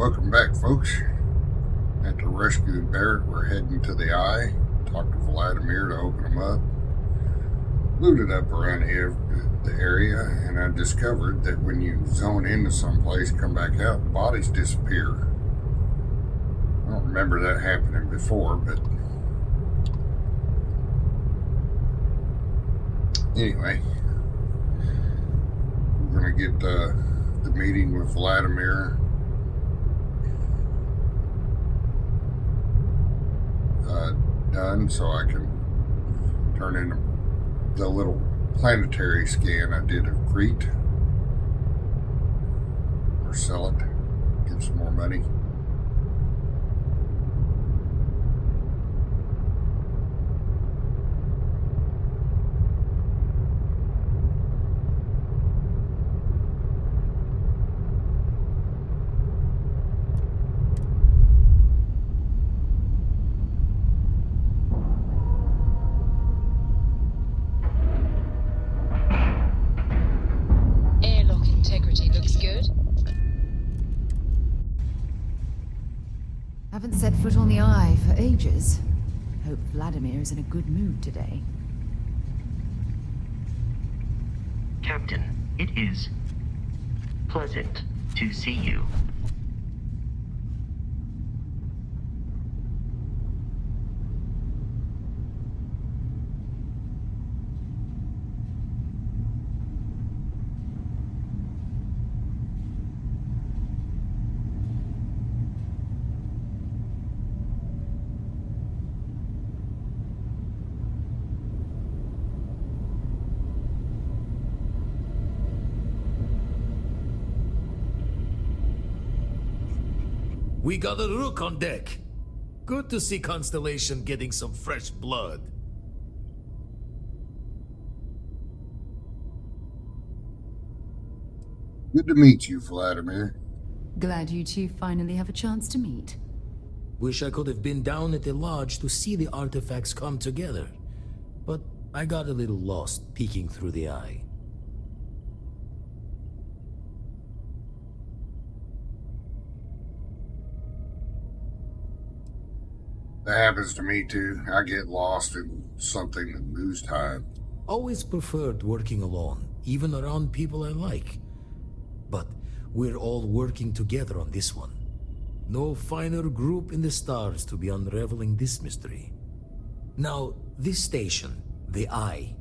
Welcome back, folks. After rescuing Barrett, we're heading to the Eye. Talked to Vladimir to open them up. Looted up around the area, and I discovered that when you zone into someplace, come back out, the bodies disappear. I don't remember that happening before, but anyway, we're going to get the meeting with Vladimir done so I can turn in the little planetary scan I did of Crete, or sell it, get some more money. Haven't set foot on the Eye for ages. Hope Vladimir is in a good mood today. Captain, it is pleasant to see you. We got a rook on deck. Good to see Constellation getting some fresh blood. Good to meet you, Vladimir. Glad you two finally have a chance to meet. Wish I could have been down at the lodge to see the artifacts come together. But I got a little lost peeking through the Eye. That happens to me too. I get lost in something that moves time. Always preferred working alone, even around people I like. But we're all working together on this one. No finer group in the stars to be unraveling this mystery. Now, this station, the Eye,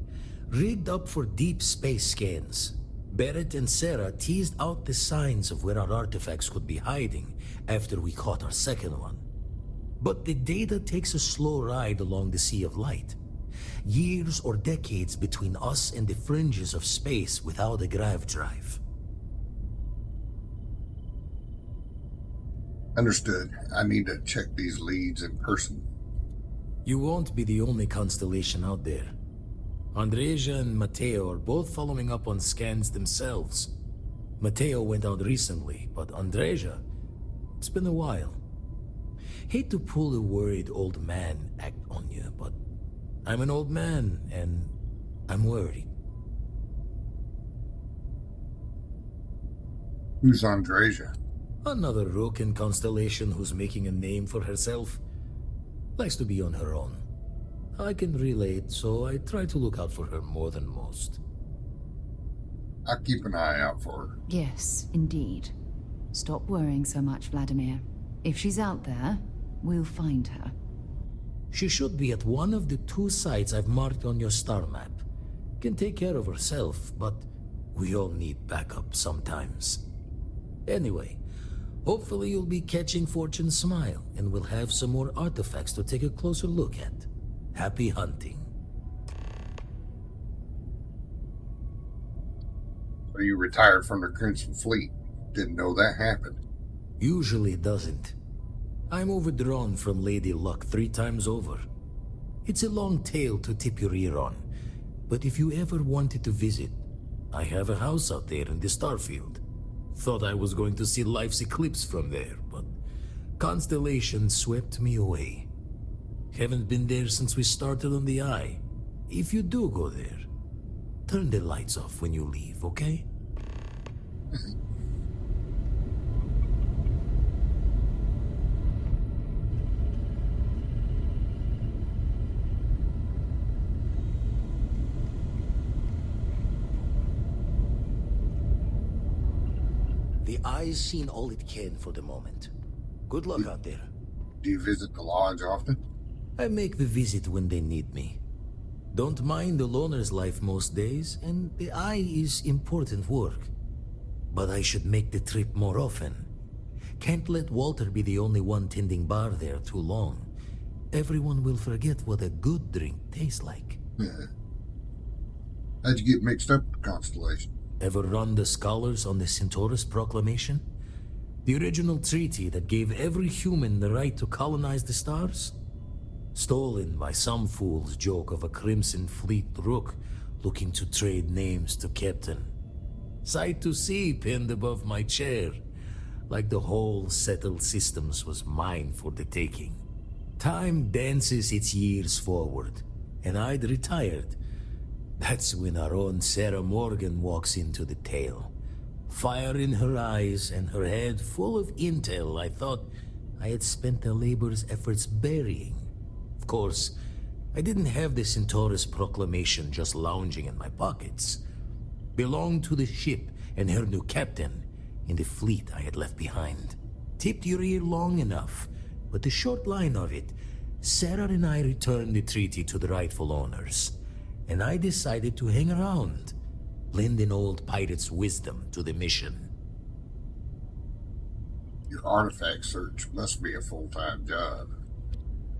rigged up for deep space scans. Barrett and Sarah teased out the signs of where our artifacts could be hiding after we caught our second one. But the data takes a slow ride along the Sea of Light. Years or decades between us and the fringes of space without a grav drive. Understood. I need to check these leads in person. You won't be the only constellation out there. Andreja and Matteo are both following up on scans themselves. Matteo went out recently, but Andreja, it's been a while. Hate to pull a worried old man act on you, but I'm an old man, and I'm worried. Who's Andreja? Another rook in Constellation who's making a name for herself. Likes to be on her own. I can relate, so I try to look out for her more than most. I'll keep an eye out for her. Yes, indeed. Stop worrying so much, Vladimir. If she's out there, we'll find her. She should be at one of the 2 sites I've marked on your star map. Can take care of herself, but we all need backup sometimes. Anyway, hopefully you'll be catching Fortune's smile, and we'll have some more artifacts to take a closer look at. Happy hunting. So you retired from the Crimson Fleet. Didn't know that happened. Usually doesn't. I'm overdrawn from Lady Luck 3 times over. It's a long tale to tip your ear on, but if you ever wanted to visit, I have a house out there in the Starfield. Thought I was going to see life's eclipse from there, but Constellation swept me away. Haven't been there since we started on the Eye. If you do go there, turn the lights off when you leave, okay? The eye's seen all it can for the moment. Good luck out there. Do you visit the lodge often? I make the visit when they need me. Don't mind the loner's life most days, and the eye is important work. But I should make the trip more often. Can't let Walter be the only one tending bar there too long. Everyone will forget what a good drink tastes like. How'd you get mixed up with the Constellation? Ever run the scholars on the Centaurus Proclamation? The original treaty that gave every human the right to colonize the stars? Stolen by some fool's joke of a Crimson Fleet rook looking to trade names to Captain. Sight to see pinned above my chair, like the whole settled systems was mine for the taking. Time dances its years forward, and I'd retired. That's when our own Sarah Morgan walks into the tale. Fire in her eyes and her head full of intel I thought I had spent the labor's efforts burying. Of course, I didn't have the Centaurus Proclamation just lounging in my pockets. Belonged to the ship and her new captain in the fleet I had left behind. Tipped your ear long enough, but the short line of it, Sarah and I returned the treaty to the rightful owners, and I decided to hang around, lend an old pirate's wisdom to the mission. Your artifact search must be a full-time job.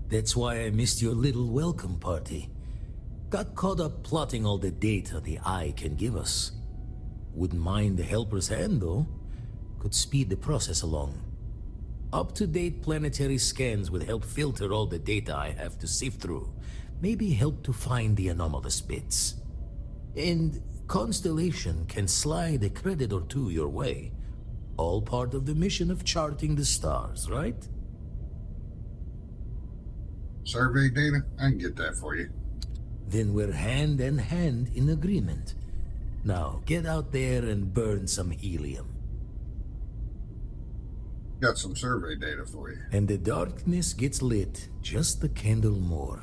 That's why I missed your little welcome party. Got caught up plotting all the data the Eye can give us. Wouldn't mind the helper's hand, though. Could speed the process along. Up-to-date planetary scans would help filter all the data I have to sift through. Maybe help to find the anomalous bits. And Constellation can slide a credit or two your way. All part of the mission of charting the stars, right? Survey data? I can get that for you. Then we're hand in hand in agreement. Now, get out there and burn some helium. Got some survey data for you. And the darkness gets lit just a candle more.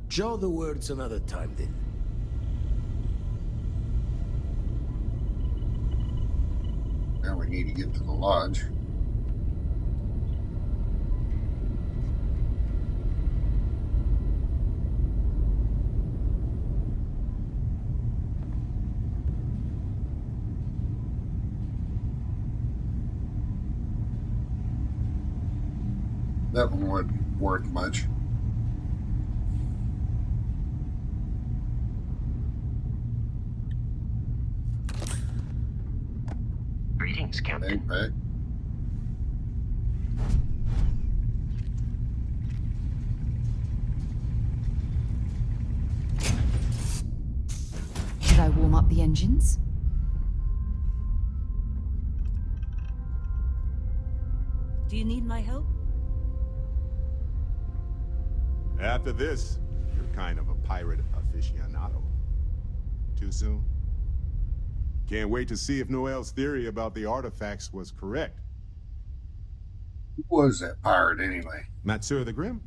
Jaw the words another time, then. Now we need to get to the lodge. That one wasn't worth much. Greetings, Captain. Backpack. Should I warm up the engines? Do you need my help? After this, you're kind of a pirate aficionado. Too soon? Can't wait to see if Noel's theory about the artifacts was correct. Who was that pirate anyway? Matsur the Grim?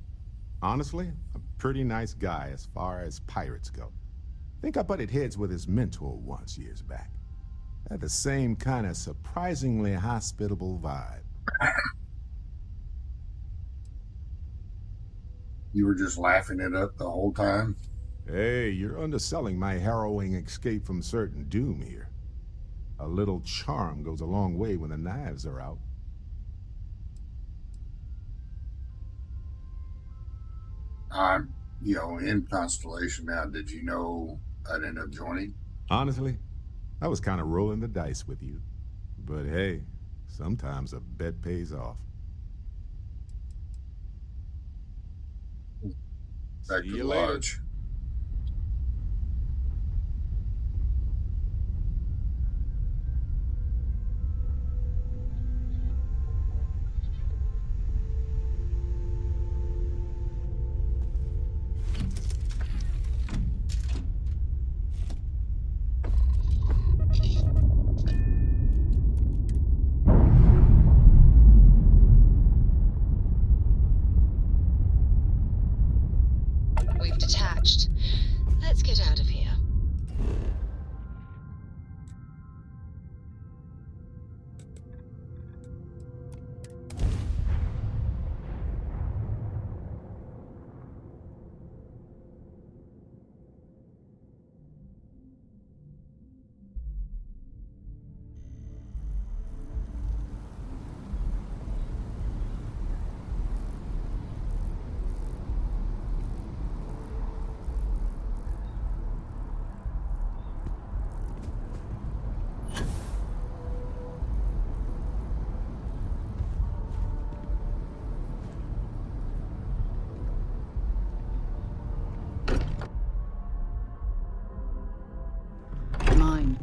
Honestly, a pretty nice guy as far as pirates go. Think I butted heads with his mentor once years back. Had the same kind of surprisingly hospitable vibe. You were just laughing it up the whole time? Hey, you're underselling my harrowing escape from certain doom here. A little charm goes a long way when the knives are out. I'm, in Constellation now. Did you know I'd end up joining? Honestly, I was kind of rolling the dice with you. But hey, sometimes a bet pays off. Back See to the you later. lodge.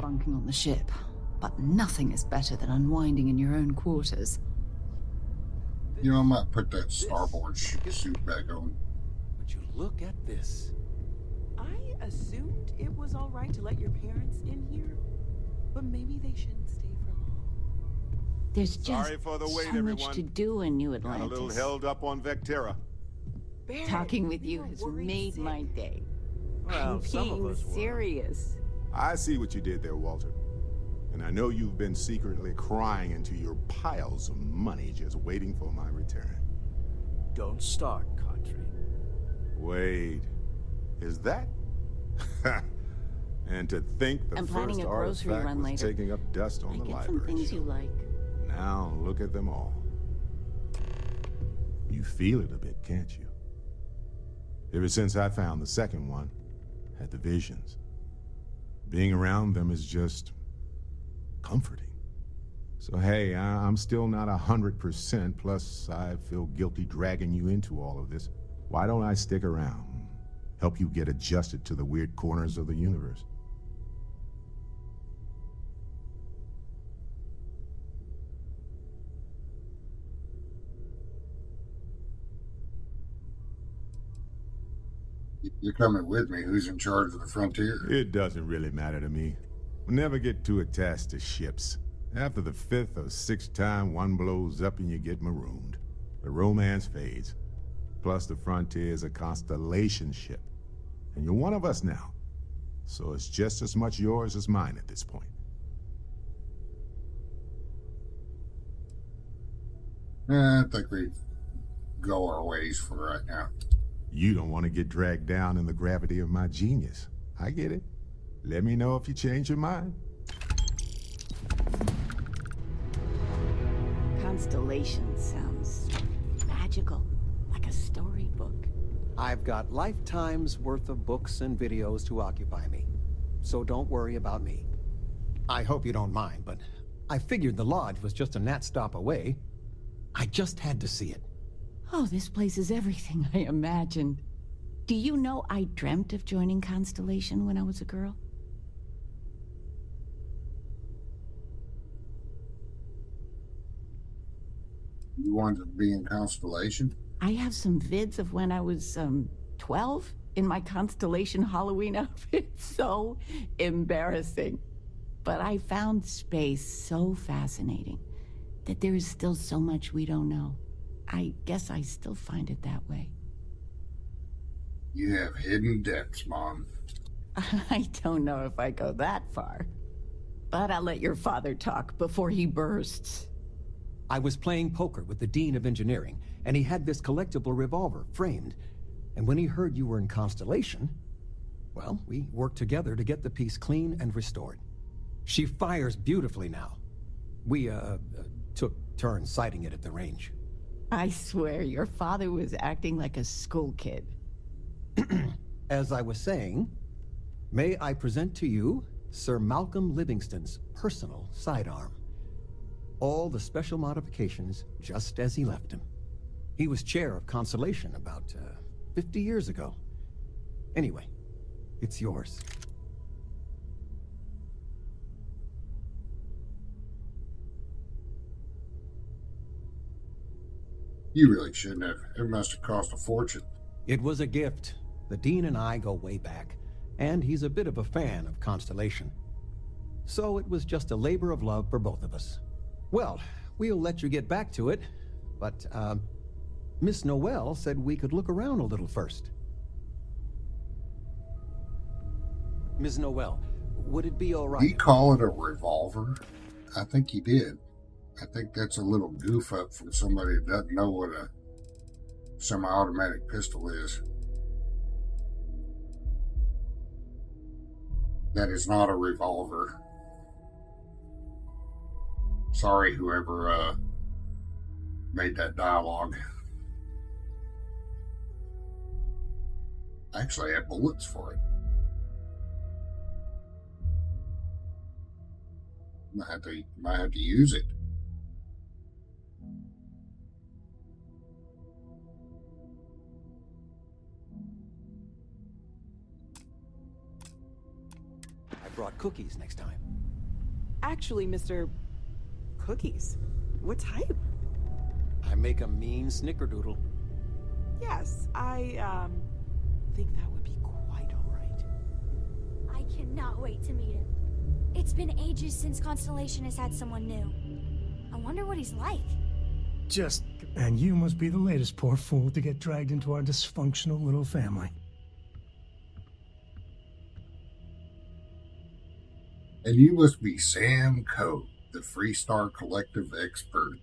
bunking on the ship, but nothing is better than unwinding in your own quarters. You know, I might put that starboard suit back on. Would you look at this? I assumed it was all right to let your parents in here, but maybe they shouldn't stay for long. There's just Sorry for the wait, so much everyone. to do in New Got a Atlantis. little held up on Vectera. Barrett, Talking with we you were has worried made sick. my day. Well, I'm some of being us were. serious. I see what you did there, Walter. And I know you've been secretly crying into your piles of money just waiting for my return. Don't start, Country. Wait, is that? And to think the I'm first planning a grocery artifact run was later. taking up dust on I the get some library things you shelf. like. Now look at them all. You feel it a bit, can't you? Ever since I found the second one, had the visions. Being around them is just comforting. So hey, I'm still not 100%, plus I feel guilty dragging you into all of this. Why don't I stick around? Help you get adjusted to the weird corners of the universe. You're coming with me. Who's in charge of the frontier? It doesn't really matter to me. We'll never get too attached to ships. After the 5th or 6th time one blows up and you get marooned, the romance fades. Plus the frontier is a constellation ship. And you're one of us now. So it's just as much yours as mine at this point. I think we go our ways for right now. You don't want to get dragged down in the gravity of my genius. I get it. Let me know if you change your mind. Constellation sounds magical, like a storybook. I've got lifetimes worth of books and videos to occupy me, so don't worry about me. I hope you don't mind, but I figured the lodge was just a gnat stop away. I just had to see it. Oh, this place is everything I imagined. Do you know I dreamt of joining Constellation when I was a girl? You wanted to be in Constellation? I have some vids of when I was, 12 in my Constellation Halloween outfit. So embarrassing. But I found space so fascinating that there is still so much we don't know. I guess I still find it that way. You have hidden depths, Mom. I don't know if I go that far. But I'll let your father talk before he bursts. I was playing poker with the Dean of Engineering, and he had this collectible revolver framed. And when he heard you were in Constellation, well, we worked together to get the piece clean and restored. She fires beautifully now. We, took turns sighting it at the range. I swear your father was acting like a school kid. As I was saying, may I present to you Sir Malcolm Livingston's personal sidearm. All the special modifications just as he left him. He was chair of Constellation about 50 years ago. Anyway, it's yours. You really shouldn't have. It must have cost a fortune. It was a gift. The Dean and I go way back, and he's a bit of a fan of Constellation. So it was just a labor of love for both of us. Well, we'll let you get back to it, but, Miss Noel said we could look around a little first. Ms. Noel, would it be all right? Did he call it a revolver? I think he did. I think that's a little goof up from somebody that doesn't know what a semi-automatic pistol is. That is not a revolver. Sorry, whoever made that dialogue. Actually, I have bullets for it. Might have to use it. I brought cookies next time. Actually, Mr. Cookies. What type? I make a mean snickerdoodle. Yes, I, think that would be quite alright. I cannot wait to meet him. It's been ages since Constellation has had someone new. I wonder what he's like. And you must be the latest poor fool to get dragged into our dysfunctional little family. And you must be Sam Coe, the Freestar Collective expert.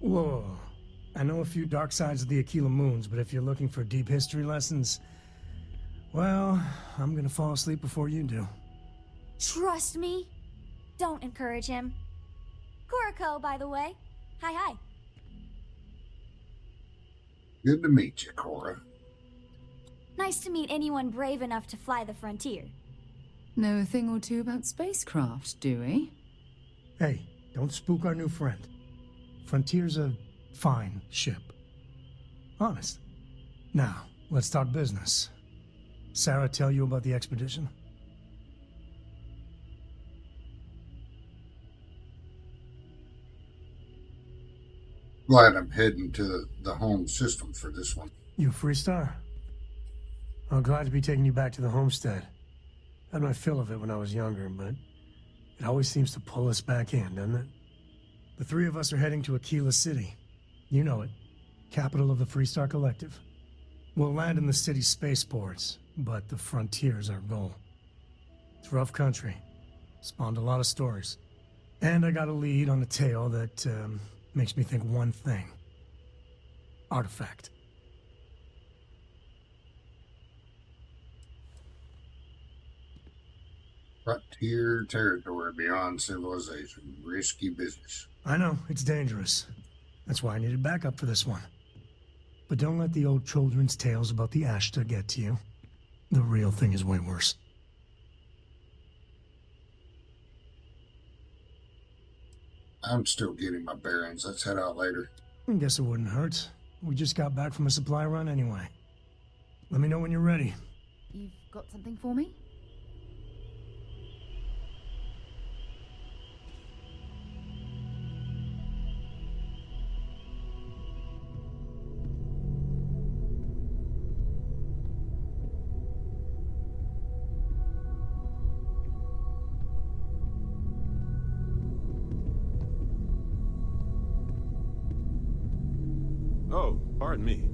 Whoa. I know a few dark sides of the Aquila Moons, but if you're looking for deep history lessons, well, I'm gonna fall asleep before you do. Trust me. Don't encourage him. Kuriko, by the way. Hi. Good to meet you, Cora. Nice to meet anyone brave enough to fly the frontier. Know a thing or two about spacecraft, do we? Hey, don't spook our new friend. Frontier's a fine ship. Honest. Now, let's talk business. Sarah tell you about the expedition? Glad I'm heading to the home system for this one. You Freestar? I'm glad to be taking you back to the homestead. Had my fill of it when I was younger, but it always seems to pull us back in, doesn't it? The three of us are heading to Aquila City. You know it. Capital of the Freestar Collective. We'll land in the city's spaceports, but the frontier's our goal. It's rough country. Spawned a lot of stories. And I got a lead on a tale that, makes me think one thing. Artifact. Frontier territory beyond civilization. Risky business. I know, it's dangerous. That's why I needed backup for this one. But don't let the old children's tales about the Ashta get to you. The real thing is way worse. I'm still getting my bearings. Let's head out later. I guess it wouldn't hurt. We just got back from a supply run anyway. Let me know when you're ready. You've got something for me? Oh, pardon me.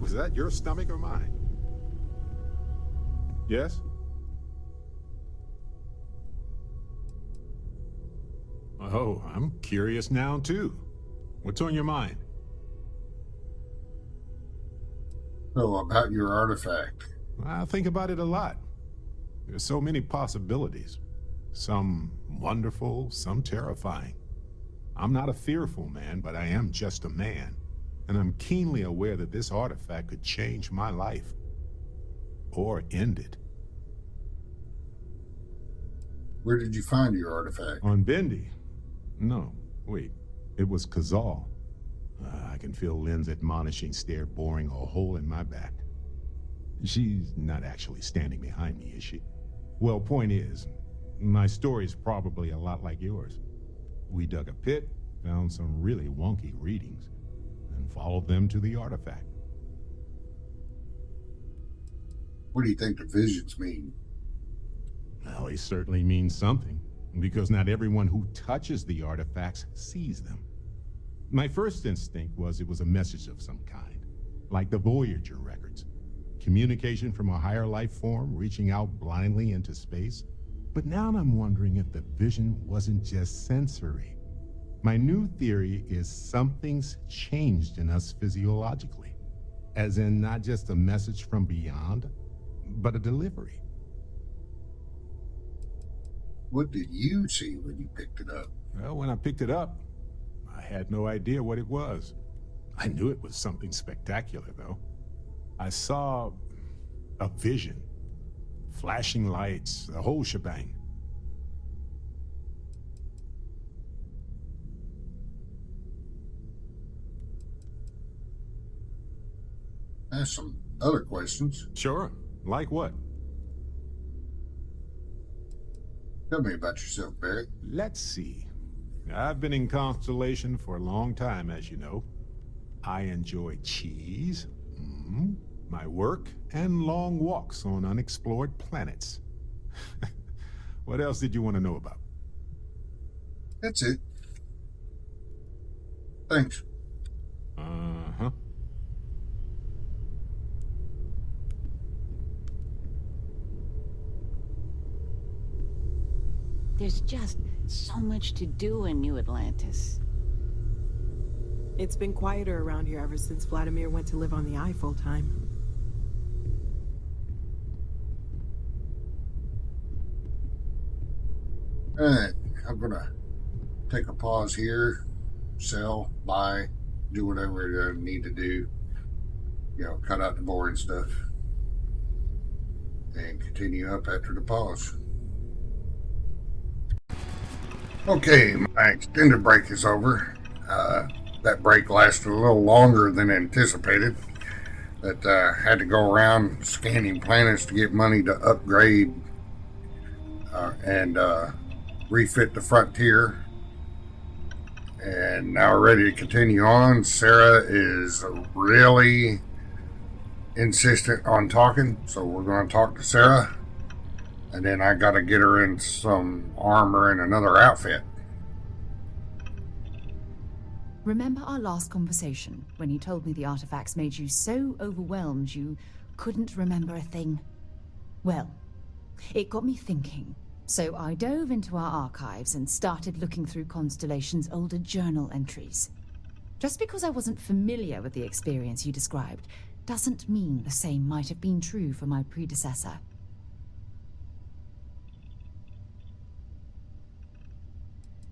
Was that your stomach or mine? Yes? Oh, I'm curious now, too. What's on your mind? So, about your artifact. I think about it a lot. There's so many possibilities. Some wonderful, some terrifying. I'm not a fearful man, but I am just a man. And I'm keenly aware that this artifact could change my life. Or end it. Where did you find your artifact? On Bendy. No, wait. It was Kazal. I can feel Lynn's admonishing stare boring a hole in my back. She's not actually standing behind me, is she? Well, point is, my story's probably a lot like yours. We dug a pit, found some really wonky readings, and followed them to the artifact. What do you think the visions mean? Well, they certainly mean something, because not everyone who touches the artifacts sees them. My first instinct was it was a message of some kind, like the Voyager records. Communication from a higher life form reaching out blindly into space. But now I'm wondering if the vision wasn't just sensory. My new theory is something's changed in us physiologically. As in not just a message from beyond, but a delivery. What did you see when you picked it up? Well, when I picked it up, I had no idea what it was. I knew it was something spectacular, though. I saw a vision. Flashing lights, the whole shebang. Ask some other questions. Sure. Like what? Tell me about yourself, Barrett. Let's see. I've been in Constellation for a long time, as you know. I enjoy cheese, my work, and long walks on unexplored planets. What else did you want to know about? That's it. Thanks. Uh-huh. There's just so much to do in New Atlantis. It's been quieter around here ever since Vladimir went to live on the Eye full time. Alright, I'm gonna take a pause here, sell, buy, do whatever I need to do. You know, cut out the boring stuff. And continue up after the pause. Okay, my extended break is over. That break lasted a little longer than anticipated. But had to go around scanning planets to get money to upgrade and refit the Frontier. And now we're ready to continue on. Sarah is really insistent on talking, so we're going to talk to Sarah. And then I got to get her in some armor and another outfit. Remember our last conversation when you told me the artifacts made you so overwhelmed you couldn't remember a thing? Well, it got me thinking. So I dove into our archives and started looking through Constellation's older journal entries. Just because I wasn't familiar with the experience you described doesn't mean the same might have been true for my predecessor.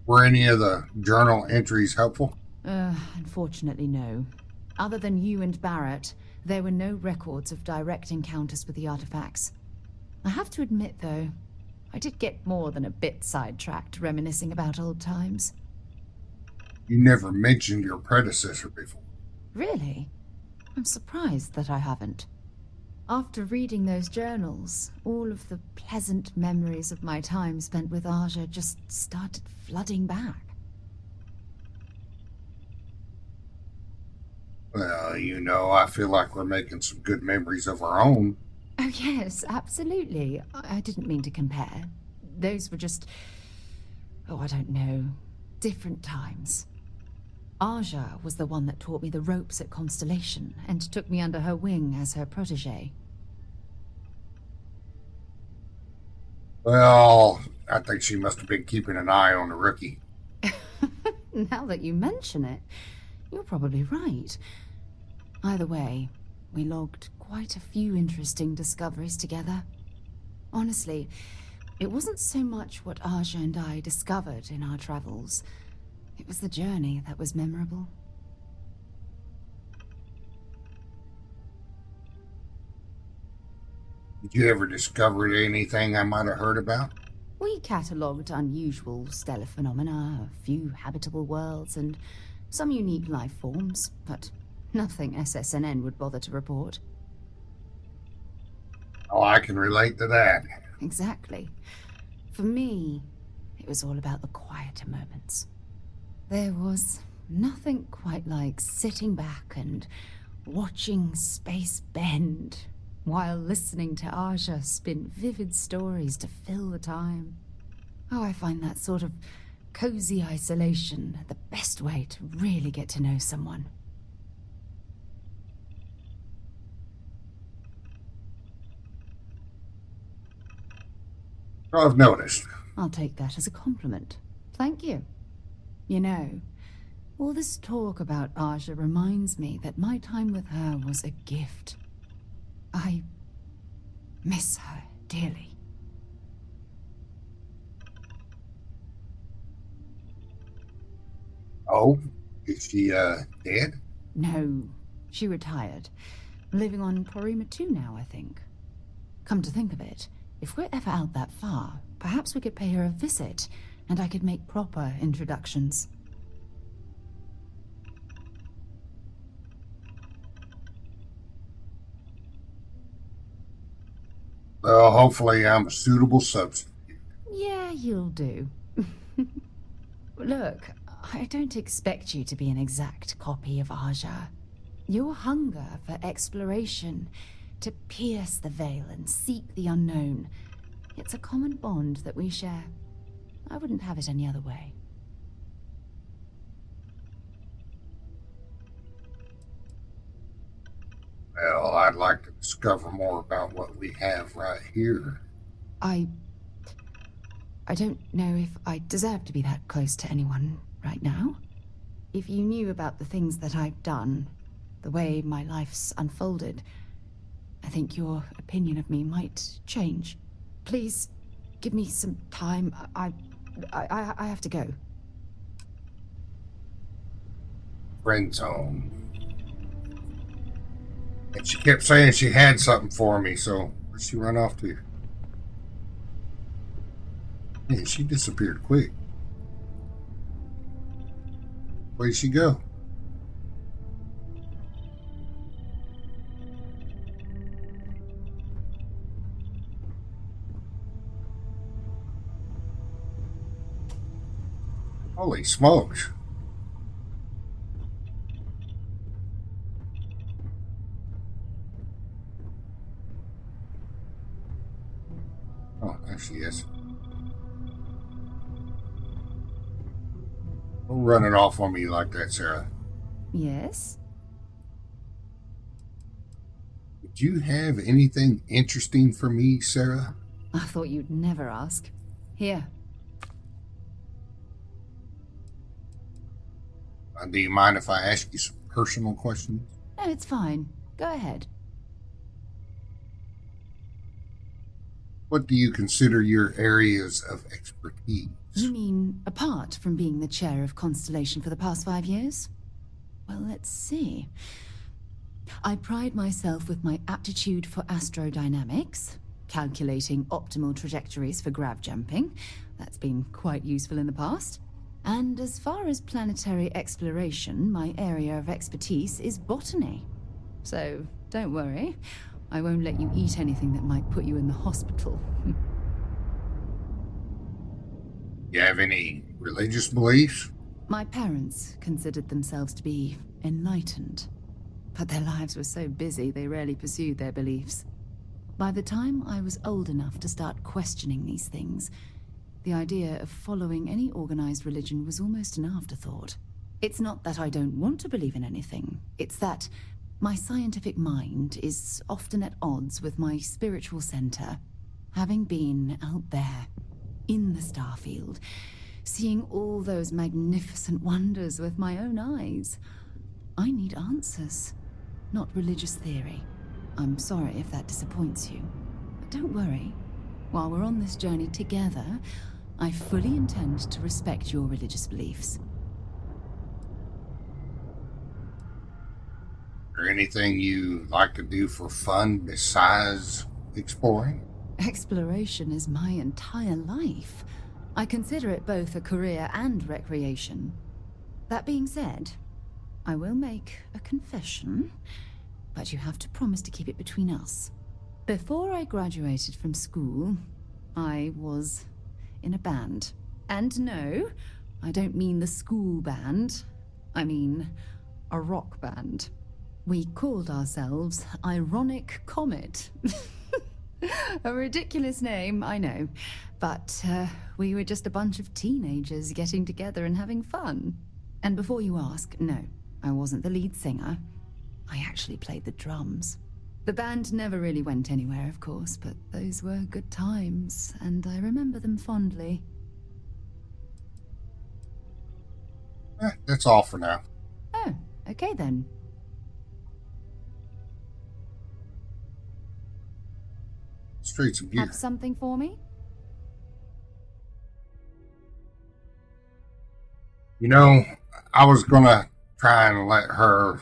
Were any of the journal entries helpful? Unfortunately, no. Other than you and Barrett, there were no records of direct encounters with the artifacts. I have to admit, though, I did get more than a bit sidetracked reminiscing about old times. You never mentioned your predecessor before. Really? I'm surprised that I haven't. After reading those journals, all of the pleasant memories of my time spent with Andreja just started flooding back. Well, you know, I feel like we're making some good memories of our own. Oh yes, absolutely. I didn't mean to compare. Those were just... oh, I don't know. Different times. Andreja was the one that taught me the ropes at Constellation and took me under her wing as her protege. Well, I think she must have been keeping an eye on the rookie. Now that you mention it, you're probably right. Either way, we logged quite a few interesting discoveries together. Honestly, it wasn't so much what Andreja and I discovered in our travels. It was the journey that was memorable. Did you ever discover anything I might have heard about? We catalogued unusual stellar phenomena, a few habitable worlds, and some unique life forms, but nothing SSNN would bother to report. Oh, I can relate to that. Exactly. For me, it was all about the quieter moments. There was nothing quite like sitting back and watching space bend while listening to Andreja spin vivid stories to fill the time. Oh, I find that sort of cozy isolation the best way to really get to know someone. I've noticed. I'll take that as a compliment. Thank you. You know, all this talk about Andreja reminds me that my time with her was a gift. I miss her dearly. Oh, is she, dead? No, she retired. Living on Porima 2 now, I think. Come to think of it, if we're ever out that far, perhaps we could pay her a visit, and I could make proper introductions. Well, hopefully I'm a suitable substitute. Yeah, Yeah, you'll do. Look, I don't expect you to be an exact copy of Aja. Your hunger for exploration, to pierce the veil and seek the unknown, it's a common bond that we share. I wouldn't have it any other way. Well, I'd like to discover more about what we have right here. I don't know if I deserve to be that close to anyone right now. If you knew about the things that I've done, the way my life's unfolded, I think your opinion of me might change. Please, give me some time. I have to go. Friend zone. And she kept saying she had something for me, so where'd she run off to? Man, she disappeared quick. Where'd she go? Holy smokes. Oh, there she is. Don't run it off on me like that, Sarah. Yes? Would you have anything interesting for me, Sarah? I thought you'd never ask. Here. Do you mind if I ask you some personal questions? No, it's fine. Go ahead. What do you consider your areas of expertise? You mean apart from being the chair of Constellation for the past 5 years? Well, let's see. I pride myself with my aptitude for astrodynamics, calculating optimal trajectories for grav jumping. That's been quite useful in the past. And as far as planetary exploration, my area of expertise is botany. So, don't worry. I won't let you eat anything that might put you in the hospital. You have any religious beliefs? My parents considered themselves to be enlightened, but their lives were so busy they rarely pursued their beliefs. By the time I was old enough to start questioning these things, the idea of following any organized religion was almost an afterthought. It's not that I don't want to believe in anything, it's that my scientific mind is often at odds with my spiritual center. Having been out there, in the Starfield, seeing all those magnificent wonders with my own eyes, I need answers, not religious theory. I'm sorry if that disappoints you, but don't worry. While we're on this journey together, I fully intend to respect your religious beliefs. Is there anything you like to do for fun besides exploring? Exploration is my entire life. I consider it both a career and recreation. That being said, I will make a confession, but you have to promise to keep it between us. Before I graduated from school, I was in a band. And no, I don't mean the school band. I mean a rock band. We called ourselves Ironic Comet. A ridiculous name, I know. But we were just a bunch of teenagers getting together and having fun. And before you ask, no, I wasn't the lead singer. I actually played the drums. The band never really went anywhere, of course, but those were good times, and I remember them fondly. That's all for now. Oh, okay then. Straight some gear. Have something for me? You know, I was gonna try and let her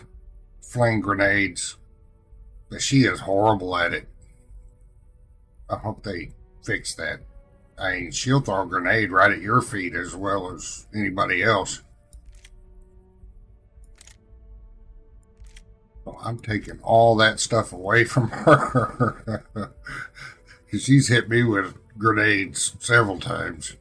fling grenades, but she is horrible at it. I hope they fix that. I mean, she'll throw a grenade right at your feet as well as anybody else. So I'm taking all that stuff away from her. Because she's hit me with grenades several times.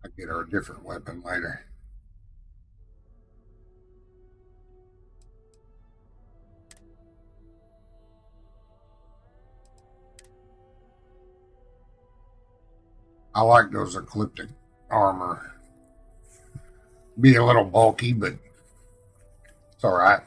I get her a different weapon later. I like those ecliptic armor. Be a little bulky, but it's all right.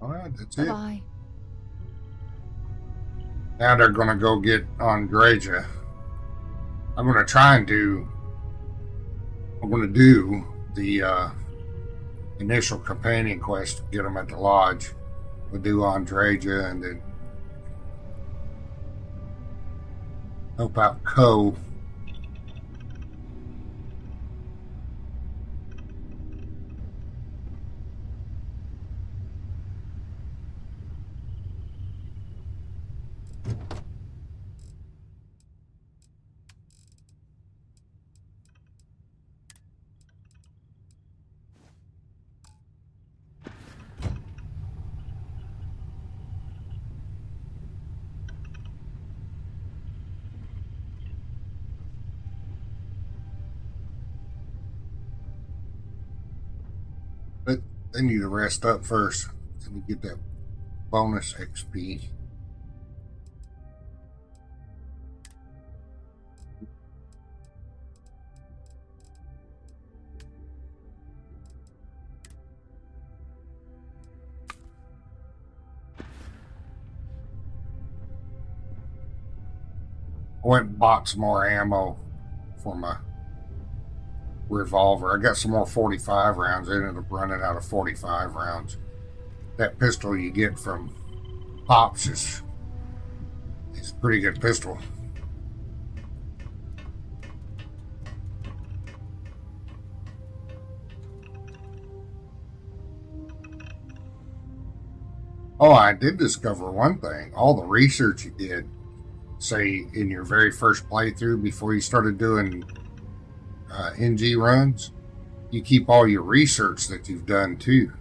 All right, that's it. Bye. Now they're going to go get Andreja. I'm going to do the initial companion quest to get them at the lodge. We'll do Andreja and then help out Coe. But they need to rest up first so we get that bonus XP. I went and bought some more ammo for my revolver. I got some more 45 rounds. I ended up running out of 45 rounds. That pistol you get from Pops is a pretty good pistol. Oh, I did discover one thing. All the research you did, say in your very first playthrough before you started doing NG runs, you keep all your research that you've done too.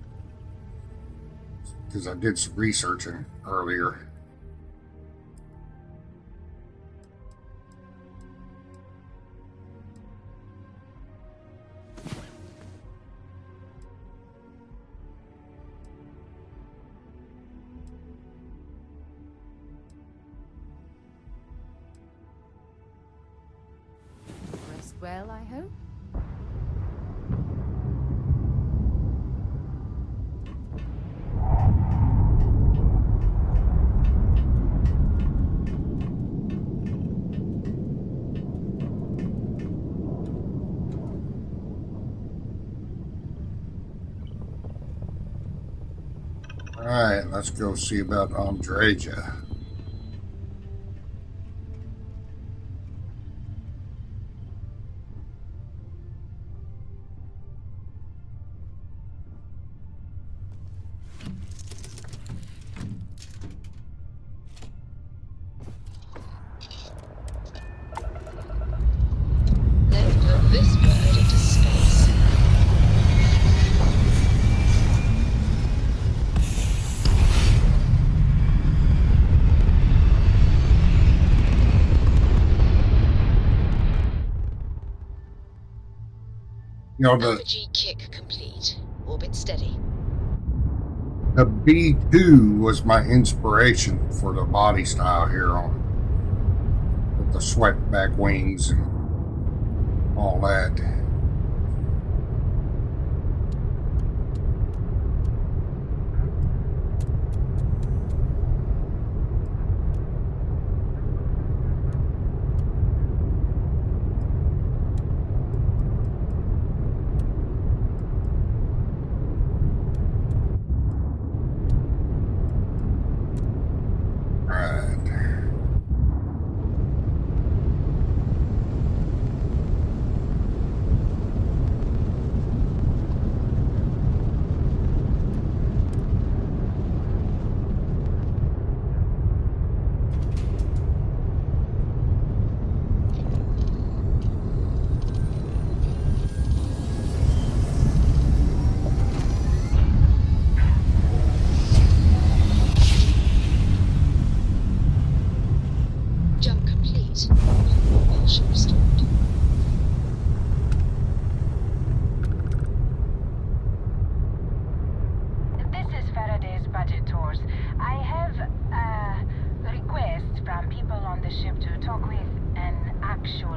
Because I did some researching earlier. Rest well, I hope. Alright, let's go see about Andreja. Let's put this bird into space. You know, the RPG kick complete. Orbit steady. B2 was my inspiration for the body style here on with the swept back wings and all that.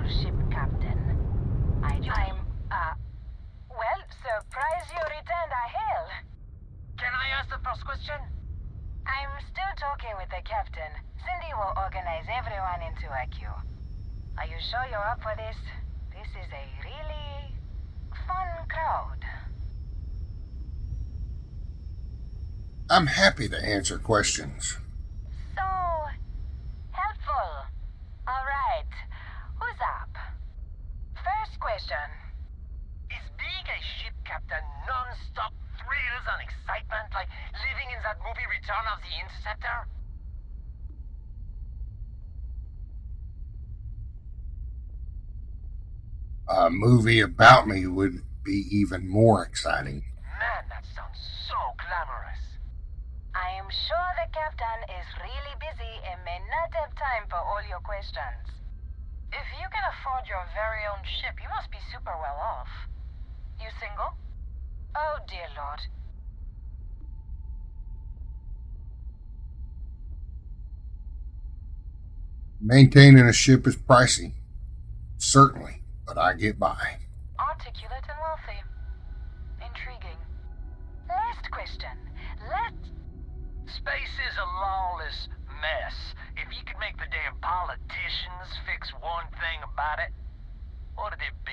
ship, Captain. Well, surprise you returned, I hail. Can I ask the first question? I'm still talking with the captain. Cindy will organize everyone into a queue. Are you sure you're up for this? This is a really fun crowd. I'm happy to answer questions. So helpful. All right. Who's up? First question. Is being a ship captain non-stop thrills and excitement like living in that movie Return of the Interceptor? A movie about me would be even more exciting. Man, that sounds so glamorous. I am sure the captain is really busy and may not have time for all your questions. If you can afford your very own ship, you must be super well off. You single? Oh, dear Lord. Maintaining a ship is pricey. Certainly, but I get by. Articulate and wealthy. Intriguing. Last question. Space is a lawless mess. If you could make the damn politicians fix one thing about it, what would it be?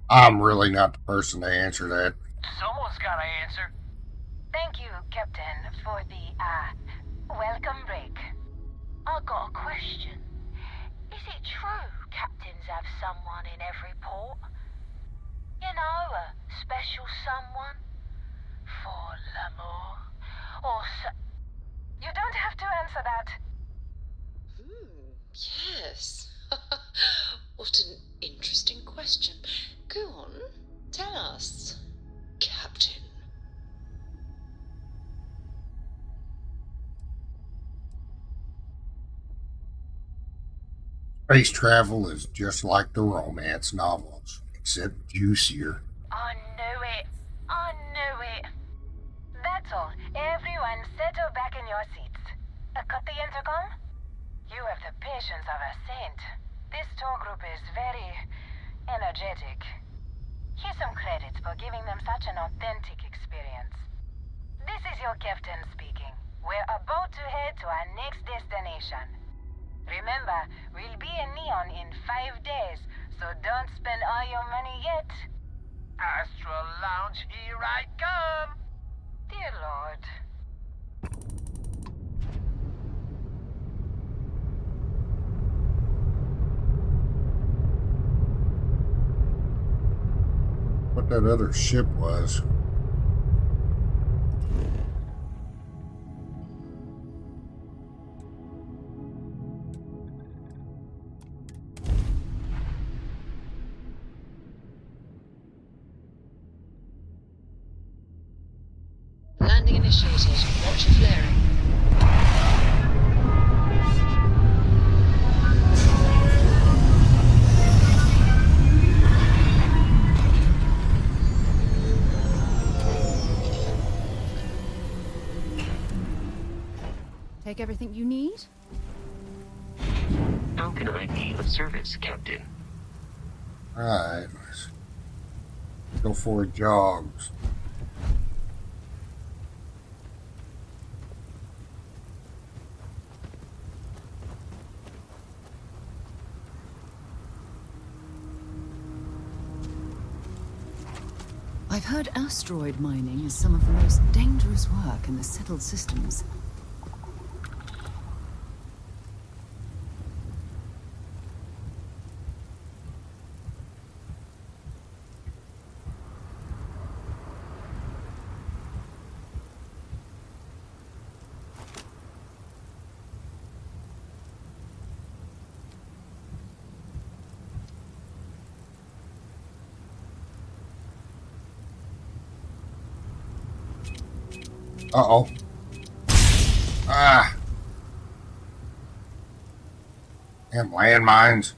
I'm really not the person to answer that. Someone's gotta answer. Thank you, Captain, for the, welcome break. I got a question. Is it true captains have someone in every port? You know, a special someone? For l'amour? Or You don't have to answer that. Yes. What an interesting question. Go on, tell us, Captain. Space travel is just like the romance novels, except juicier. I knew it. I knew it. That's all. Everyone settle back in your seats. Cut the intercom? You have the patience of a saint. This tour group is very energetic. Here's some credit for giving them such an authentic experience. This is your captain speaking. We're about to head to our next destination. Remember, we'll be in Neon in 5 days, so don't spend all your money yet. Astral Lounge, here I come! Dear Lord. What that other ship was. Landing initiated. Watch for flaring. Take everything you need? How can I be of service, Captain? Alright, let's go for a jog. I've heard asteroid mining is some of the most dangerous work in the settled systems. Uh-oh. Ah. Damn landmines.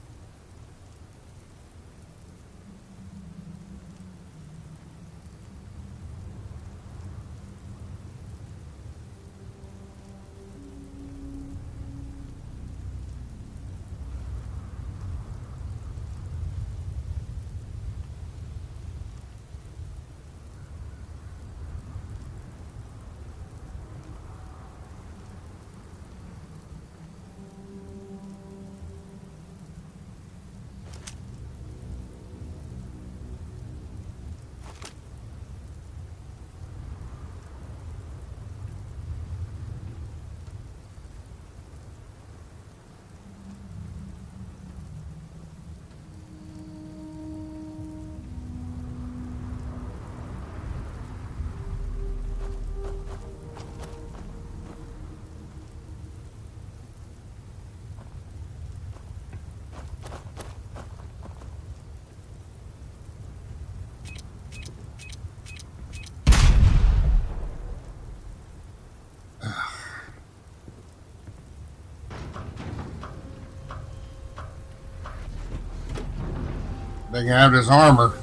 taking out his armor.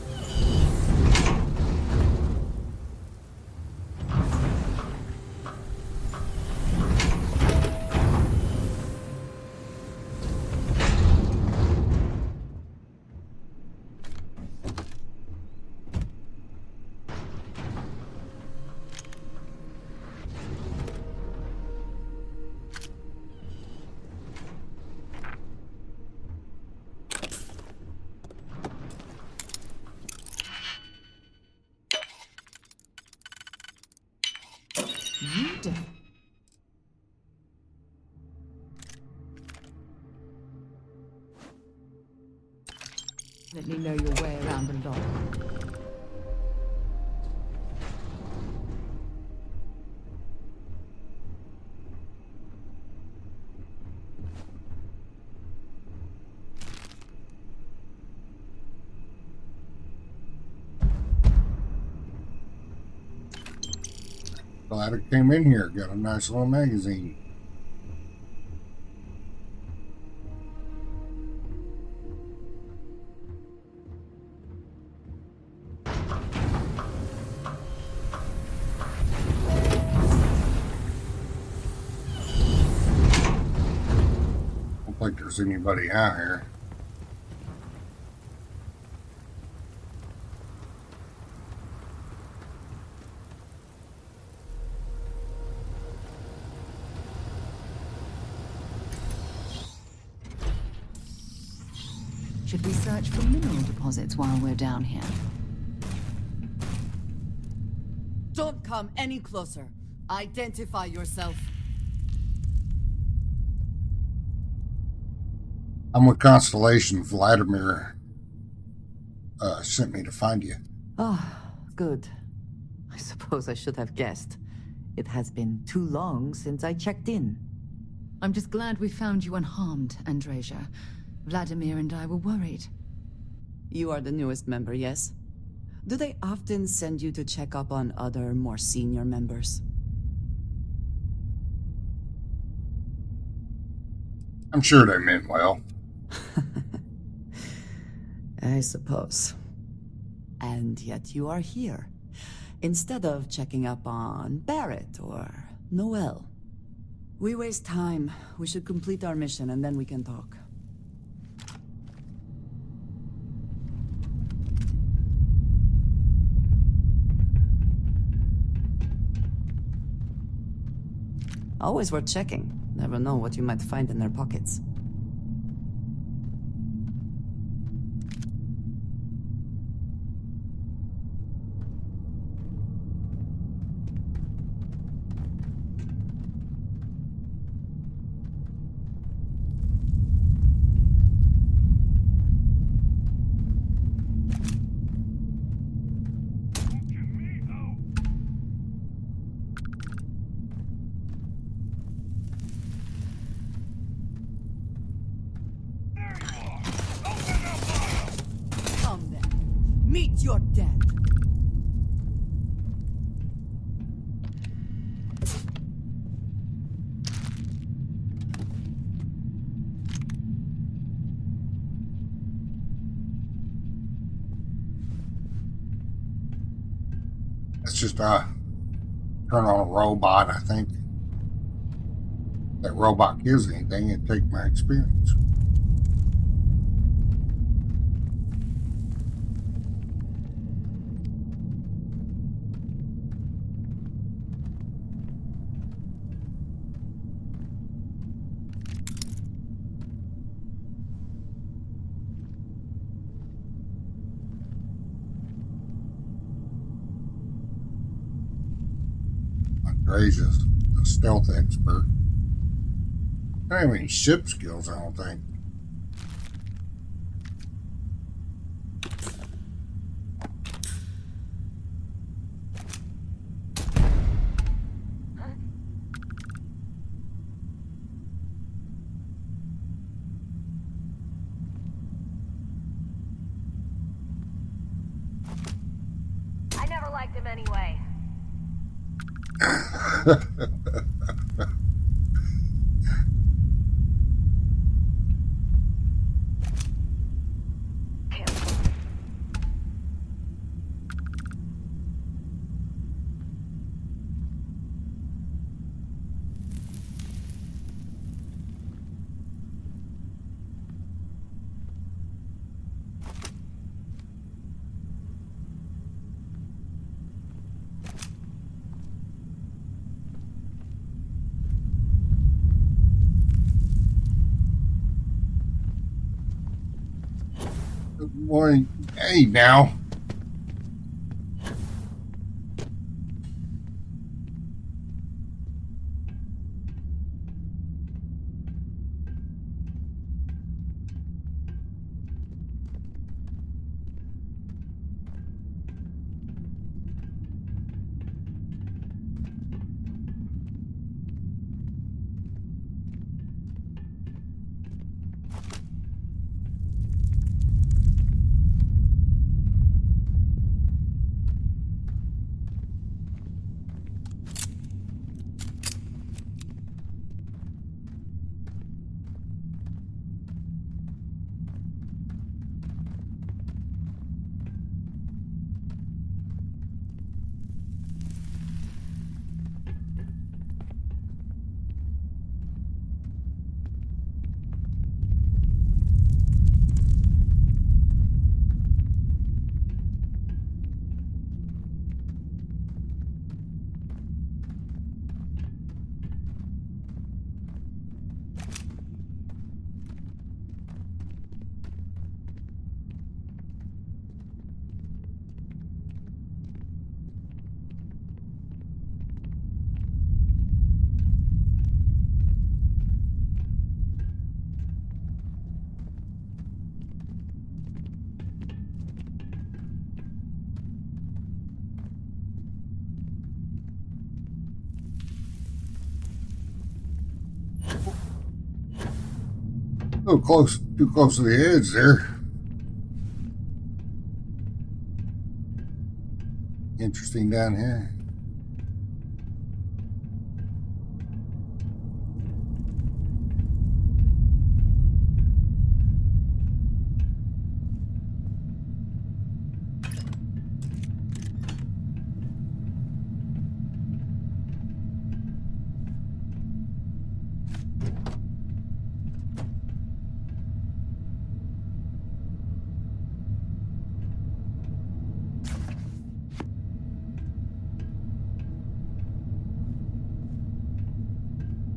You do. Let me know your way around the log. Glad it came in here. Got a nice little magazine. Don't think there's anybody out here. Should we search for mineral deposits while we're down here? Don't come any closer. Identify yourself. I'm with Constellation. Vladimir sent me to find you. Ah, good. I suppose I should have guessed. It has been too long since I checked in. I'm just glad we found you unharmed, Andreja. Vladimir and I were worried. You are the newest member, yes? Do they often send you to check up on other, more senior members? I'm sure they meant well. I suppose. And yet you are here, instead of checking up on Barrett or Noel. We waste time. We should complete our mission and then we can talk. Always worth checking. Never know what you might find in their pockets. Meet your death. It's just turn on a robot. I think that robot kills anything and take my experience. Andreja's a stealth expert. I don't have any ship skills, I don't think. I never liked him anyway. Boy, hey now. Oh, close, too close to the edge there. Interesting down here.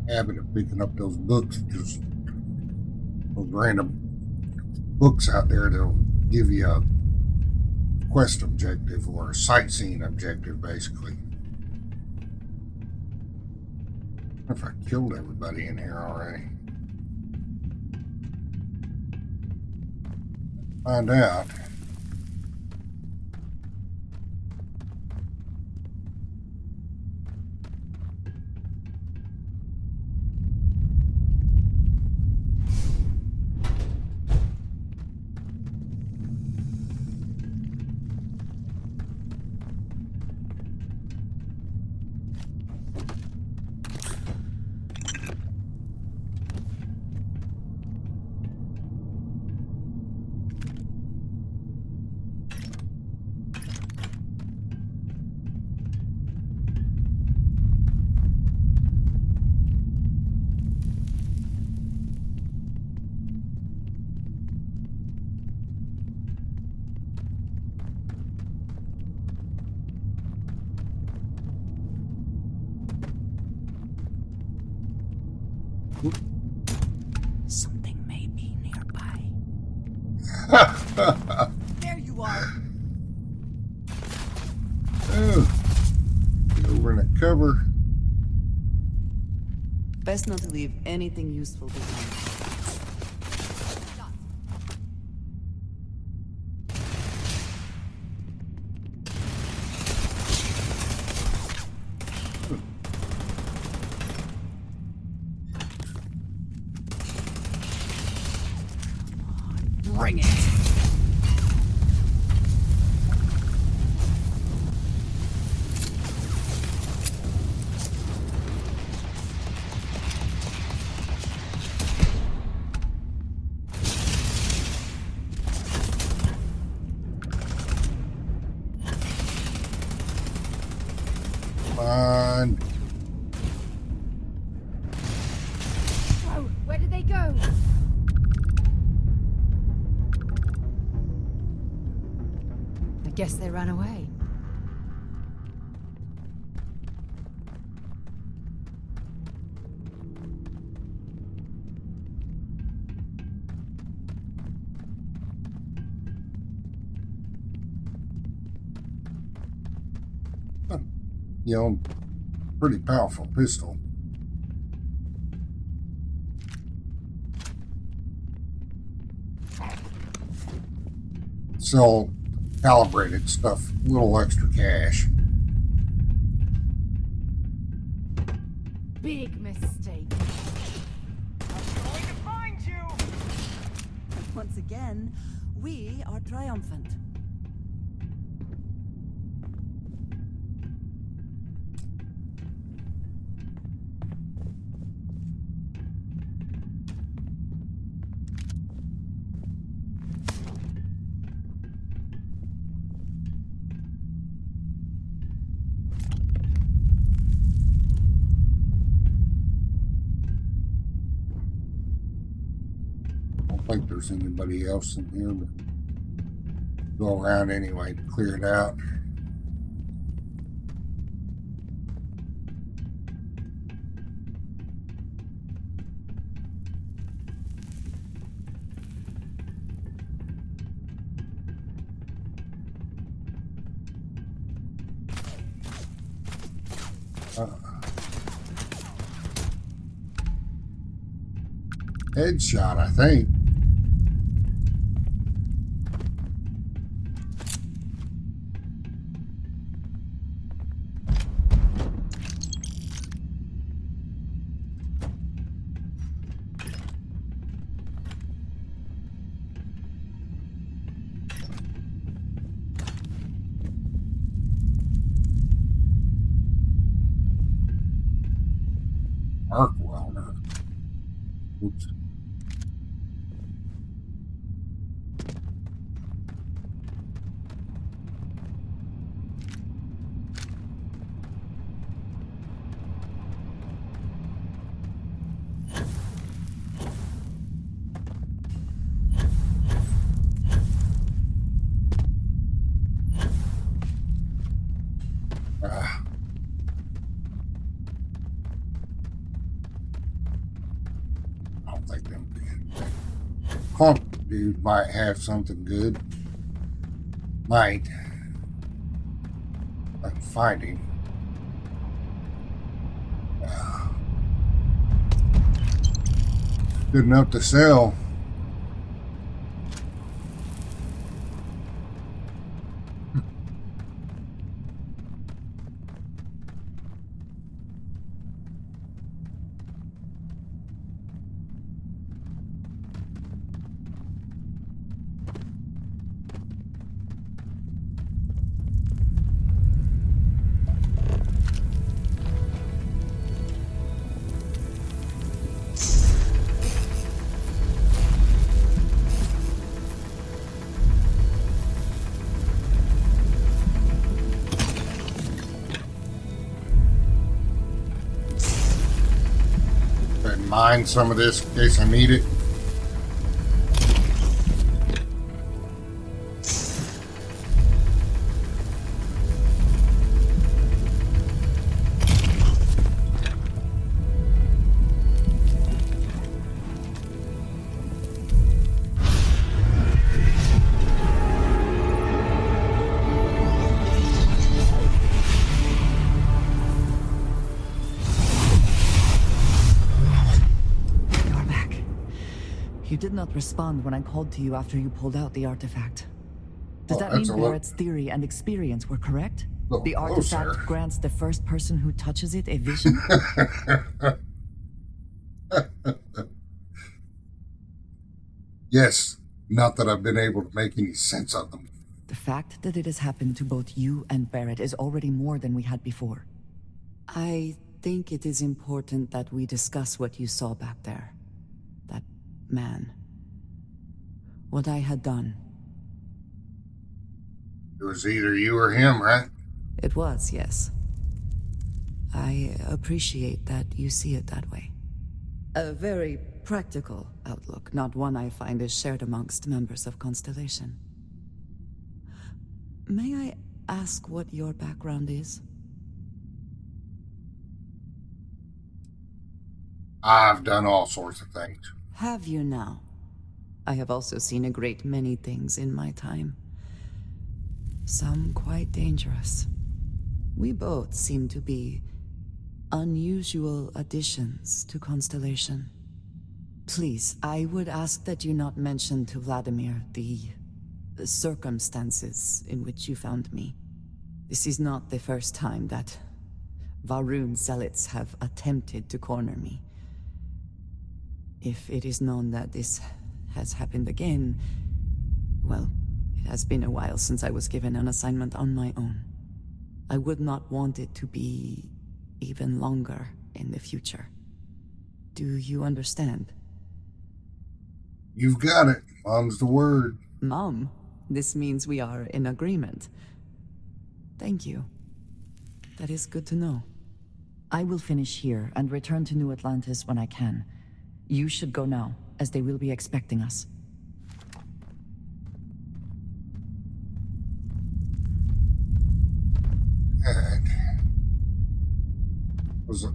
Habit of picking up those books, just those random books out there that'll give you a quest objective or a sightseeing objective, basically. I wonder if I killed everybody in here already. Find out. Something may be nearby. There you are. Oh, get over in the cover. Best not to leave anything useful behind. Bring it. Fine. Oh, where did they go? I guess they ran away. You know, pretty powerful pistol. Sell calibrated stuff, a little extra cash. Big mistake. I'm going to find you! Once again, we are triumphant. I don't think there's anybody else in here, but go around anyway to clear it out. Headshot, I think. Arc welder. Oops. I don't think them punk dude might have something good. Might. I can find him. Good enough to sell. Mine some of this in case I need it. You did not respond when I called to you after you pulled out the artifact. Does that that's mean a lot- Barrett's theory and experience were correct? Little The artifact closer. grants the first person who touches it a vision? Yes, not that I've been able to make any sense of them. The fact that it has happened to both you and Barrett is already more than we had before. I think it is important that we discuss what you saw back there. That man. What I had done. It was either you or him, right? It was, yes. I appreciate that you see it that way. A very practical outlook, not one I find is shared amongst members of Constellation. May I ask what your background is? I've done all sorts of things. Have you now? I have also seen a great many things in my time. Some quite dangerous. We both seem to be unusual additions to Constellation. Please, I would ask that you not mention to Vladimir the circumstances in which you found me. This is not the first time that Varun zealots have attempted to corner me. If it is known that this has happened again, well, it has been a while since I was given an assignment on my own. I would not want it to be even longer in the future. Do you understand? You've got it. Mom's the word. Mom, this means we are in agreement. Thank you. That is good to know. I will finish here and return to New Atlantis when I can. You should go now, as they will be expecting us.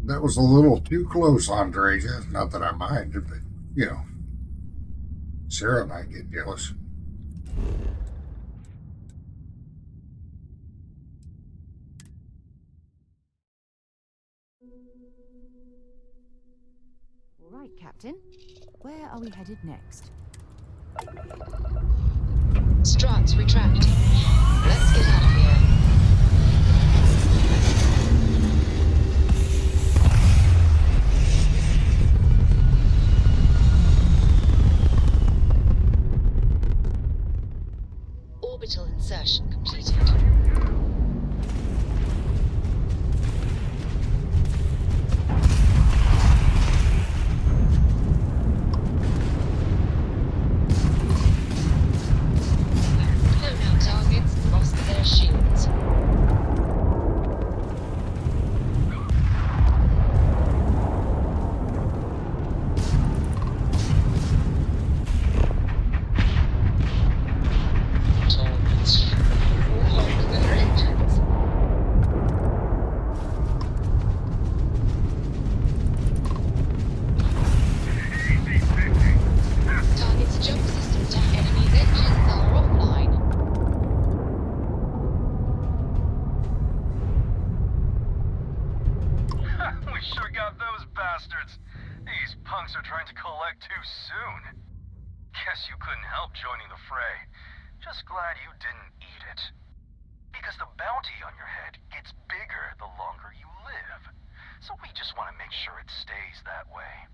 That was a little too close, Andreja. Not that I mind, but, you know, Sarah might get jealous. All right, Captain. Where are we headed next? Struts retract. Let's get out of here. Orbital insertion completed. Clone targets lost their shields. Targets. Lock their engines. Target's jump system to enemy's engines are offline. We sure got those bastards. These punks are trying to collect too soon. Guess you couldn't help joining the fray. Just glad you didn't eat it. Because the bounty on your head gets bigger the longer you live. So we just want to make sure it stays that way.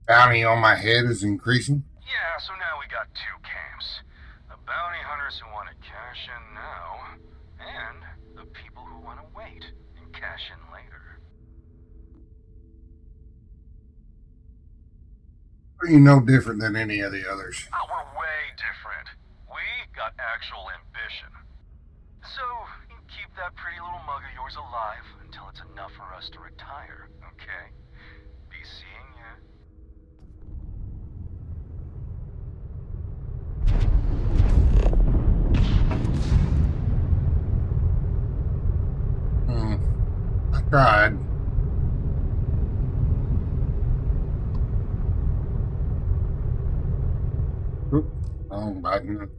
Bounty on my head is increasing. Yeah, so now we got two camps. The bounty hunters who want to cash in now, and the people who want to wait and cash in later. Are you no different than any of the others? Oh, we're way different. We got actual ambition. So, you keep that pretty little mug of yours alive until it's enough for us to retire, okay? Be seeing ya. I tried. Oop, wrong button.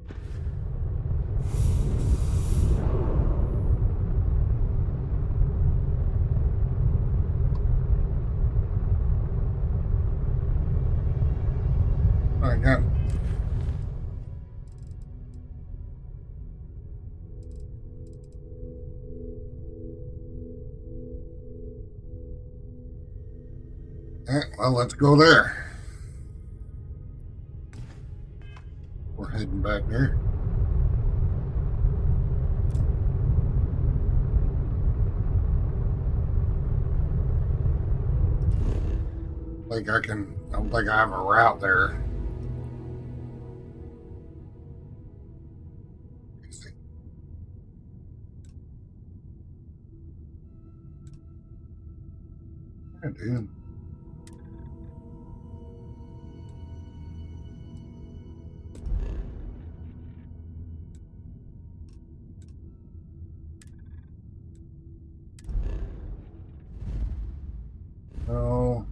I got it. Well, let's go there. We're heading back there. I don't think I have a route there. I did. Oh.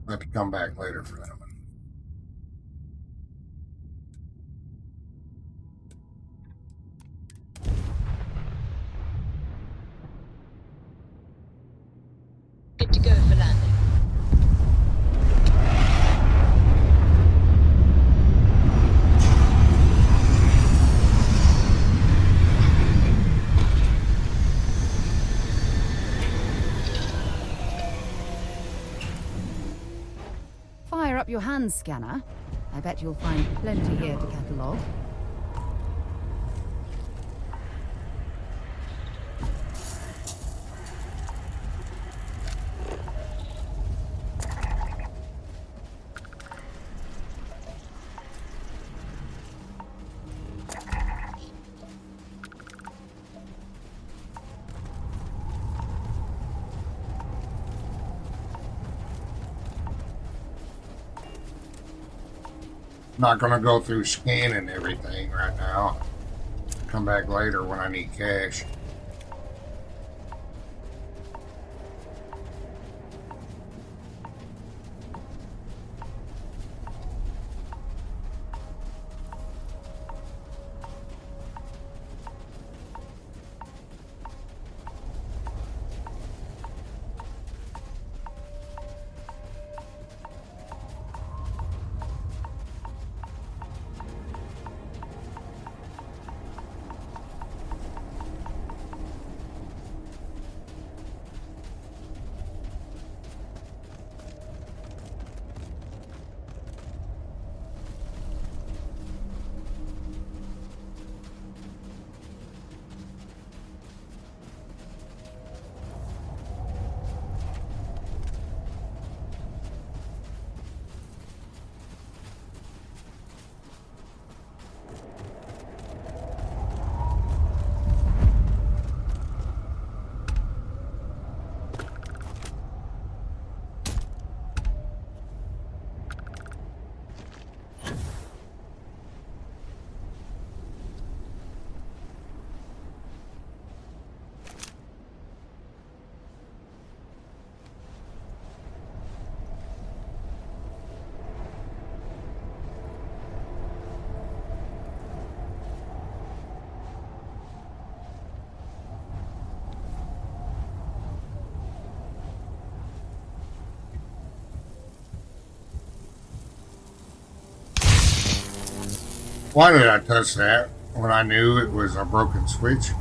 have to come back later for that one. Good to go for landing. Fire up your hand scanner. I bet you'll find plenty here to catalogue. Not going to go through scanning everything right now. Come back later when I need cash. Why did I touch that when I knew it was a broken switch?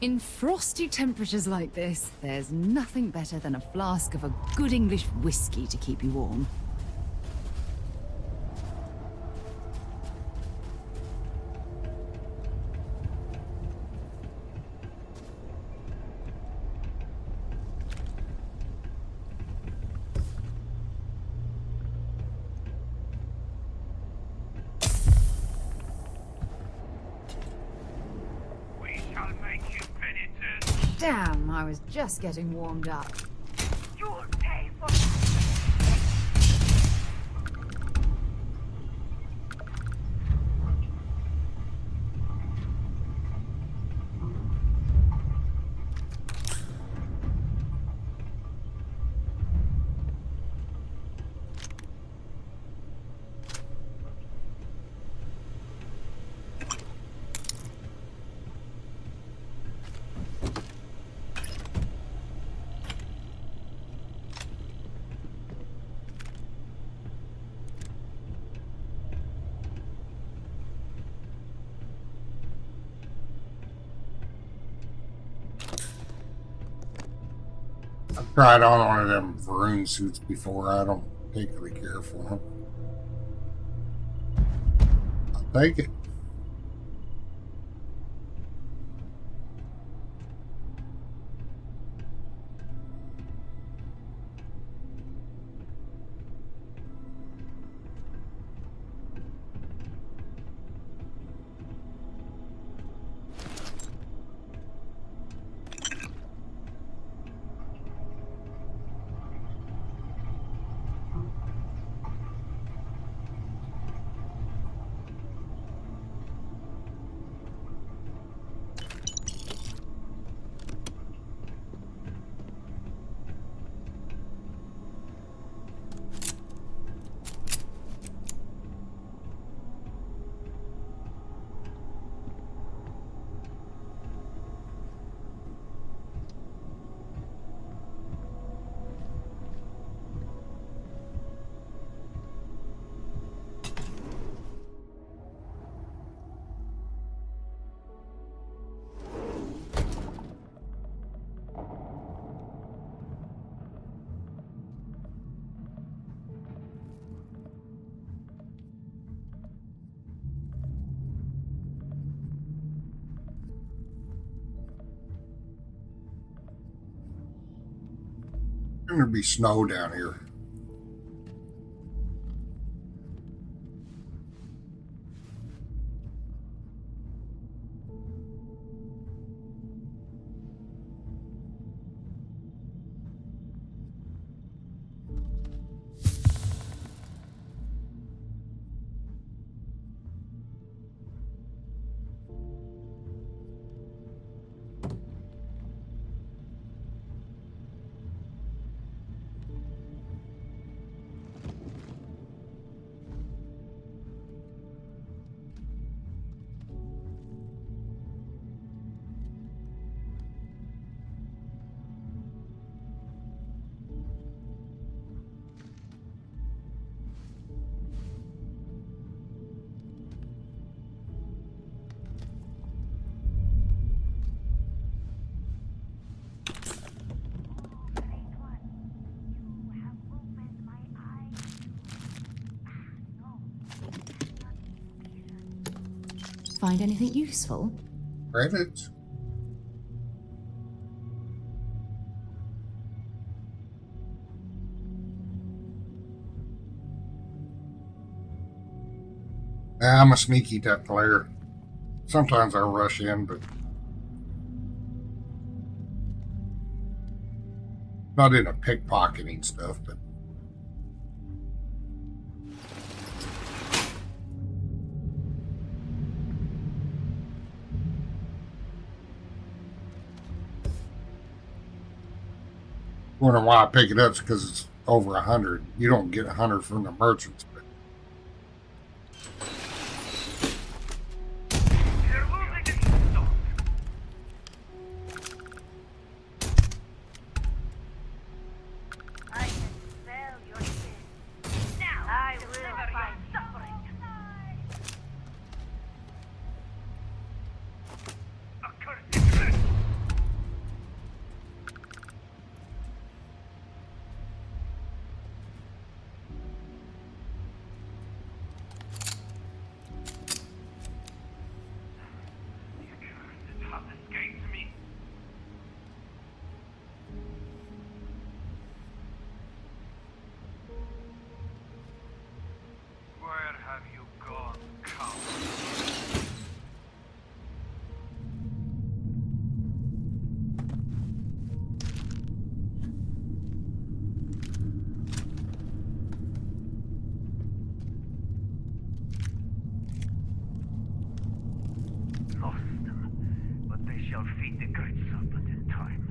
In frosty temperatures like this, there's nothing better than a flask of a good English whiskey to keep you warm. Damn, I was just getting warmed up. You'll pay for I've tried on one of them Varun suits before. I don't particularly care for them. I'll take it. Shouldn't there be snow down here? Find anything useful? Credits? I'm a sneaky type player. Sometimes I rush in, but not in a pickpocketing stuff, but wonder why I pick it up is because it's over 100. You don't get 100 from the merchants. But feed the great serpent in time.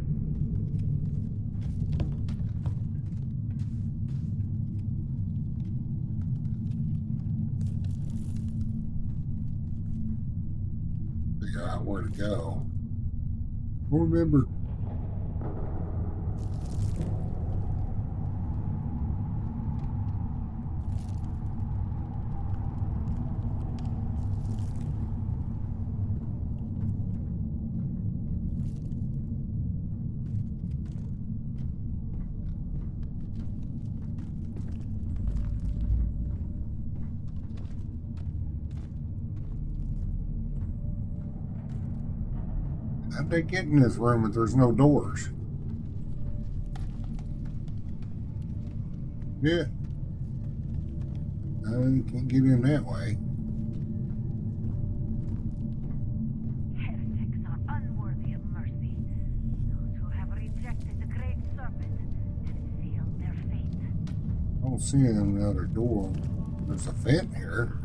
Figure out where to go. Remember. How'd they get in this room if there's no doors? Yeah. No, you can't get in that way. Heretics are unworthy of mercy. Those who have rejected the great serpent have sealed their fate. I don't see another door. There's a vent here.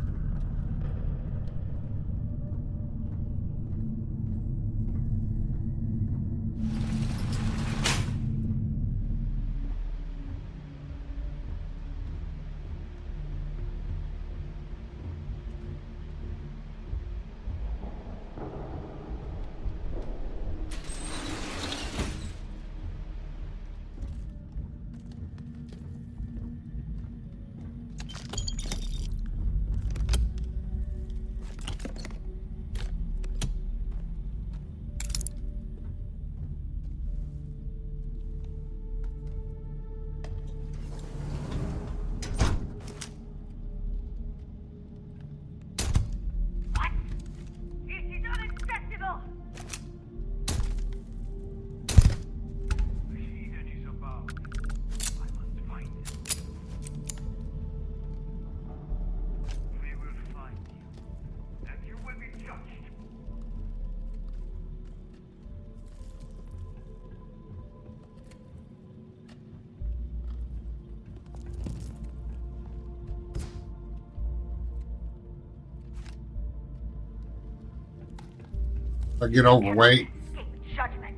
If I get overweight, Escape judgment.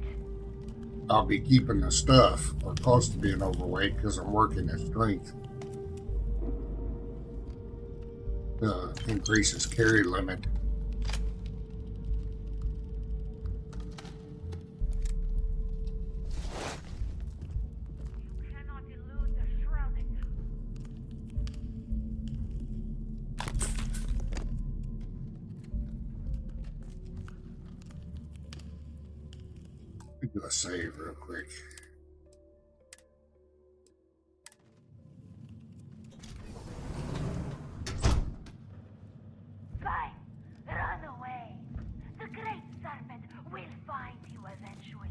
I'll be keeping the stuff, or close to being overweight, because I'm working at strength to increase his carry limit. You cannot elude the shrouding. Let me do a save real quick. Fine. Run away. The Great Serpent will find you eventually.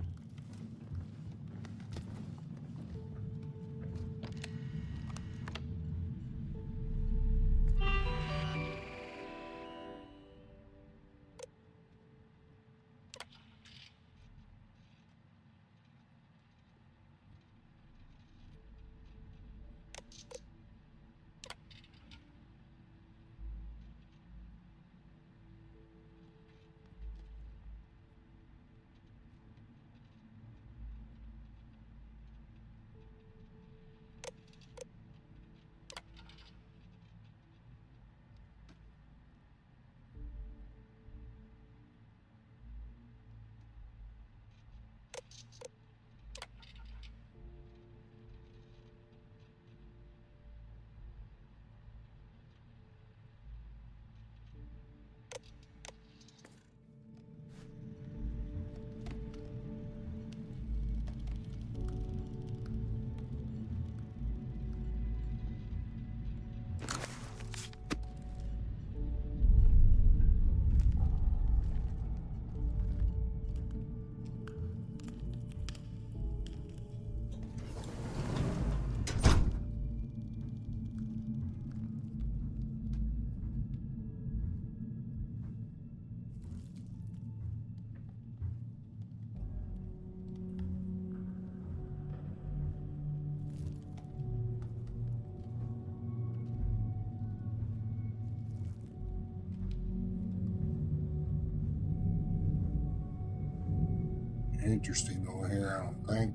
Interesting over here, I don't think.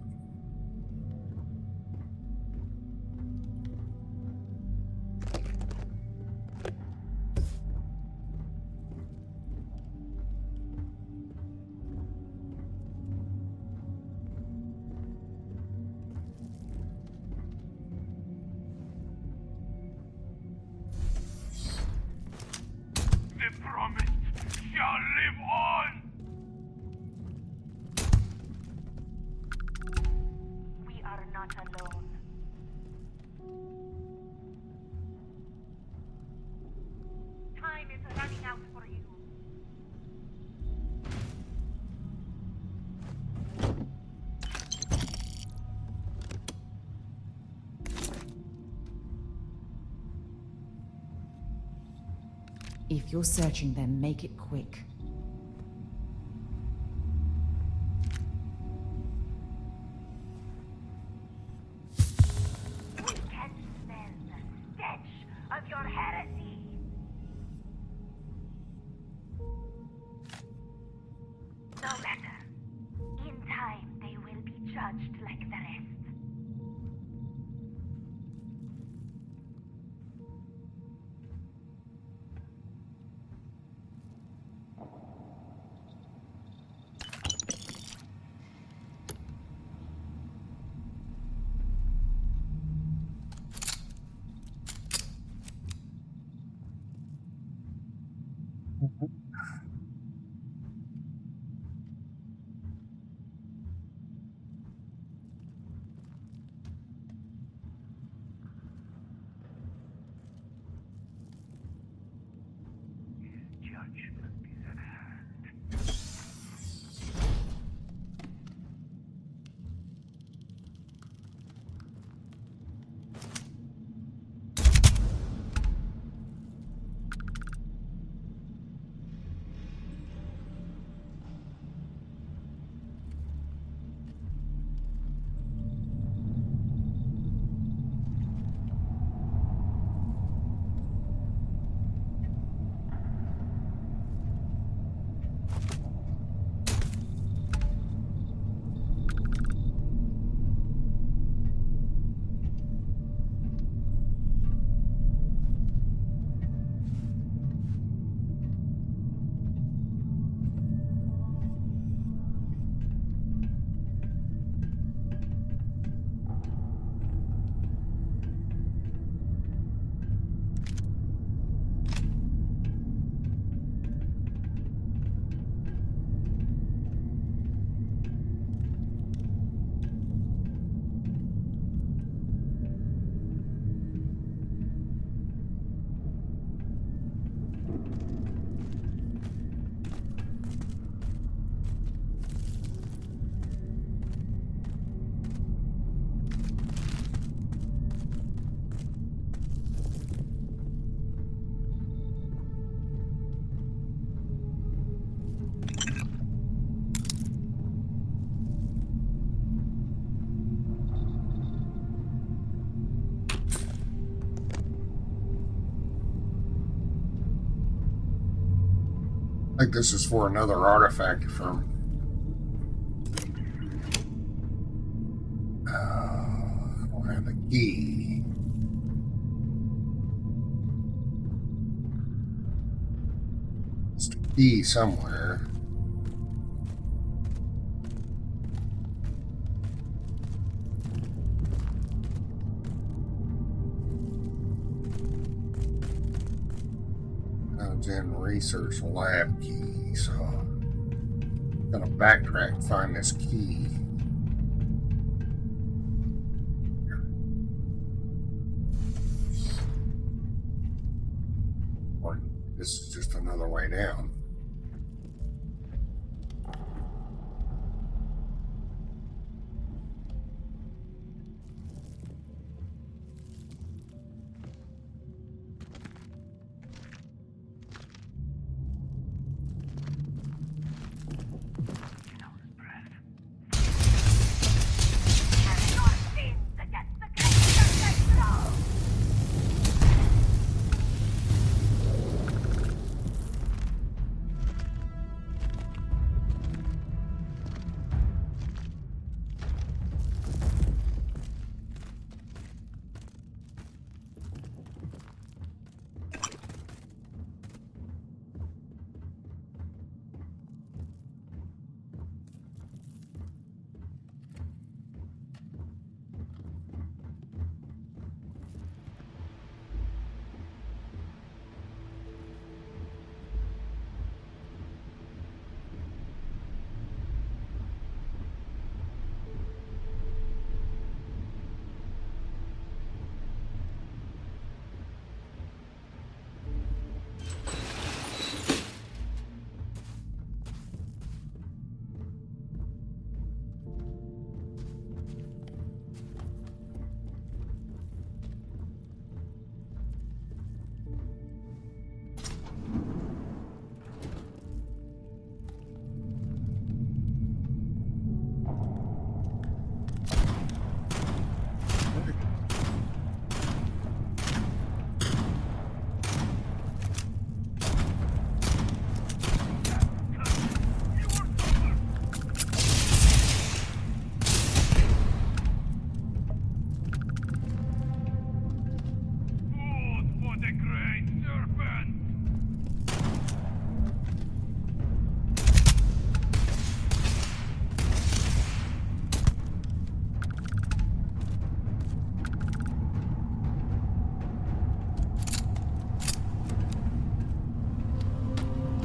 The promise shall live on! We are not alone. Time is running out for you. If you're searching them, make it quick. We can smell the stench of your heresy. No matter. In time, they will be judged like the rest. Judgment is at hand. I think this is for another artifact from. I don't have the key. It's the key somewhere. In research lab key, so I'm gonna backtrack, find this key. Or this is just another way down.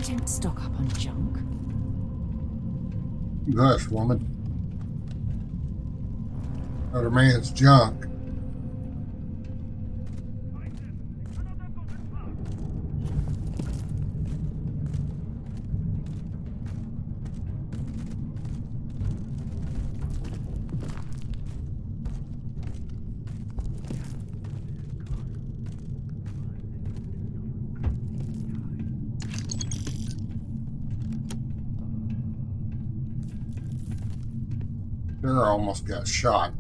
Don't stock up on junk. Hush, woman. Other man's junk. Sarah almost got shot.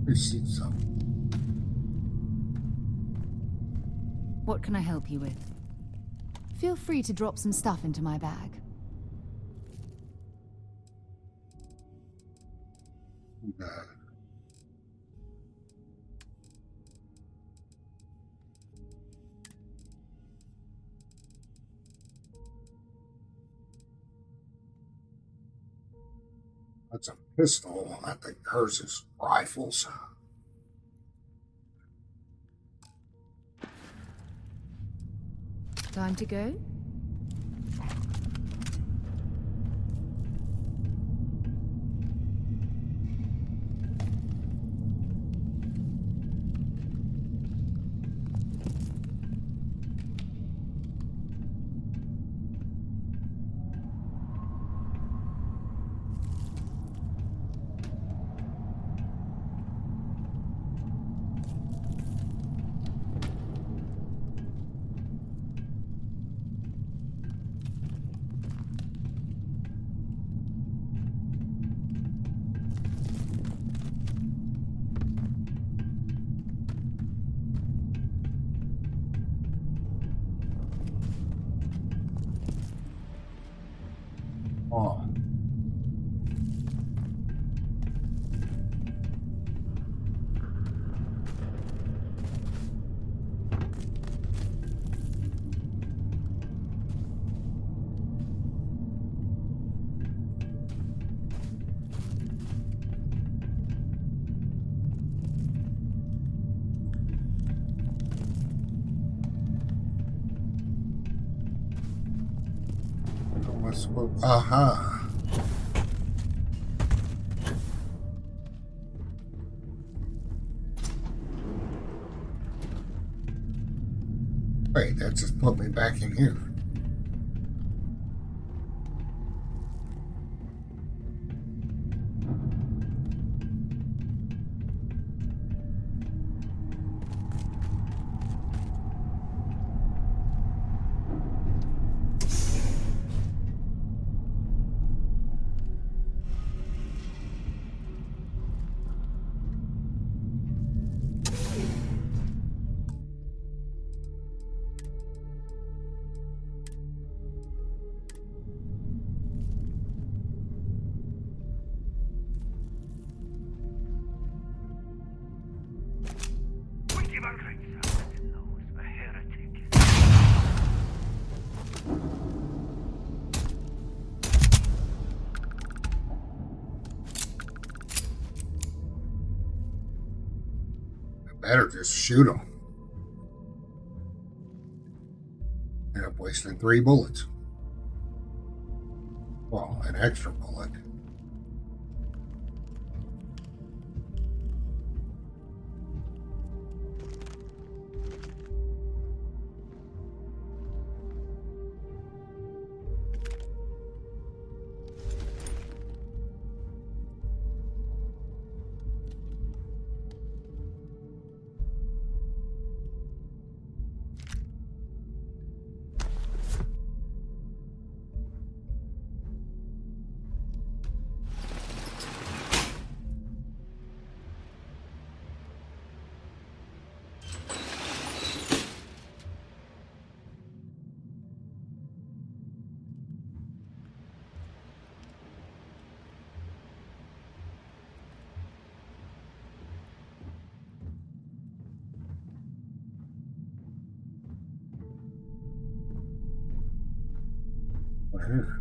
We see something. What can I help you with? Feel free to drop some stuff into my bag. That's a pistol. I think hers is rifles. Time to go? Oh. Aha. Wait, that just put me back in here. We give our great servant knows a heretic. I better just shoot him. End up wasting 3 bullets. Well, an extra bullet. Here.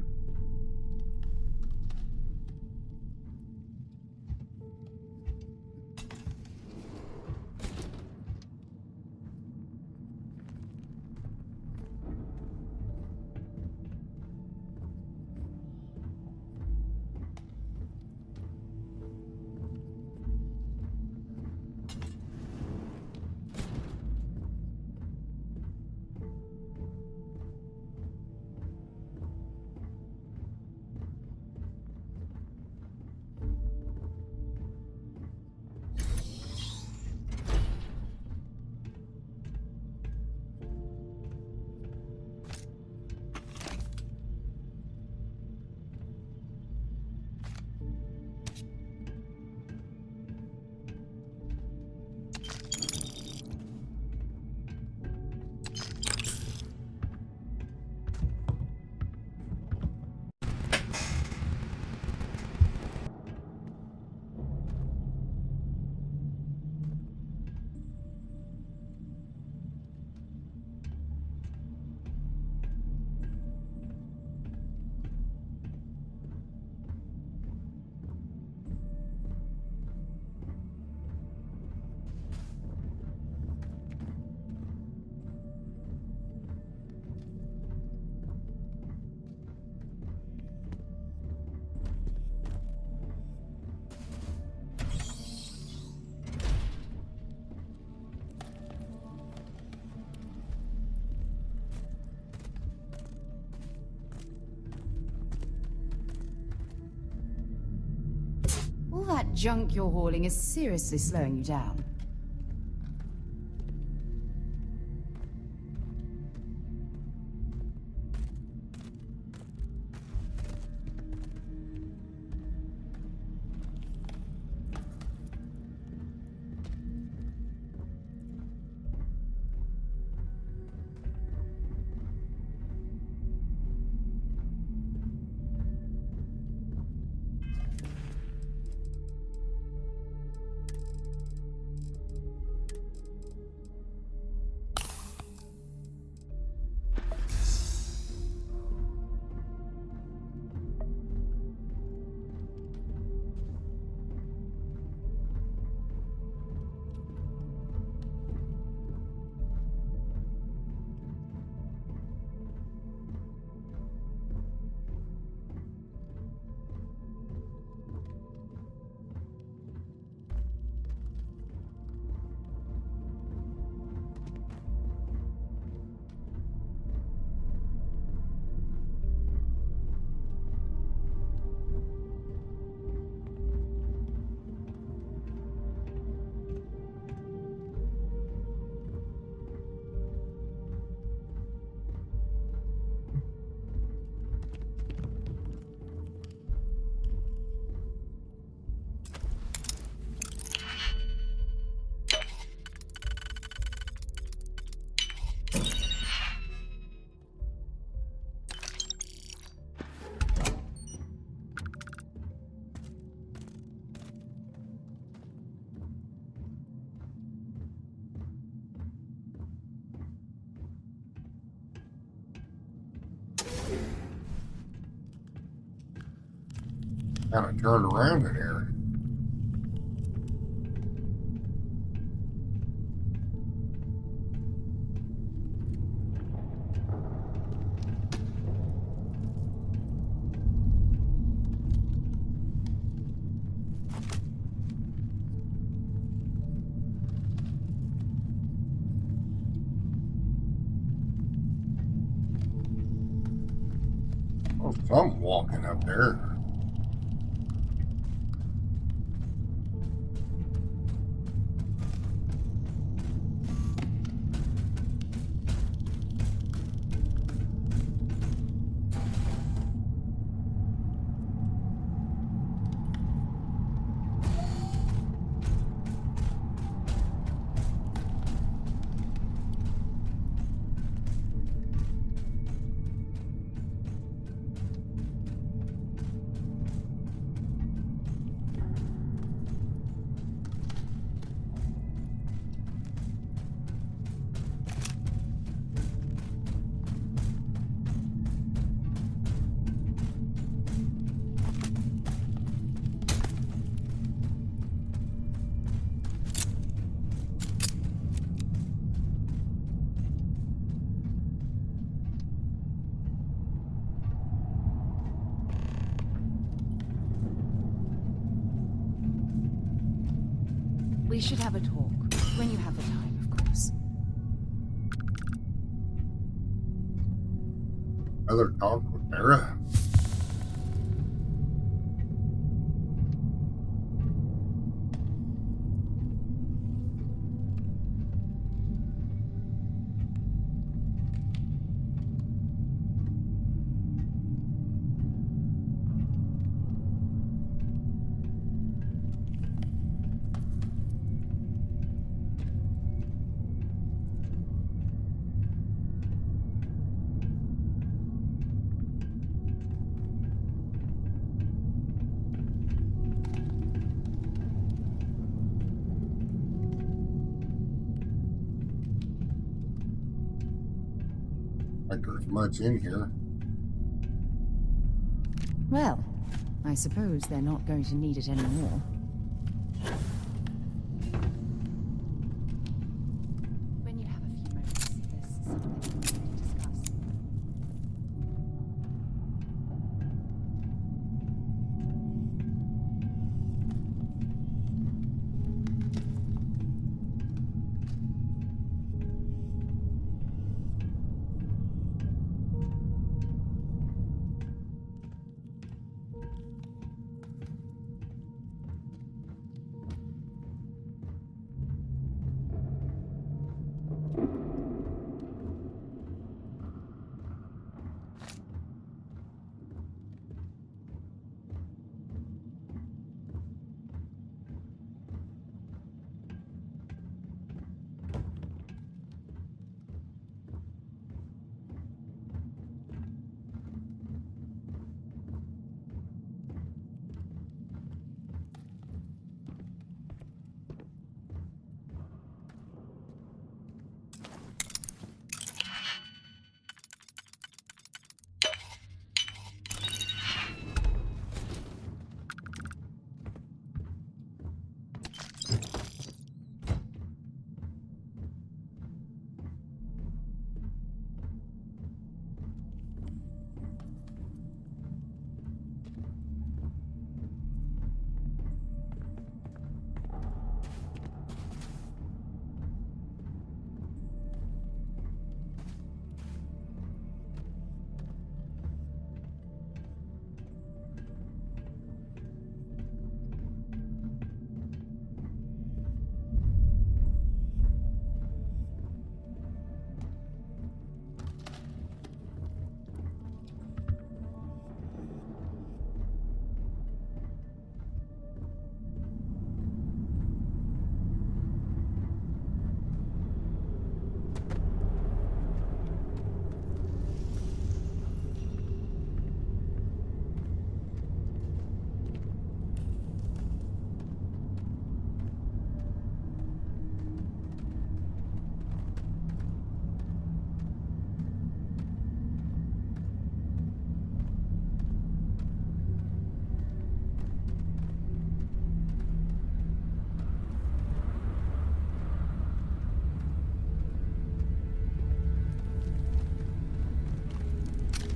All that junk you're hauling is seriously slowing you down. Kind of turned around in here. Oh, some walking up there. We should have a talk. When you have the time, of course. Another talk with Mara. Like there's much in here. Well, I suppose they're not going to need it anymore. When you have a few moments, there's something we need to discuss.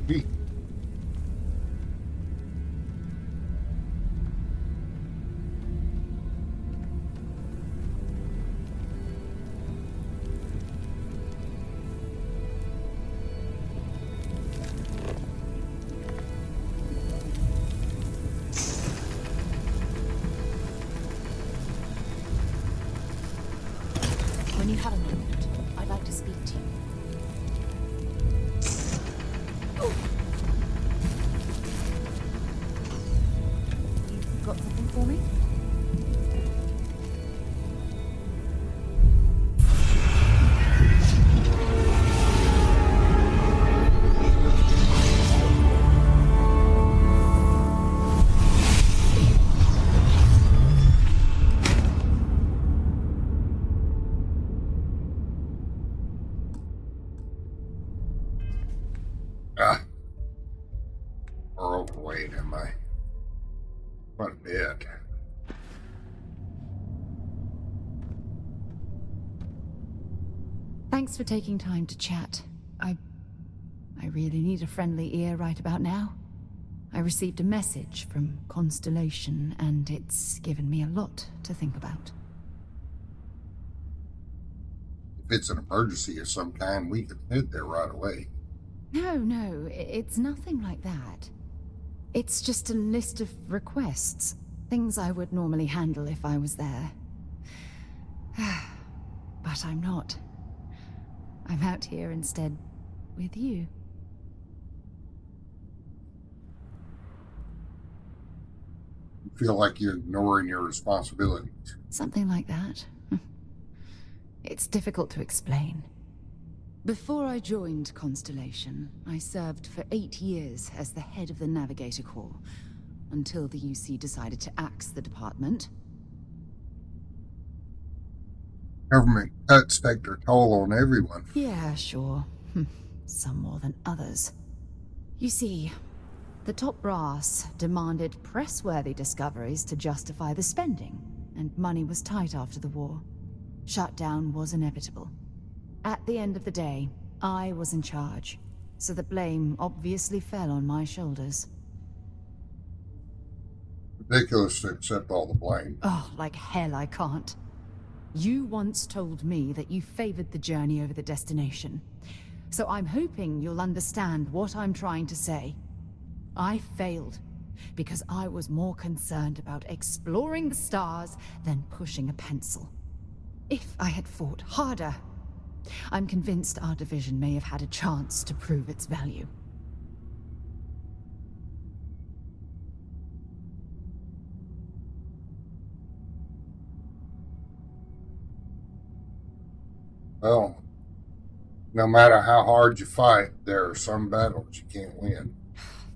Me. When you have a moment, I'd like to speak to you. You've got something for me? Or overweight, am I? Quite a bit. Thanks for taking time to chat. I really need a friendly ear right about now. I received a message from Constellation, and it's given me a lot to think about. If it's an emergency of some kind, we can head there right away. No, it's nothing like that. It's just a list of requests. Things I would normally handle if I was there. But I'm not. I'm out here instead with you. You feel like you're ignoring your responsibilities. Something like that. It's difficult to explain. Before I joined Constellation, I served for 8 years as the head of the Navigator Corps, until the UC decided to axe the department. Government cuts take their toll on everyone. Yeah, sure. Some more than others. You see, the top brass demanded press-worthy discoveries to justify the spending, and money was tight after the war. Shutdown was inevitable. At the end of the day, I was in charge, so the blame obviously fell on my shoulders. Ridiculous to accept all the blame. Oh, like hell I can't. You once told me that you favored the journey over the destination. So I'm hoping you'll understand what I'm trying to say. I failed because I was more concerned about exploring the stars than pushing a pencil. If I had fought harder, I'm convinced our division may have had a chance to prove its value. Well, no matter how hard you fight, there are some battles you can't win.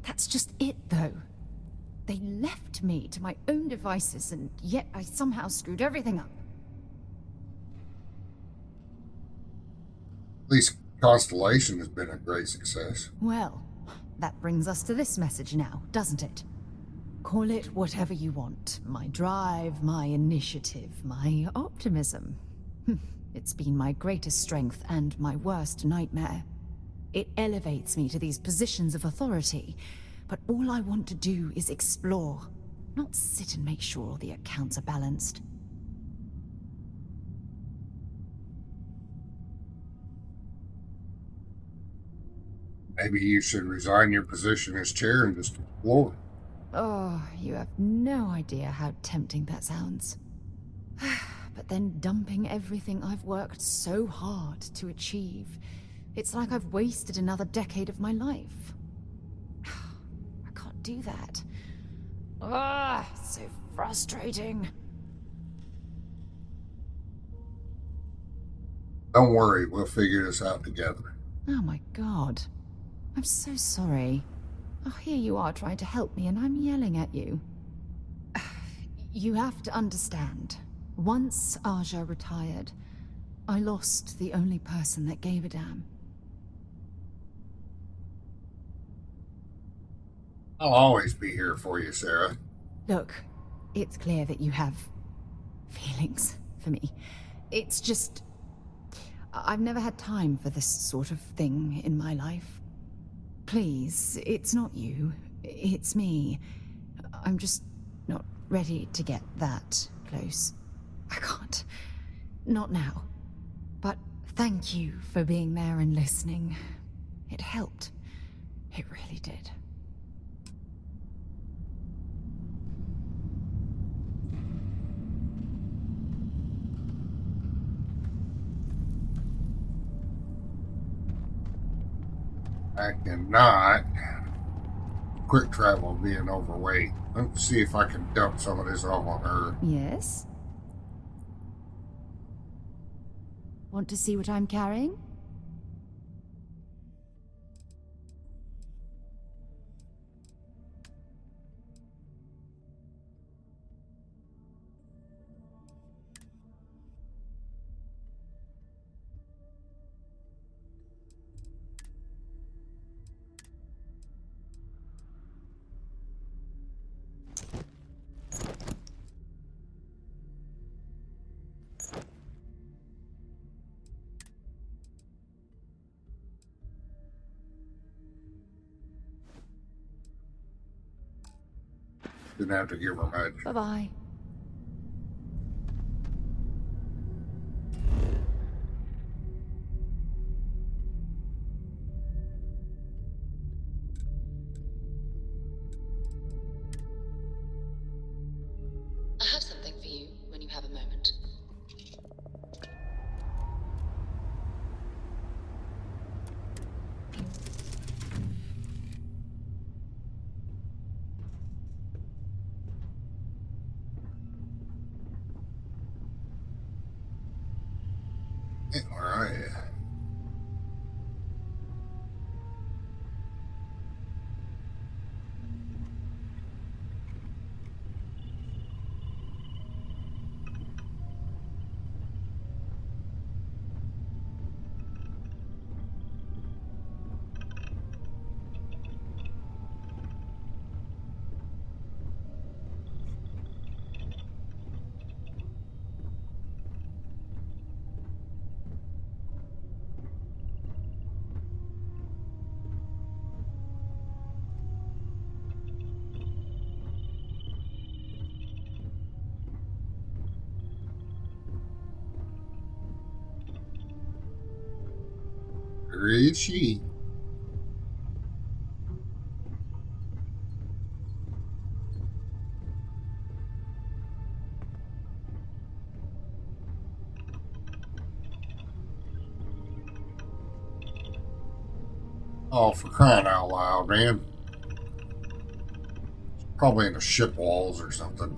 That's just it, though. They left me to my own devices, and yet I somehow screwed everything up. At least Constellation has been a great success. Well, that brings us to this message now, doesn't it? Call it whatever you want. My drive, my initiative, my optimism. It's been my greatest strength and my worst nightmare. It elevates me to these positions of authority, but all I want to do is explore, not sit and make sure the accounts are balanced. Maybe you should resign your position as chair and just explore. Oh, you have no idea how tempting that sounds. But then dumping everything I've worked so hard to achieve, it's like I've wasted another decade of my life. I can't do that. So frustrating. Don't worry, we'll figure this out together. Oh my god. I'm so sorry. Oh, here you are trying to help me and I'm yelling at you. You have to understand. Once Andreja retired, I lost the only person that gave a damn. I'll always be here for you, Sarah. Look, it's clear that you have feelings for me. It's just, I've never had time for this sort of thing in my life. please, it's not you. It's me. I'm just not ready to get that close. I can't. Not now. But thank you for being there and listening. It helped. It really did. I cannot quick travel being overweight. Let's see if I can dump some of this off on her. Yes? Want to see what I'm carrying? Didn't have to give her much. Bye-bye. I have something for you when you have a moment. All right. Where is she? Oh, for crying out loud, man. Probably in the ship walls or something.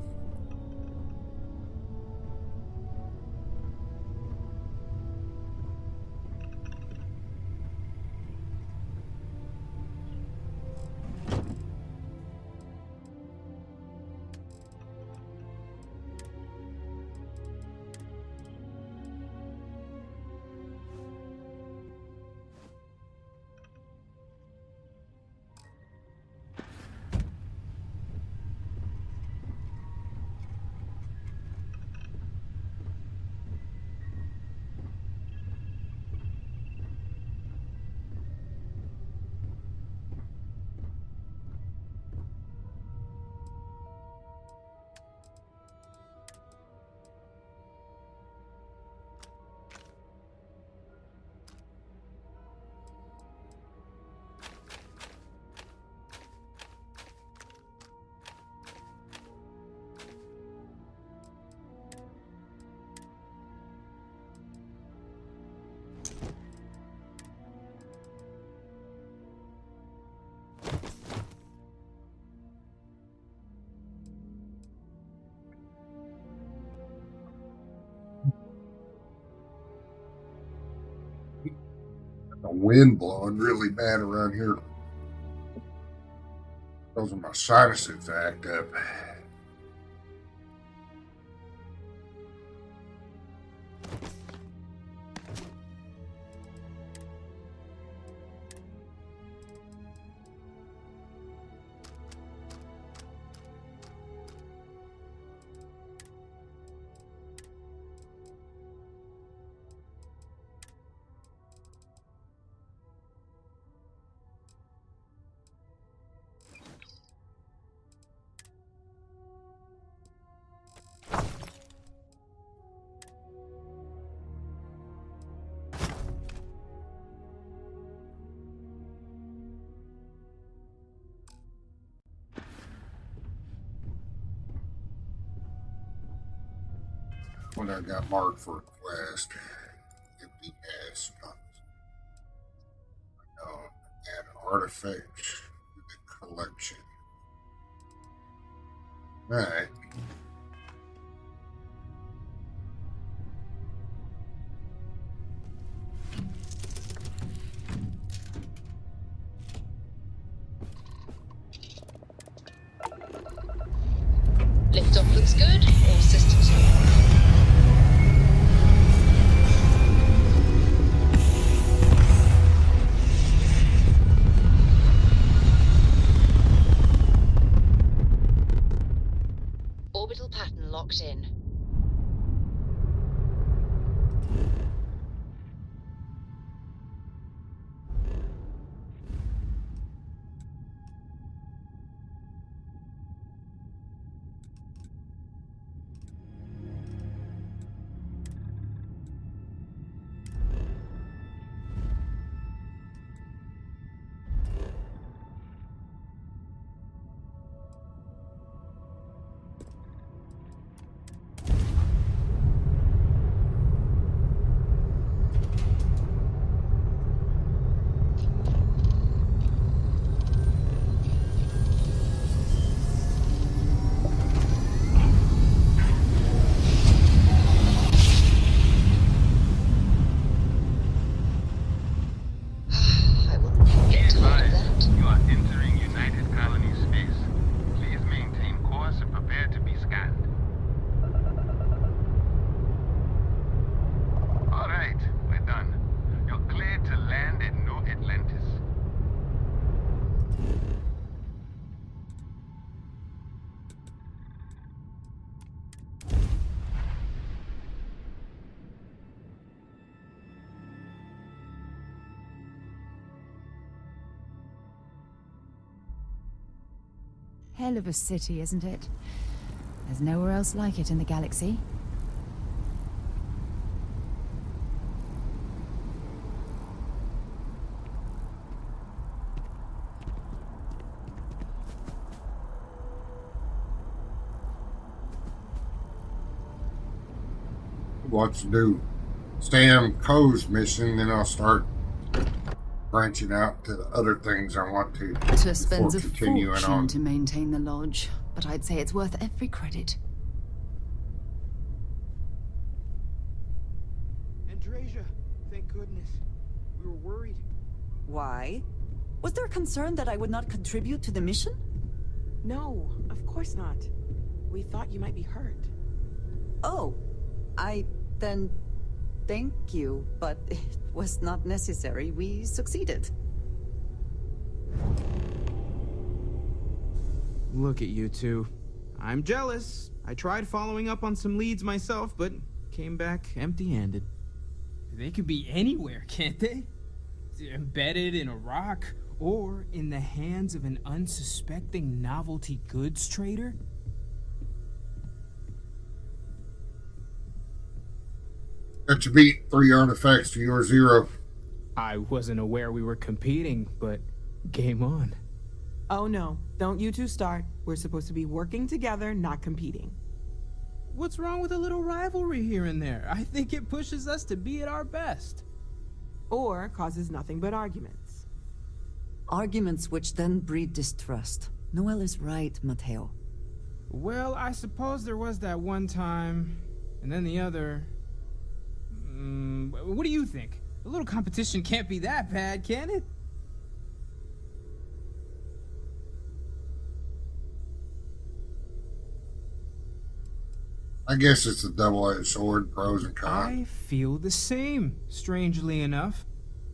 The wind blowing really bad around here. Those are my sinuses act up. one I got marked for a quest. Empty ass nuts. Add artifacts to the collection. Alright. Liftoff looks good. All systems go. Orbital pattern locked in. Hell of a city, isn't it? There's nowhere else like it in the galaxy. What to do? Sam Coe's mission, then I'll start branching out to the other things I want to To spend before a continuing fortune on. to maintain the lodge, but I'd say it's worth every credit. Andreja, thank goodness. We were worried. Why? Was there a concern that I would not contribute to the mission? No, of course not. We thought you might be hurt. Oh, then thank you, but it was not necessary. We succeeded. Look at you two. I'm jealous. I tried following up on some leads myself, but came back empty-handed. They could be anywhere, can't they? Embedded in a rock, or in the hands of an unsuspecting novelty goods trader? Got you beat 3 artifacts to your 0. I wasn't aware we were competing, but game on. Oh no, don't you two start. We're supposed to be working together, not competing. What's wrong with a little rivalry here and there? I think it pushes us to be at our best. Or causes nothing but arguments. Arguments which then breed distrust. Noel is right, Mateo. Well, I suppose there was that one time, and then the other. What do you think? A little competition can't be that bad, can it? I guess it's a double-edged sword, pros and cons. I feel the same, strangely enough.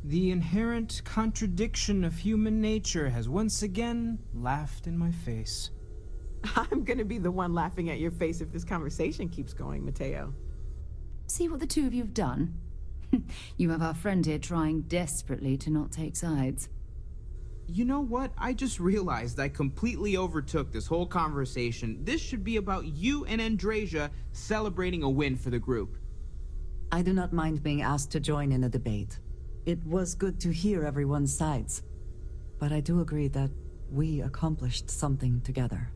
The inherent contradiction of human nature has once again laughed in my face. I'm gonna be the one laughing at your face if this conversation keeps going, Mateo. See what the two of you have done? You have our friend here trying desperately to not take sides. You know what? I just realized I completely overtook this whole conversation. This should be about you and Andreja celebrating a win for the group. I do not mind being asked to join in a debate. It was good to hear everyone's sides. But I do agree that we accomplished something together.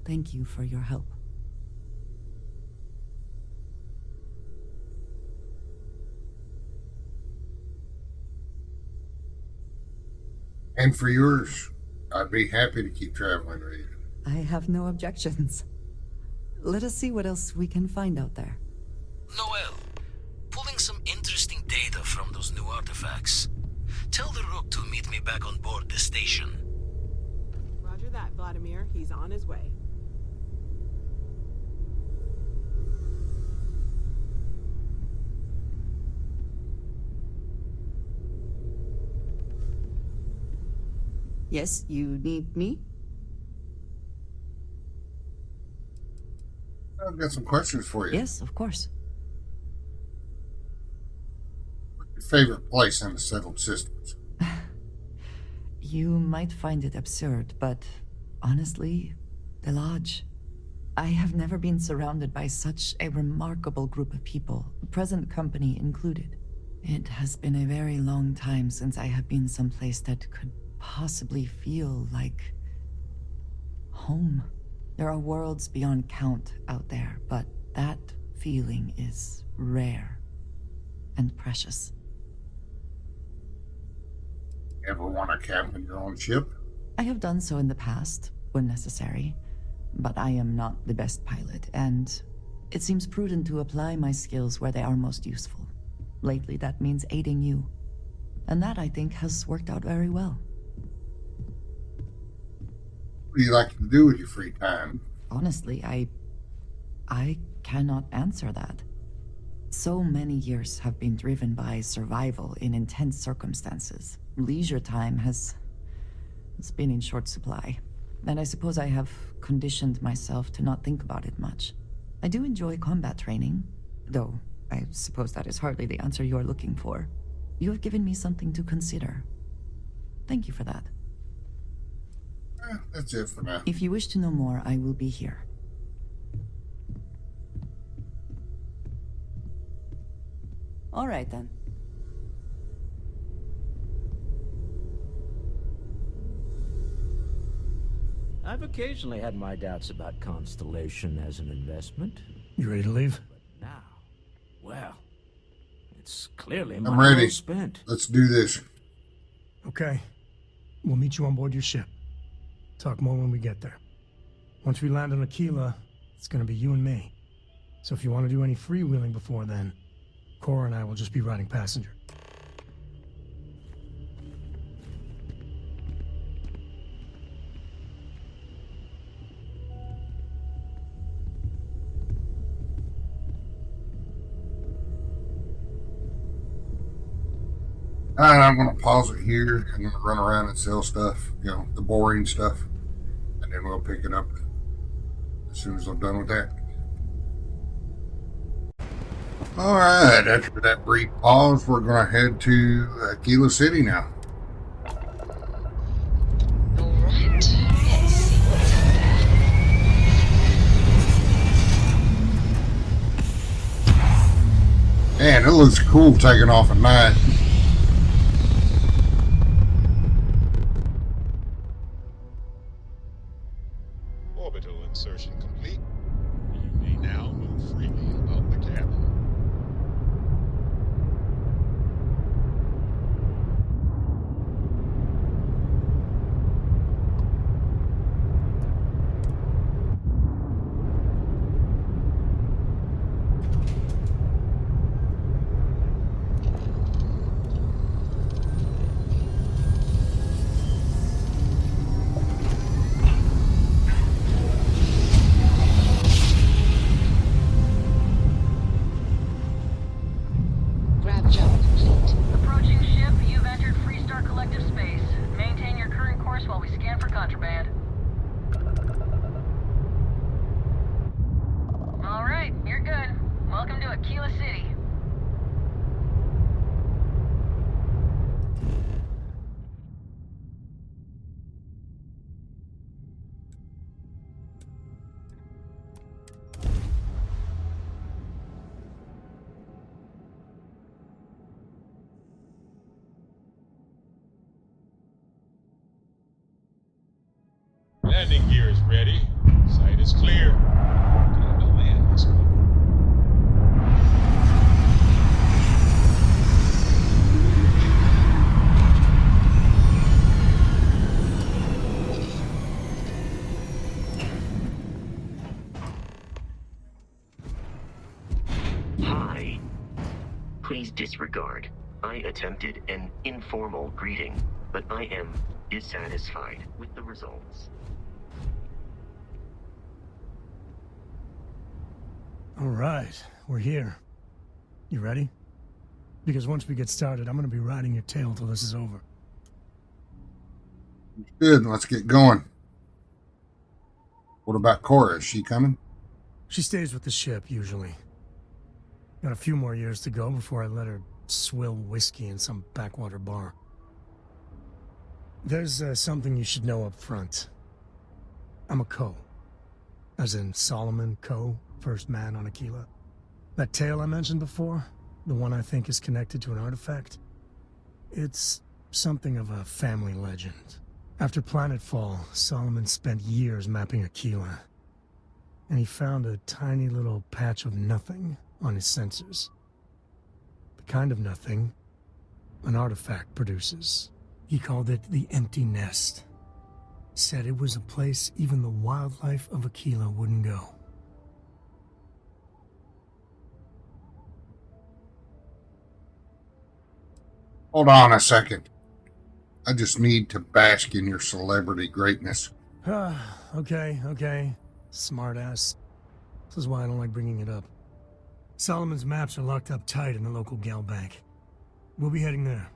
Thank you for your help. And for yours, I'd be happy to keep traveling with you. I have no objections. Let us see what else we can find out there. Noel, pulling some interesting data from those new artifacts. Tell the Rook to meet me back on board the station. Roger that, Vladimir. He's on his way. Yes, you need me? I've got some questions for you. Yes, of course. What's your favorite place in the settled systems? You might find it absurd, but honestly, the Lodge. I have never been surrounded by such a remarkable group of people, present company included. It has been a very long time since I have been someplace that could possibly feel like home. There are worlds beyond count out there, but that feeling is rare and precious. Ever want to captain your own ship? I have done so in the past, when necessary, but I am not the best pilot, and it seems prudent to apply my skills where they are most useful. Lately, that means aiding you, and that, I think, has worked out very well. What do you like to do with your free time? Honestly, I cannot answer that. So many years have been driven by survival in intense circumstances. Leisure time has been in short supply, and I suppose I have conditioned myself to not think about it much. I do enjoy combat training, though I suppose that is hardly the answer you are looking for. You have given me something to consider. Thank you for that. That's it for now. If you wish to know more, I will be here. All right, then. I've occasionally had my doubts about Constellation as an investment. You ready to leave? But now, well, it's clearly I'm money ready. well spent. Let's do this. Okay. We'll meet you on board your ship. Talk more when we get there. Once we land on Aquila, it's gonna be you and me. So if you want to do any freewheeling before then, Cora and I will just be riding passenger. And I'm going to pause it here and then run around and sell stuff, you know, the boring stuff. And then we'll pick it up as soon as I'm done with that. All right, after that brief pause, we're going to head to Aquila City now. Alright, let's see what's out there. Man, it looks cool taking off at night. Orbital insertion complete. You may now move freely about the cabin. Grab jump complete. Approaching ship, you've entered Freestar Collective space. Maintain your current course while we scan for contraband. Alright, you're good. Welcome to Aquila City. Landing gear is ready. Sight is clear. Time to land this one. Please disregard. I attempted an informal greeting, but I am dissatisfied with the results. All right, we're here. You ready? Because once we get started, I'm gonna be riding your tail till this is over. Good, let's get going. What about Cora? Is she coming? She stays with the ship, usually. Got a few more years to go before I let her swill whiskey in some backwater bar. There's something you should know up front. I'm a Coe. As in Solomon Coe, first man on Aquila. That tale I mentioned before, the one I think is connected to an artifact, it's something of a family legend. After planetfall, Solomon spent years mapping Aquila, and he found a tiny little patch of nothing on his sensors. The kind of nothing an artifact produces. He called it the Empty Nest. Said it was a place even the wildlife of Aquila wouldn't go. Hold on a second. I just need to bask in your celebrity greatness. Okay. Smartass. This is why I don't like bringing it up. Solomon's maps are locked up tight in the local gal bank. We'll be heading there.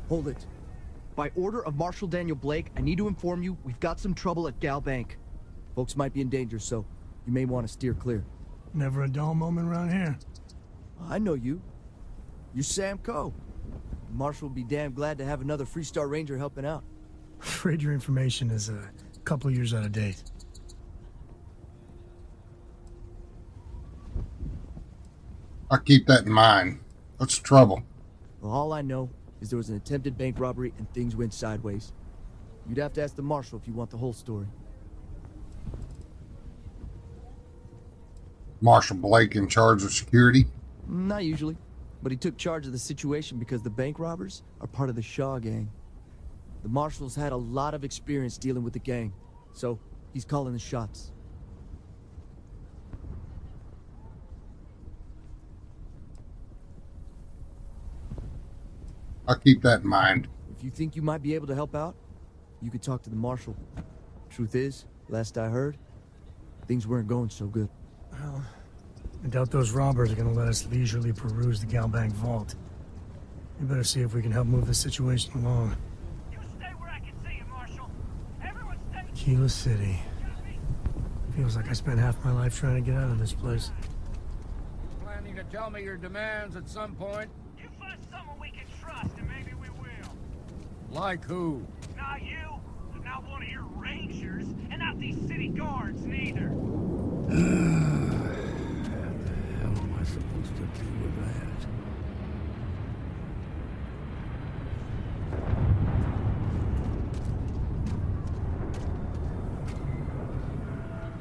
Hold it. By order of Marshal Daniel Blake, I need to inform you we've got some trouble at Gal Bank. Folks might be in danger, so you may want to steer clear. Never a dull moment around here. I know you. You're Sam Coe. Marshal will be damn glad to have another Freestar Ranger helping out. Afraid your information is a couple years out of date. I'll keep that in mind. What's the trouble? Well, all I know is there was an attempted bank robbery and things went sideways. You'd have to ask the Marshal if you want the whole story. Marshal Blake in charge of security? Not usually, but he took charge of the situation because the bank robbers are part of the Shaw gang. The Marshal's had a lot of experience dealing with the gang, so he's calling the shots. I'll keep that in mind. If you think you might be able to help out, you could talk to the Marshal. Truth is, last I heard, things weren't going so good. Well, I doubt those robbers are gonna let us leisurely peruse the Gal Bank vault. We better see if we can help move the situation along. You stay where I can see you, Marshal. Everyone stay. Aquila City. Feels like I spent half my life trying to get out of this place. Planning to tell me your demands at some point? You find someone we can trust, and maybe we will. Like who? Not you, not one of your rangers, and not these city guards neither. How am I supposed to deal with that?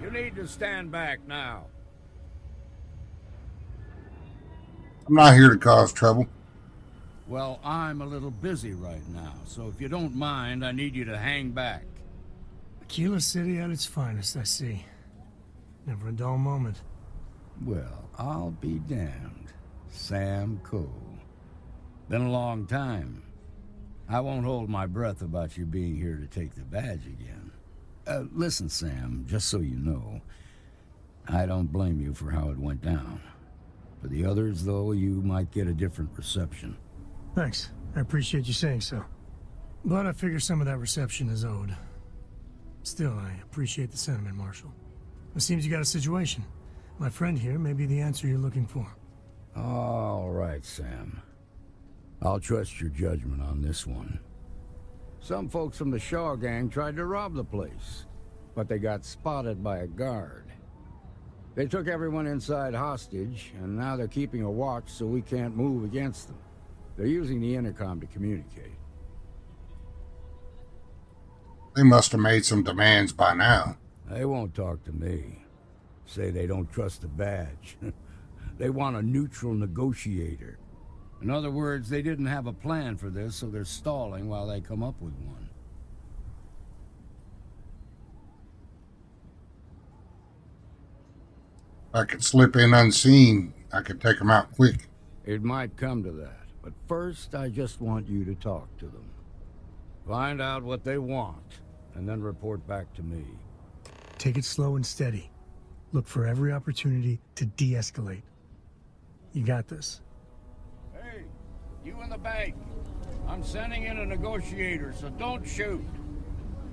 You need to stand back now. I'm not here to cause trouble. Well, I'm a little busy right now, so if you don't mind, I need you to hang back. Aquila City at its finest, I see. Never a dull moment. Well, I'll be damned. Sam Coe. Been a long time. I won't hold my breath about you being here to take the badge again. Listen, Sam, just so you know, I don't blame you for how it went down. For the others, though, you might get a different reception. Thanks. I appreciate you saying so. But I figure some of that reception is owed. Still, I appreciate the sentiment, Marshal. It seems you got a situation. My friend here may be the answer you're looking for. All right, Sam. I'll trust your judgment on this one. Some folks from the Shaw gang tried to rob the place, but they got spotted by a guard. They took everyone inside hostage, and now they're keeping a watch so we can't move against them. They're using the intercom to communicate. They must have made some demands by now. They won't talk to me. Say they don't trust the badge. They want a neutral negotiator. In other words, they didn't have a plan for this, so they're stalling while they come up with one. If I could slip in unseen, I could take them out quick. It might come to that, but first I just want you to talk to them. Find out what they want, and then report back to me. Take it slow and steady. Look for every opportunity to de-escalate. You got this. Hey, you in the bank. I'm sending in a negotiator, so don't shoot.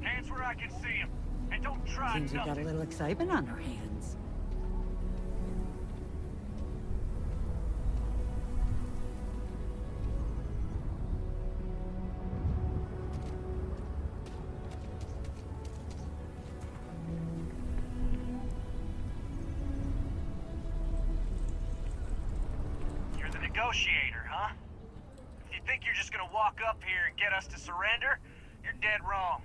Hands where I can see him. And don't try Seems we've got a little excitement on our hands. Negotiator, huh? If you think you're just gonna walk up here and get us to surrender, you're dead wrong.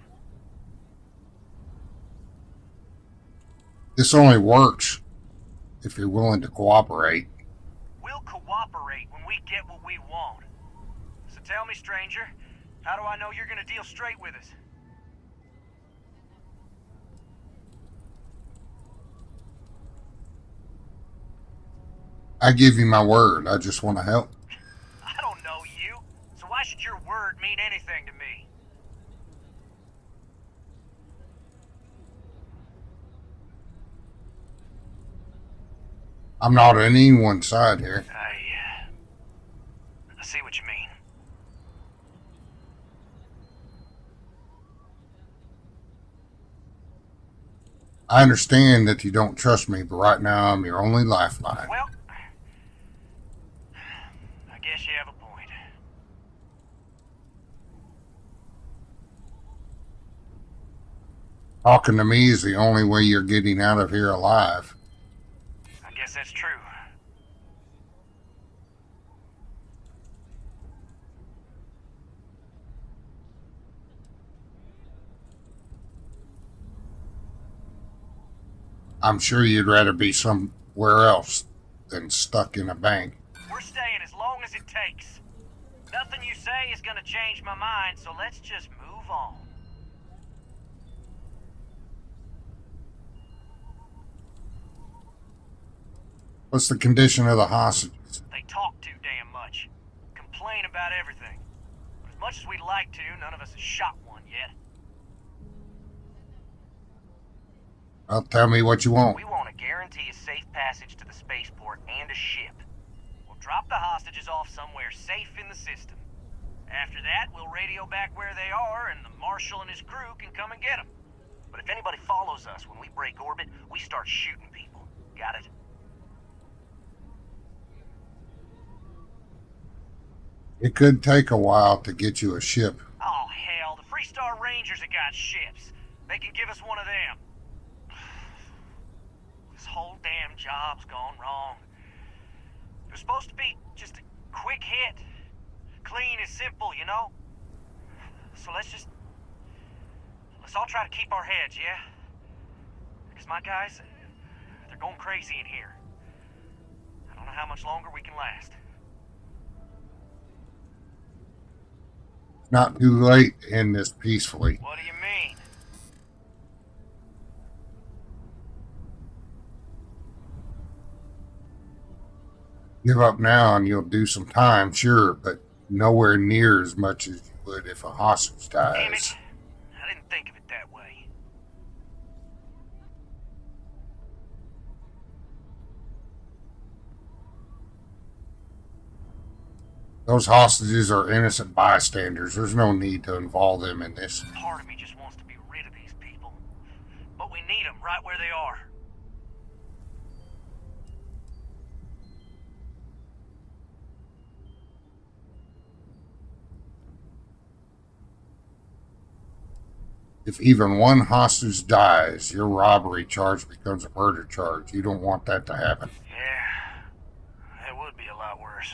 This only works if you're willing to cooperate. We'll cooperate when we get what we want. So tell me, stranger, how do I know you're gonna deal straight with us? I give you my word. I just want to help. I don't know you, so why should your word mean anything to me? I'm not on anyone's side here. I see what you mean. I understand that you don't trust me, but right now I'm your only lifeline. Well, I guess you have a point. Talking to me is the only way you're getting out of here alive. I guess that's true. I'm sure you'd rather be somewhere else than stuck in a bank. We're staying as long as it takes. Nothing you say is gonna change my mind, so let's just move on. What's the condition of the hostages? They talk too damn much. Complain about everything. But as much as we'd like to, none of us has shot one yet. Well, tell me what you want. We want to guarantee a safe passage to the spaceport and a ship. We'll drop the hostages off somewhere safe in the system. After that, we'll radio back where they are, and the Marshal and his crew can come and get them. But if anybody follows us when we break orbit, we start shooting people. Got it? It could take a while to get you a ship. Oh, hell, the Freestar Rangers have got ships. They can give us one of them. This whole damn job's gone wrong. It was supposed to be just a quick hit. Clean and simple, you know? So let's all try to keep our heads, yeah? Because my guys, they're going crazy in here. I don't know how much longer we can last. Not too late to end this peacefully. What do you mean? Give up now and you'll do some time, sure, but nowhere near as much as you would if a hostage Damn it. dies. I didn't think of it that way. Those hostages are innocent bystanders. There's no need to involve them in this. Part of me just wants to be rid of these people. But we need them right where they are. If even one hostage dies, your robbery charge becomes a murder charge. You don't want that to happen. Yeah, that would be a lot worse.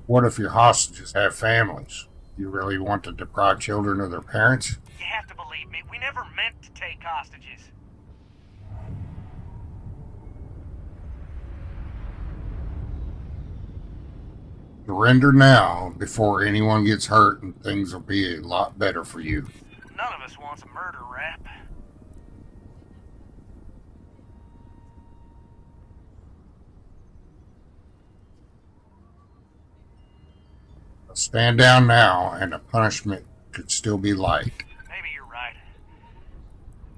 What if your hostages have families? You really want to deprive children of their parents? You have to believe me, we never meant to take hostages. Surrender now before anyone gets hurt and things will be a lot better for you. None of us wants a murder rap. Stand down now and the punishment could still be light. Maybe you're right.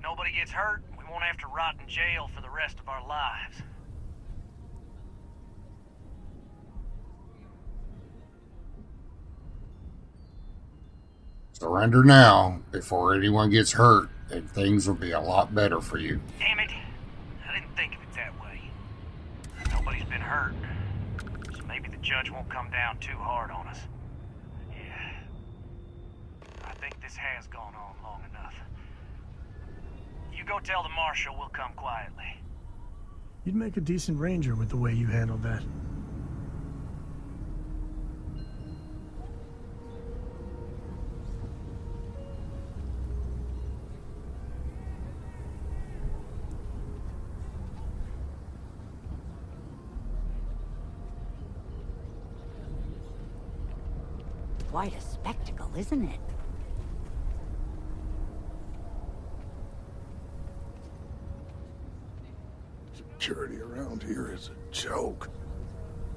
Nobody gets hurt, we won't have to rot in jail for the rest of our lives. Surrender now before anyone gets hurt and things will be a lot better for you. Damn it. I didn't think of it that way. Nobody's been hurt, so maybe the judge won't come down too hard on us. Yeah. I think this has gone on long enough. You go tell the marshal we'll come quietly. You'd make a decent ranger with the way you handled that. Quite a spectacle, isn't it? Security around here is a joke.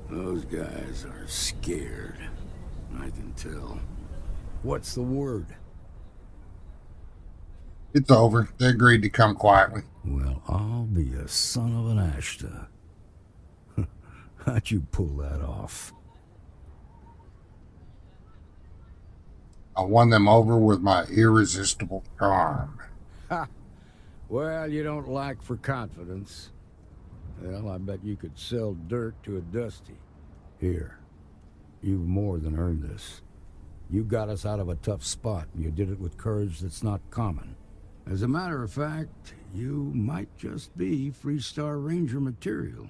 Those guys are scared. I can tell. What's the word? It's over. They agreed to come quietly. Well, I'll be a son of an Ashta. How'd you pull that off? I won them over with my irresistible charm. Ha! Well, you don't lack for confidence. Well, I bet you could sell dirt to a Dusty. Here, you've more than earned this. You got us out of a tough spot, and you did it with courage that's not common. As a matter of fact, you might just be Freestar Ranger material.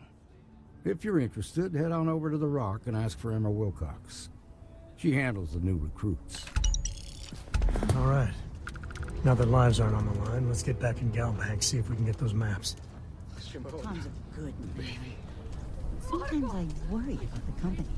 If you're interested, head on over to the Rock and ask for Emma Wilcox. She handles the new recruits. All right. Now that lives aren't on the line, let's get back in Galbank, see if we can get those maps. Tom's a good man. Sometimes I worry about the company.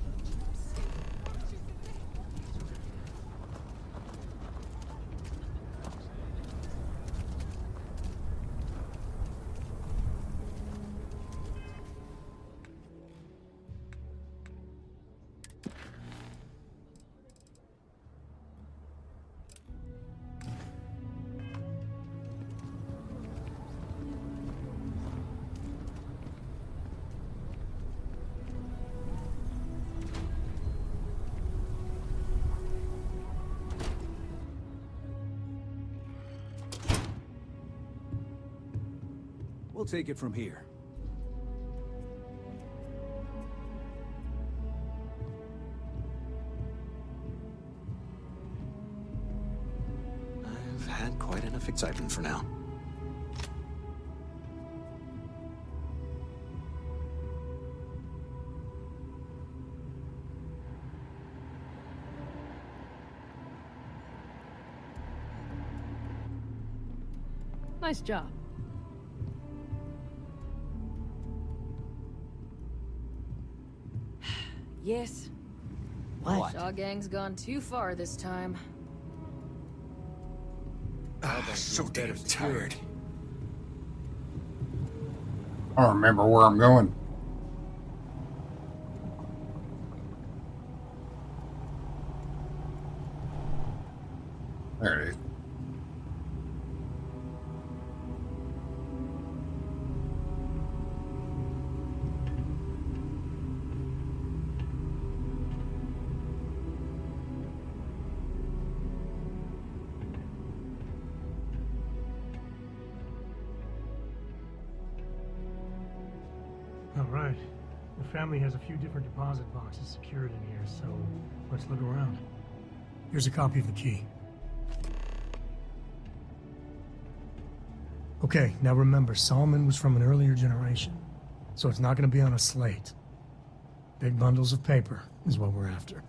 We'll take it from here. I've had quite enough excitement for now. Nice job. Yes. What? Shaw Gang's gone too far this time. So damn tired. I don't remember where I'm going. There it is. All right. The family has a few different deposit boxes secured in here, so let's look around. Here's a copy of the key. Okay, now remember, Solomon was from an earlier generation, so it's not going to be on a slate. Big bundles of paper is what we're after.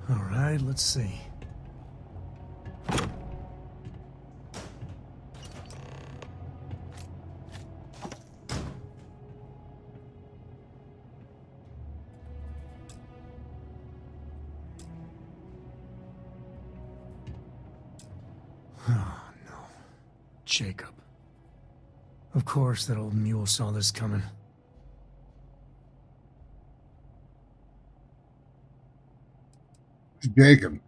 All right, let's see. Oh, no. Jacob. Of course that old mule saw this coming. Jacob,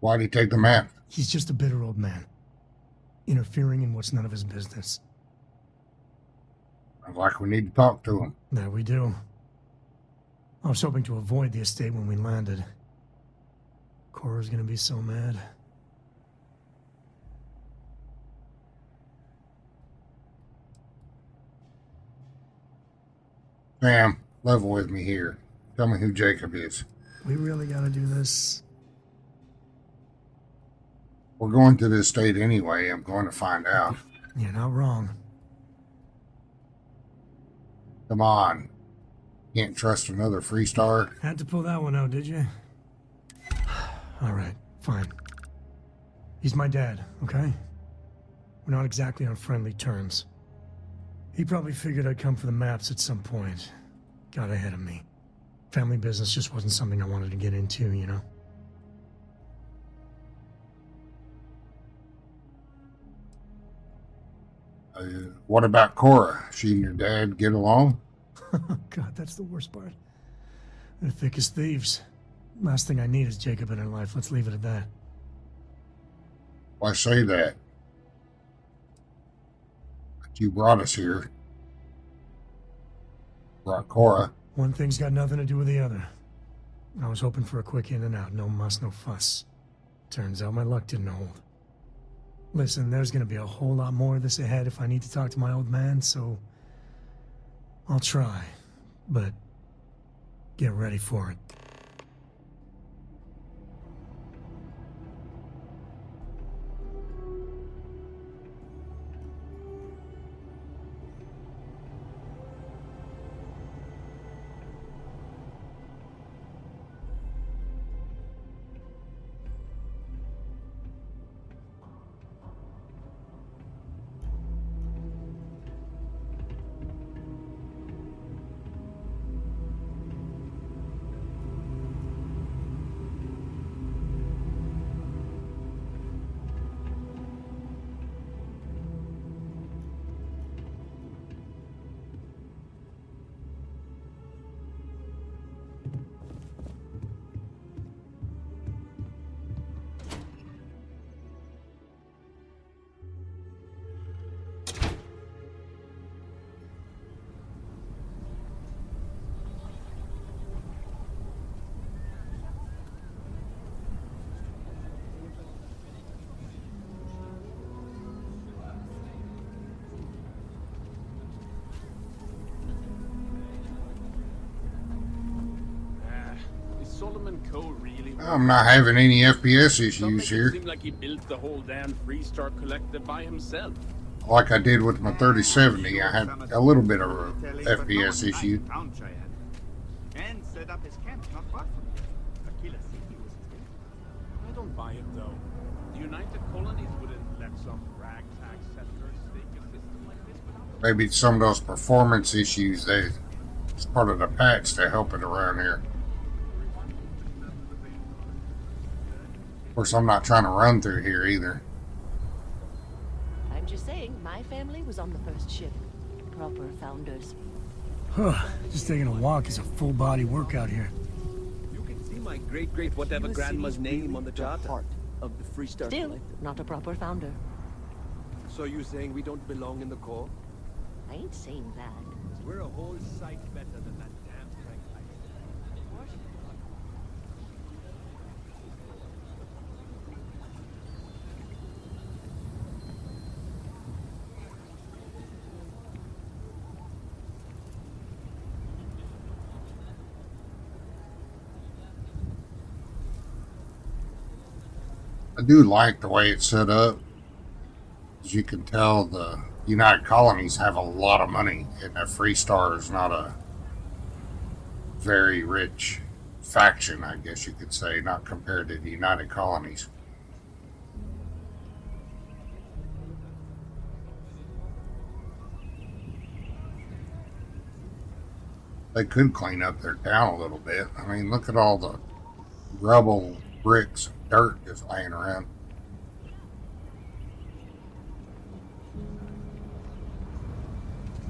why'd he take the map? He's just a bitter old man, interfering in what's none of his business. Sounds like we need to talk to him. There we do. I was hoping to avoid the estate when we landed. Cora's gonna be so mad. Sam, level with me here. Tell me who Jacob is. We really gotta do this. We're going to this state anyway. I'm going to find out. You're not wrong. Come on. Can't trust another Freestar. Had to pull that one out, did you? All right, fine. He's my dad, okay? We're not exactly on friendly terms. He probably figured I'd come for the maps at some point. Got ahead of me. Family business just wasn't something I wanted to get into, you know? What about Cora? She and your dad get along? God, that's the worst part. They're thick as thieves. Last thing I need is Jacob in her life. Let's leave it at that. Why say that? But you brought us here. Brought Cora. One thing's got nothing to do with the other. I was hoping for a quick in and out. No muss, no fuss. Turns out my luck didn't hold. Listen, there's gonna be a whole lot more of this ahead if I need to talk to my old man, so I'll try, but get ready for it. Solomon Coe really? I'm not having any FPS issues here. Seemed like he built the whole damn Freestar collector by himself. Like I did with my 3070, I had a little bit of a FPS issue. set up his camp not far from here. Aquila City was his name. I don't buy it, though. The United Colonies wouldn't let some ragtag settlers stake a system like this without... Maybe some of those performance issues, it's part of the patch to help it around here. Of course, I'm not trying to run through here either. I'm just saying, my family was on the first ship. Proper founders. Just taking a walk is a full-body workout here. You can see my great-great-whatever grandma's name on the charter. Heart of the Freestar Still, Collective. not a proper founder. So you saying we don't belong in the Corps? I ain't saying that. We're a whole sight better than that damn Frank Light. I do like the way it's set up. As you can tell, the United Colonies have a lot of money, and the Freestar is not a very rich faction, I guess you could say, not compared to the United Colonies. They could clean up their town a little bit. I mean, look at all the rubble, bricks, dirt just laying around.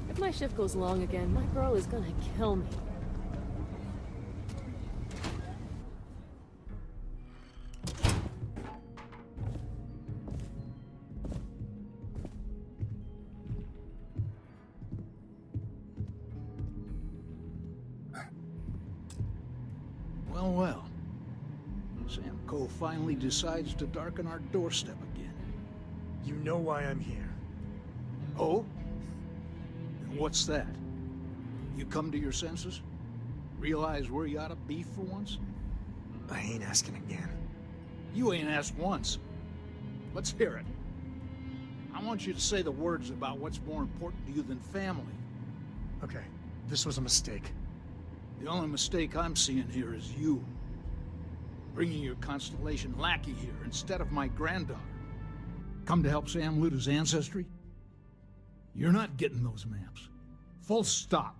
If my shift goes long again, my girl is gonna kill me. Well, well. Sam Coe finally decides to darken our doorstep again. You know why I'm here. Oh? And what's that? You come to your senses? Realize where you ought to be for once? I ain't asking again. You ain't asked once. Let's hear it. I want you to say the words about what's more important to you than family. Okay, this was a mistake. The only mistake I'm seeing here is you. Bringing your Constellation lackey here instead of my granddaughter. Come to help Sam loot his ancestry? You're not getting those maps. Full stop.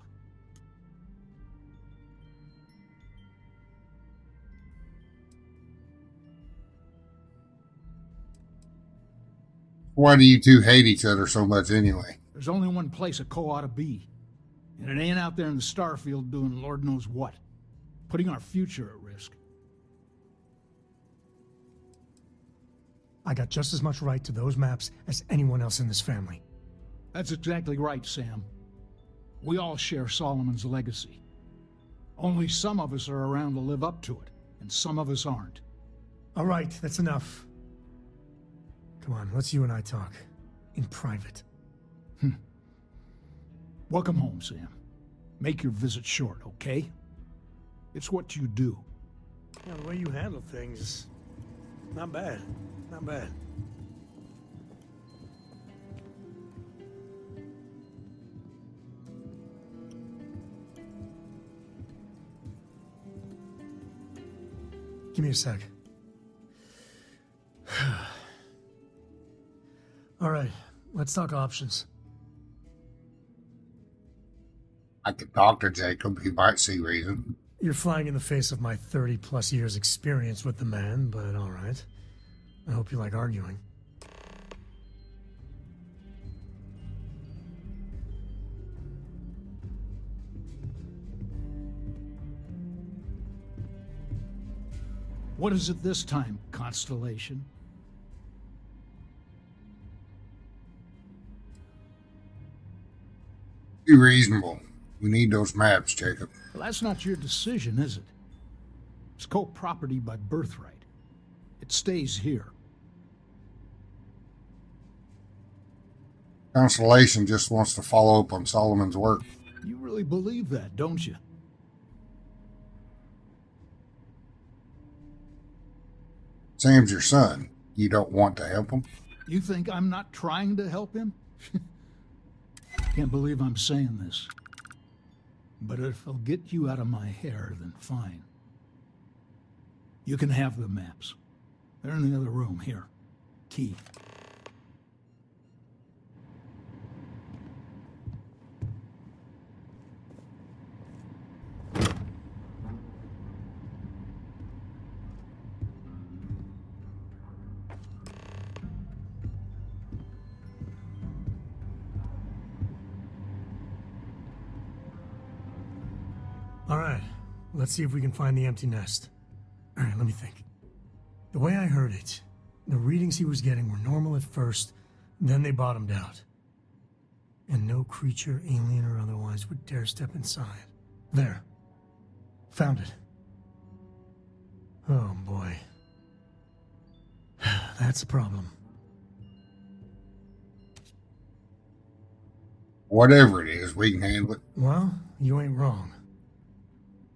Why do you two hate each other so much anyway? There's only one place a Coe ought to be. And it ain't out there in the Starfield doing Lord knows what. Putting our future at risk. I got just as much right to those maps as anyone else in this family. That's exactly right, Sam. We all share Solomon's legacy. Only some of us are around to live up to it, and some of us aren't. All right, that's enough. Come on, let's you and I talk. In private. Welcome home, Sam. Make your visit short, okay? It's what you do. Yeah, the way you handle things, not bad. Not bad. Give me a sec. All right, let's talk options. I could talk to Jacob. He might see reason. You're flying in the face of my 30-plus years experience with the man, but all right. I hope you like arguing. What is it this time, Constellation? Be reasonable. We need those maps, Jacob. Well, that's not your decision, is it? It's Coe property by birthright. It stays here. Constellation just wants to follow up on Solomon's work. You really believe that, don't you? Sam's your son. You don't want to help him? You think I'm not trying to help him? Can't believe I'm saying this. But if it'll get you out of my hair, then fine. You can have the maps. They're in the other room. Here. Key. All right, let's see if we can find the empty nest. All right, let me think. The way I heard it, the readings he was getting were normal at first, then they bottomed out. And no creature, alien or otherwise, would dare step inside. There. Found it. Oh, boy. That's a problem. Whatever it is, we can handle it. Well, you ain't wrong.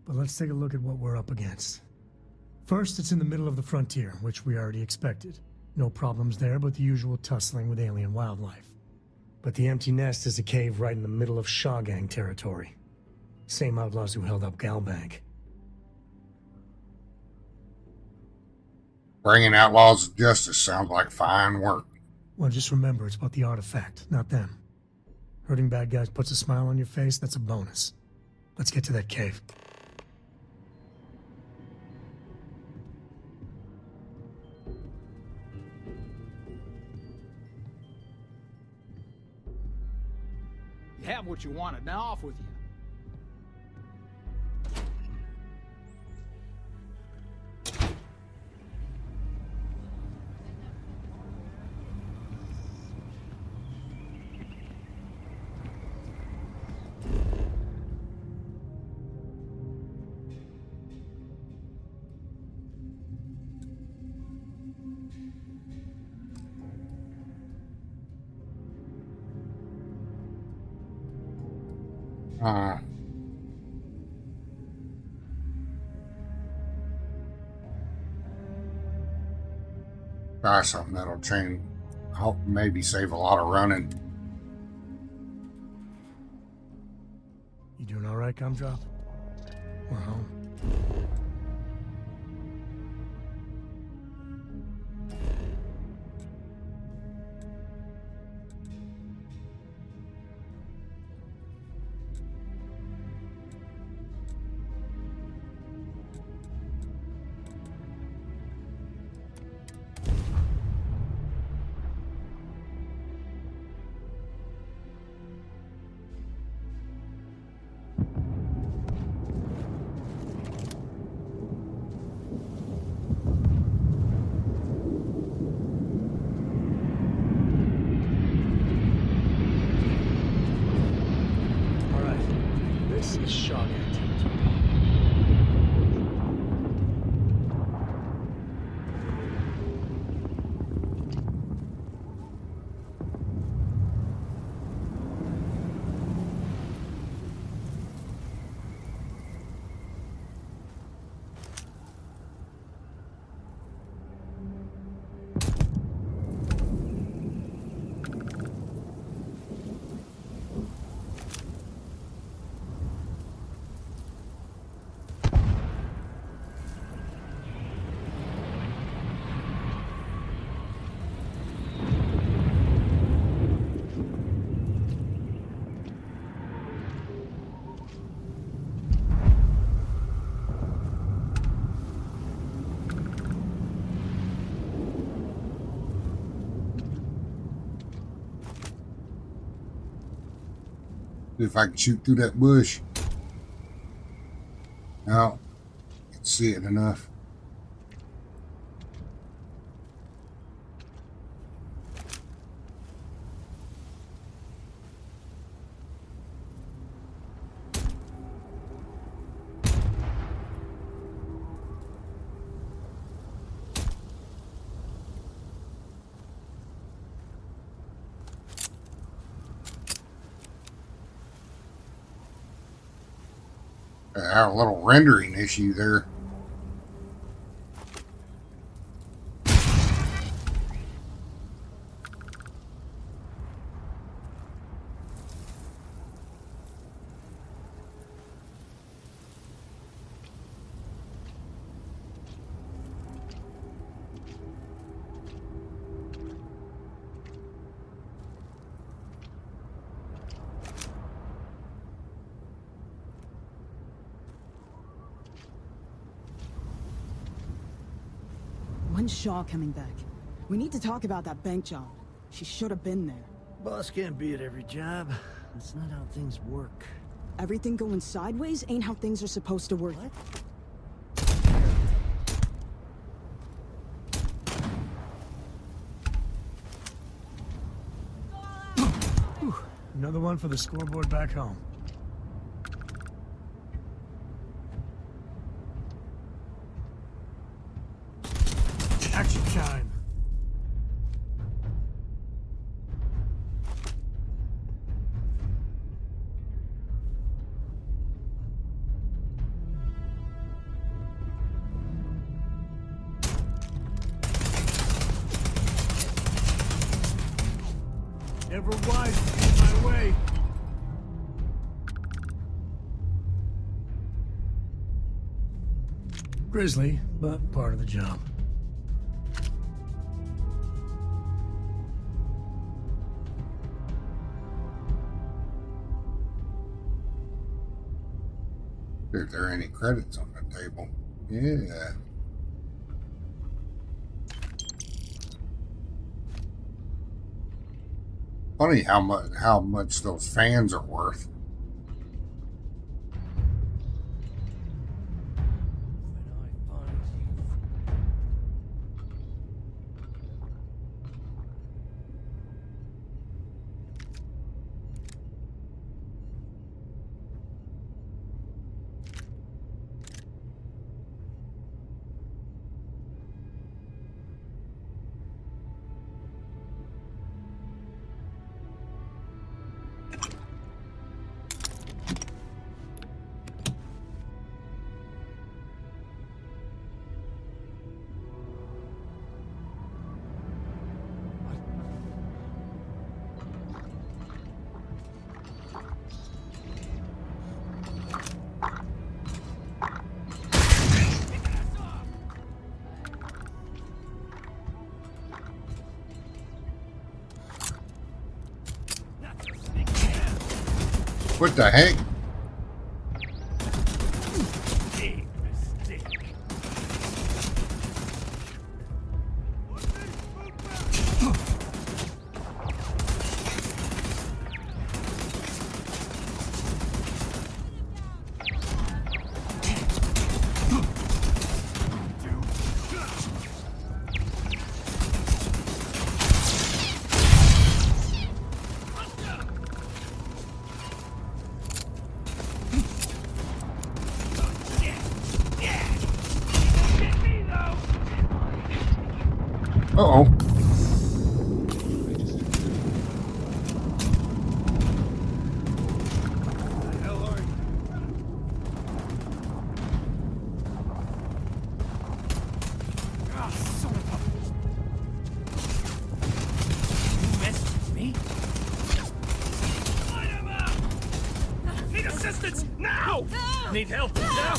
But let's take a look at what we're up against. First, it's in the middle of the frontier, which we already expected. No problems there, but the usual tussling with alien wildlife. But the empty nest is a cave right in the middle of Shaw Gang territory. Same outlaws who held up Galbank. Bringing outlaws to justice sounds like fine work. Well, just remember, it's about the artifact, not them. Hurting bad guys puts a smile on your face, that's a bonus. Let's get to that cave. You have what you wanted. Now off with you. Try something that'll change, help maybe save a lot of running. You doing all right, Gumdrop? We're home. This is Shaw Gang territory. If I can shoot through that bush. No, I can see it enough. I had a little rendering issue there. When's Shaw coming back? We need to talk about that bank job. She should have been there. Boss can't be at every job. That's not how things work. Everything going sideways ain't how things are supposed to work. Another one for the scoreboard back home. Action time. Never wise to get in my way. Grisly, but part of the job. If there are any credits on the table. Yeah. Funny how much those fans are worth. What the heck? Uh-oh. Need assistance now! Need help now!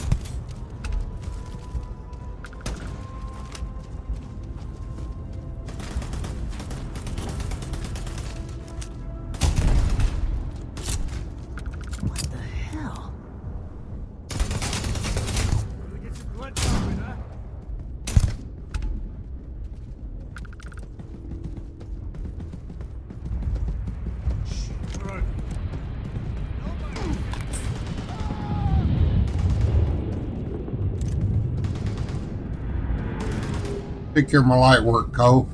Take care of my light work, Coe.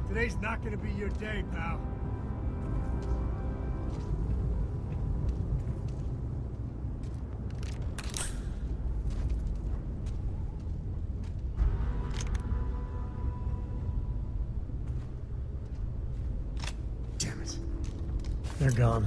Today's not gonna be your day, pal. Damn it. They're gone.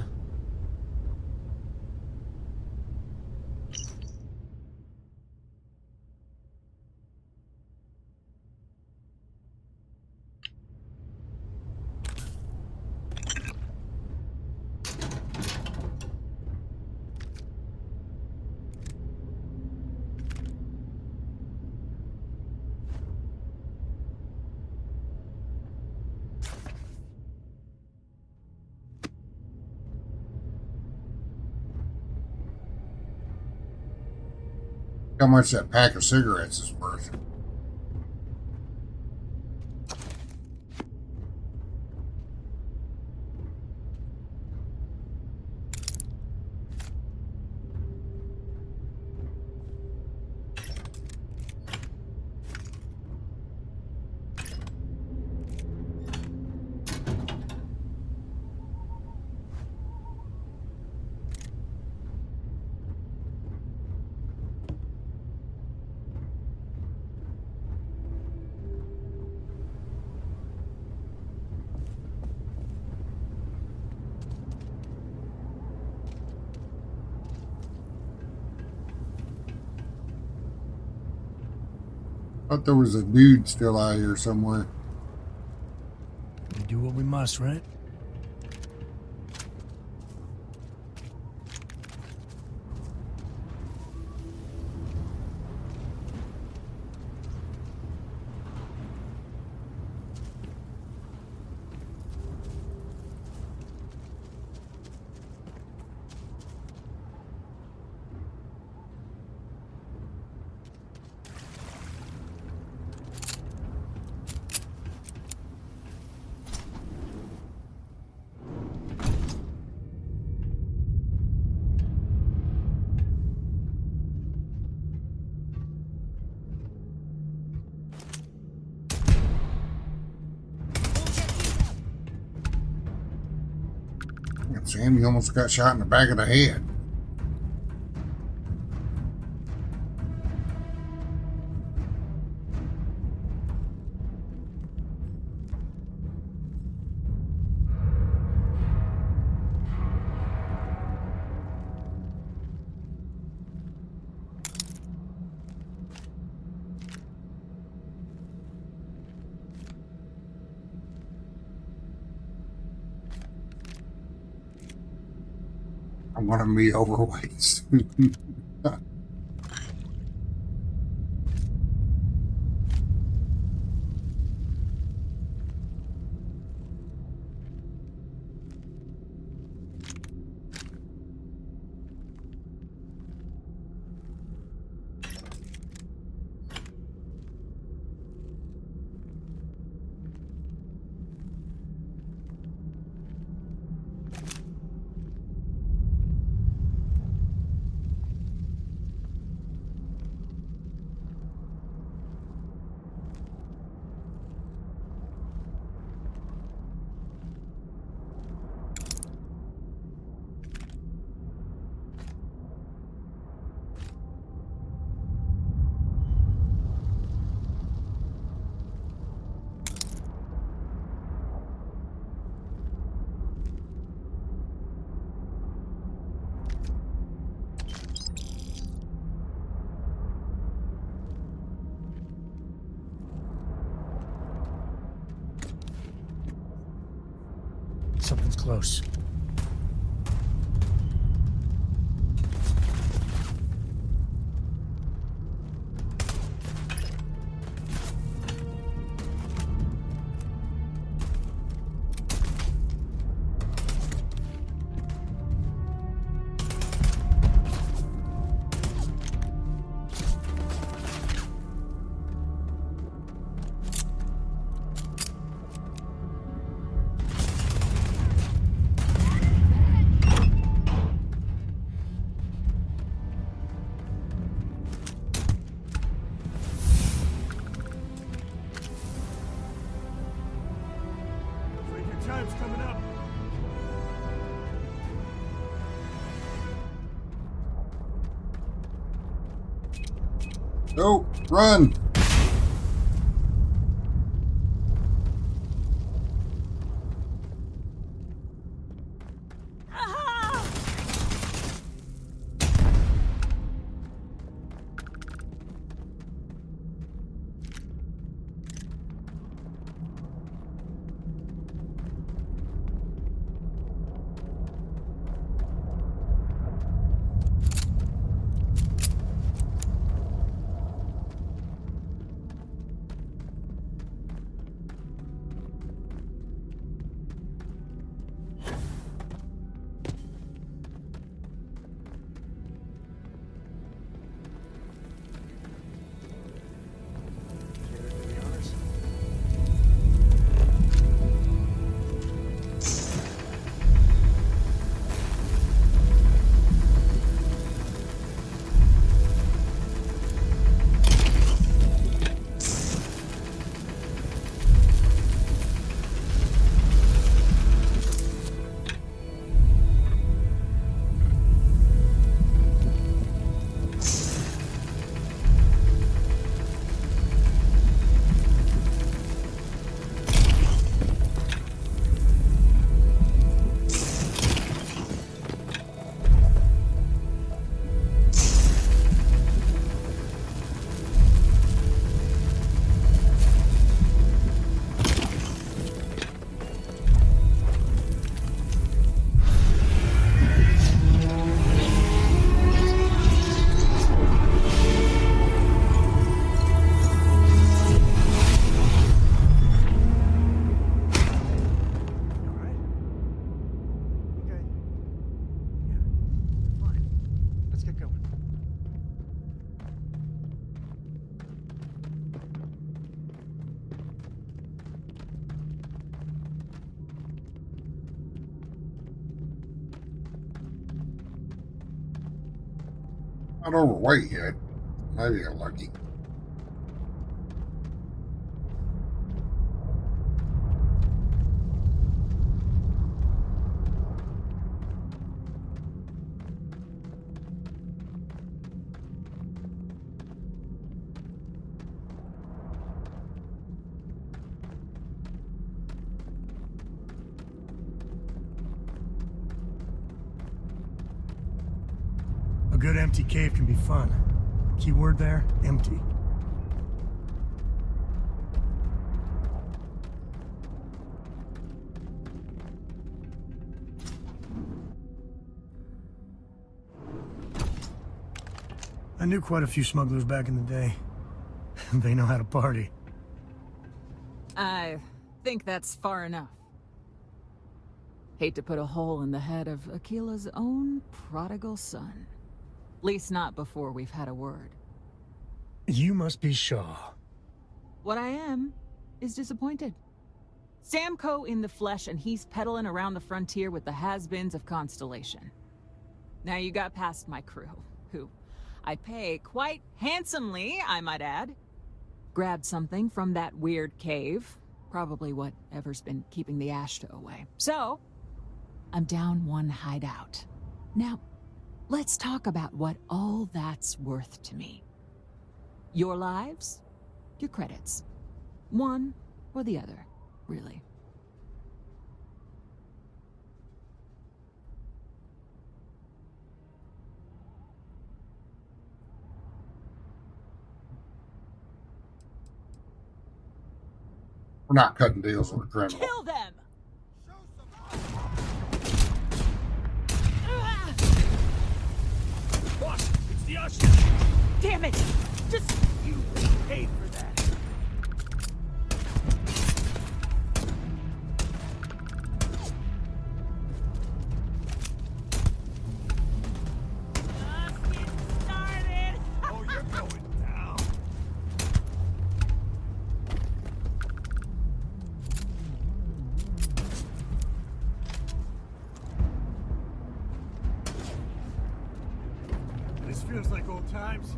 how much that pack of cigarettes is worth. Thought there was a dude still out here somewhere. We do what we must, right? Sam, you almost got shot in the back of the head. I'm gonna be overweight soon. Something's close. Time's coming up. Go, run. Not overweight yet. Maybe I'm lucky. A good empty cave can be fun. Keyword there, empty. I knew quite a few smugglers back in the day. They know how to party. I think that's far enough. Hate to put a hole in the head of Akila's own prodigal son. Least not before we've had a word. You must be Shaw. What I am is disappointed. Sam Coe in the flesh, and he's peddling around the frontier with the has-beens of Constellation. Now you got past my crew, who I pay quite handsomely, I might add. Grabbed something from that weird cave. Probably whatever's been keeping the Ashta away. So, I'm down one hideout. Now, let's talk about what all that's worth to me. Your lives, your credits. One or the other, really. We're not cutting deals with a criminal. Kill them! Boss, it's the usher. Damn it! Just... You paid for that. Oh, you're going down. This feels like old times.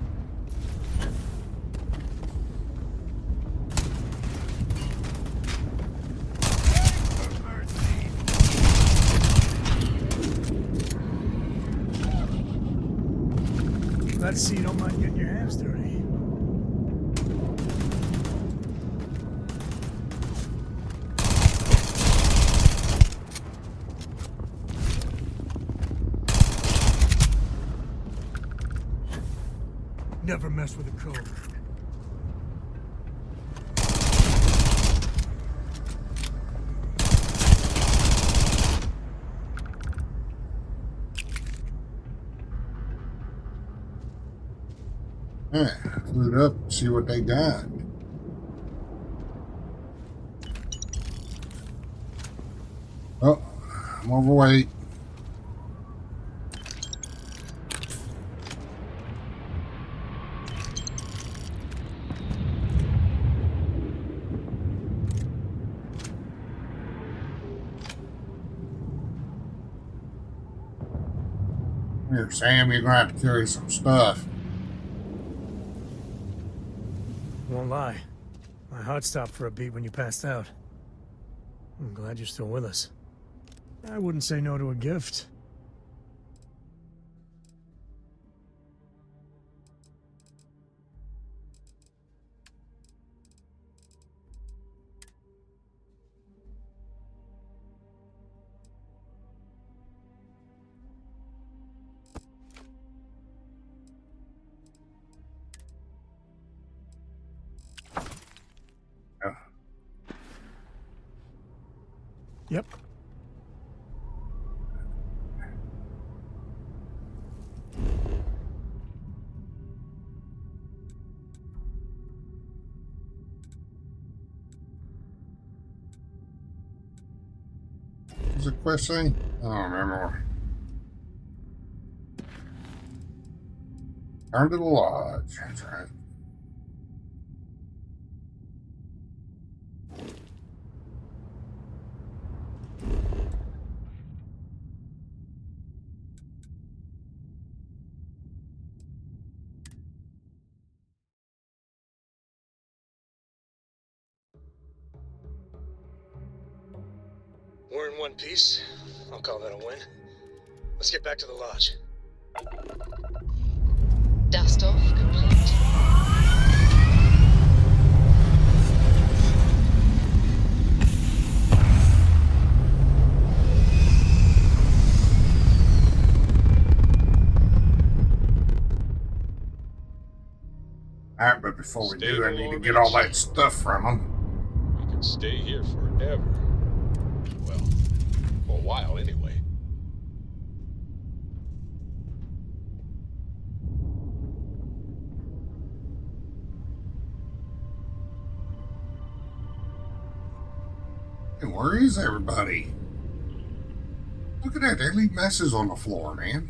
Let's see, you don't mind getting your hands dirty. Never mess with a code. Yeah, loot up, see what they got. Oh, I'm overweight. Here, Sam, you're gonna have to carry some stuff. Won't lie. My heart stopped for a beat when you passed out. I'm glad you're still with us. I wouldn't say no to a gift. Yep. Was it quest thing? I don't remember. Turn to the lodge. That's right. we're in one piece, I'll call that a win. Let's get back to the lodge. Dust off complete. Alright, but before we do, I need to get all that stuff from them. We could stay here forever. Well, for a while anyway. And where is everybody? Look at that, they leave messes on the floor, man.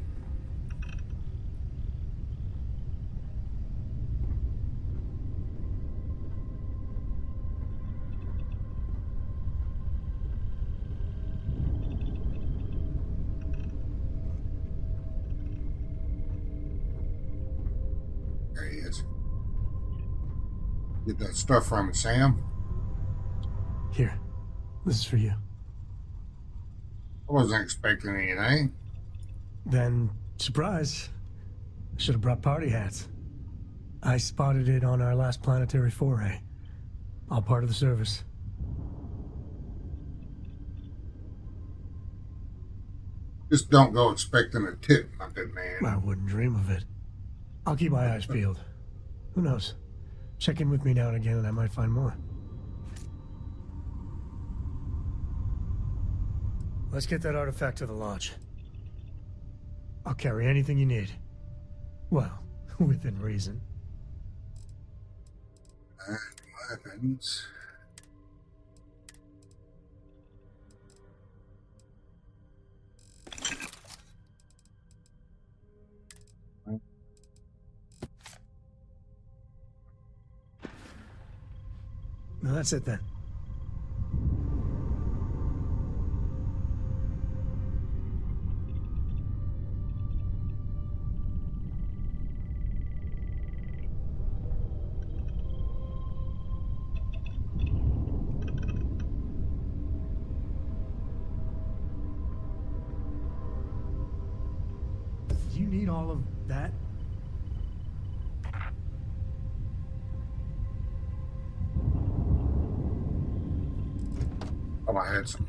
There he is. Get that stuff from it, Sam. Here, this is for you. I wasn't expecting anything. Then, surprise, I should have brought party hats. I spotted it on our last planetary foray. All part of the service. Just don't go expecting a tip, my good man. I wouldn't dream of it. I'll keep my eyes peeled. Who knows? Check in with me now and again and I might find more. Let's get that artifact to the lodge. I'll carry anything you need. Well, within reason. And weapons. No, that's it then. Do you need all of that? Oh, I had some.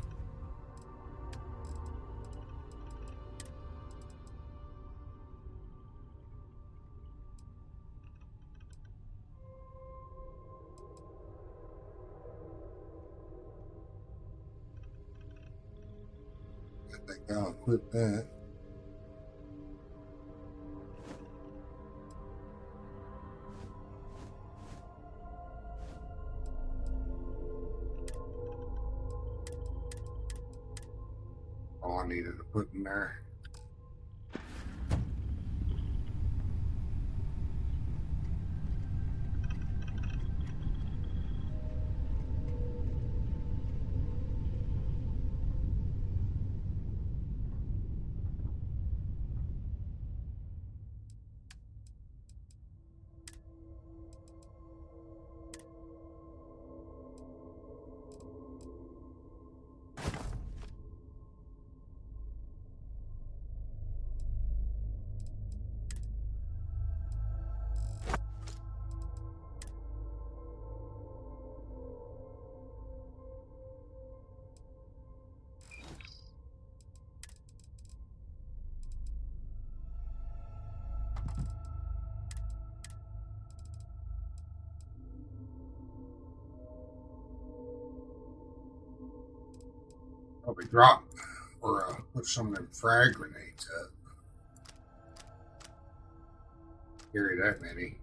I think I'll equip that. All I needed to put in there. Probably drop or put some of them frag grenades up. Carry that many.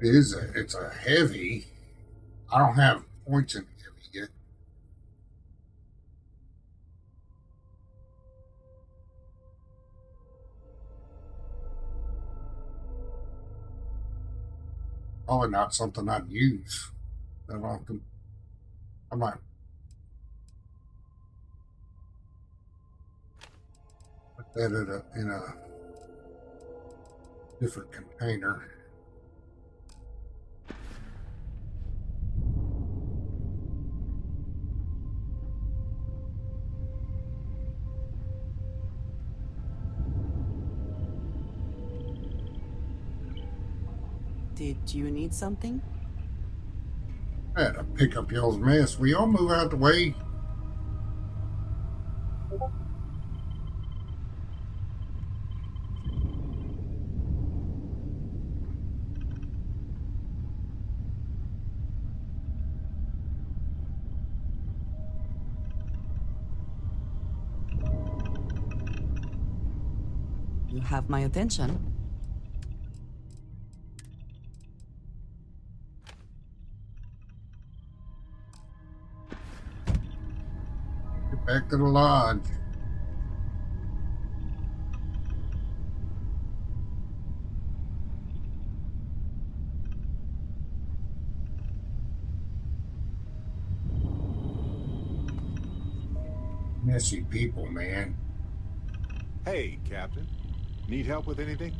It's a heavy. I don't have points in heavy yet. Probably not something I'd use that often. I might put that in a different container. Did you need something? I had to pick up y'all's mess. We all move out the way. You have my attention. Get back to the lodge. Messy people, man. Hey, Captain. Need help with anything?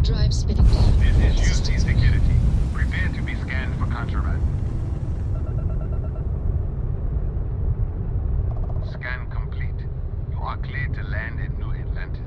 Drive spinning down. This is UC security. Prepare to be scanned for contraband. Scan complete. You are cleared to land in New Atlantis.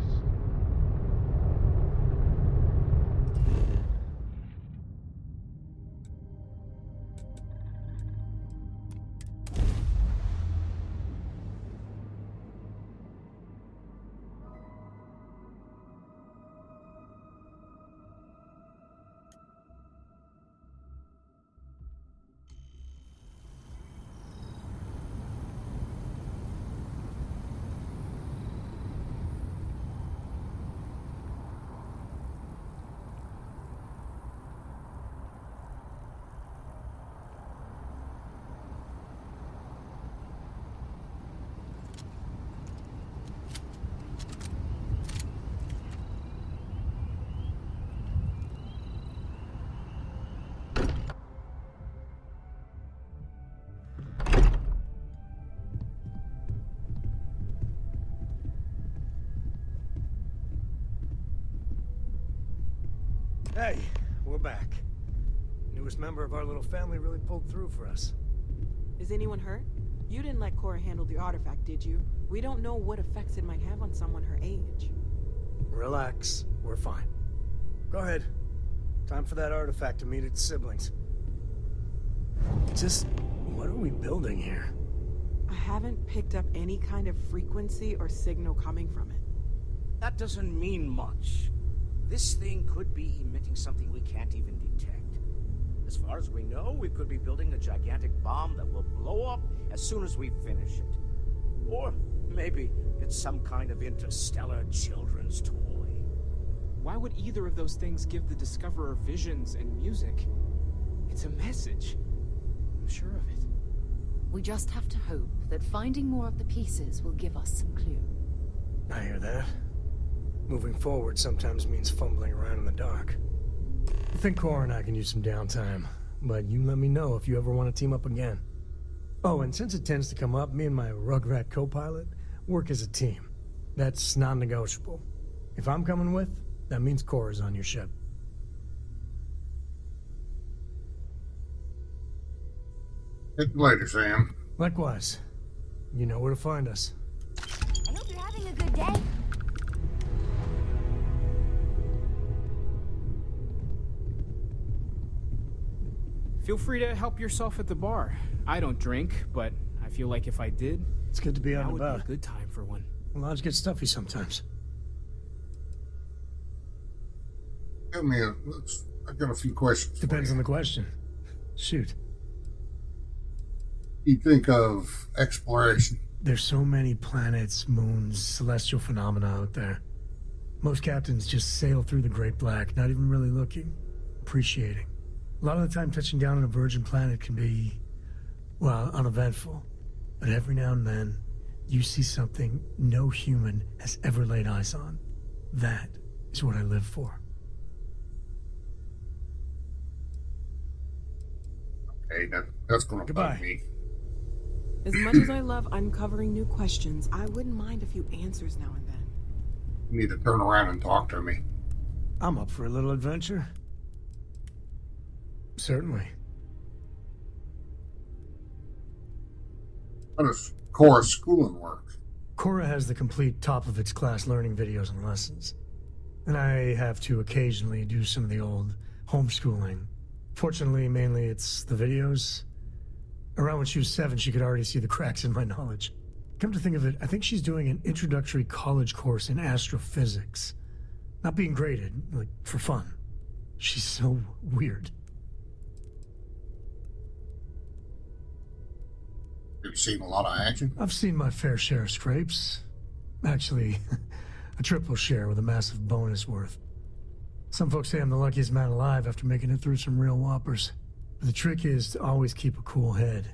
Hey, we're back. Newest member of our little family really pulled through for us. Is anyone hurt? You didn't let Cora handle the artifact, did you? We don't know what effects it might have on someone her age. Relax, we're fine. Go ahead. Time for that artifact to meet its siblings. Just, what are we building here? I haven't picked up any kind of frequency or signal coming from it. That doesn't mean much. This thing could be emitting something we can't even detect. As far as we know, we could be building a gigantic bomb that will blow up as soon as we finish it. Or maybe it's some kind of interstellar children's toy. Why would either of those things give the Discoverer visions and music? It's a message. I'm sure of it. We just have to hope that finding more of the pieces will give us some clue. I hear that. Moving forward sometimes means fumbling around in the dark. I think Cora and I can use some downtime, but you let me know if you ever want to team up again. Oh, and since it tends to come up, me and my Rugrat co-pilot work as a team. That's non-negotiable. If I'm coming with, that means Cora's on your ship. Catch you later, Sam. Likewise. You know where to find us. I hope you're having a good day. Feel free to help yourself at the bar. I don't drink, but I feel like if I did, It's good to be out that and would about. be a good time for one. Lodge gets stuffy sometimes. Give me I got a few questions. Depends on the question. Shoot. You think of exploration? There's so many planets, moons, celestial phenomena out there. Most captains just sail through the Great Black, not even really looking, appreciating. A lot of the time touching down on a virgin planet can be, well, uneventful. But every now and then, you see something no human has ever laid eyes on. That is what I live for. Okay, that's gonna Goodbye. bug me. As much as I love uncovering new questions, I wouldn't mind a few answers now and then. You need to turn around and talk to me. I'm up for a little adventure. Certainly. How does Cora's schooling work? Cora has the complete top-of-its-class learning videos and lessons. And I have to occasionally do some of the old homeschooling. Fortunately, mainly it's the videos. Around when she was 7, she could already see the cracks in my knowledge. Come to think of it, I think she's doing an introductory college course in astrophysics. Not being graded, like, for fun. She's so weird. Have you seen a lot of action? I've seen my fair share of scrapes. Actually, a triple share with a massive bonus worth. Some folks say I'm the luckiest man alive after making it through some real whoppers. But the trick is to always keep a cool head.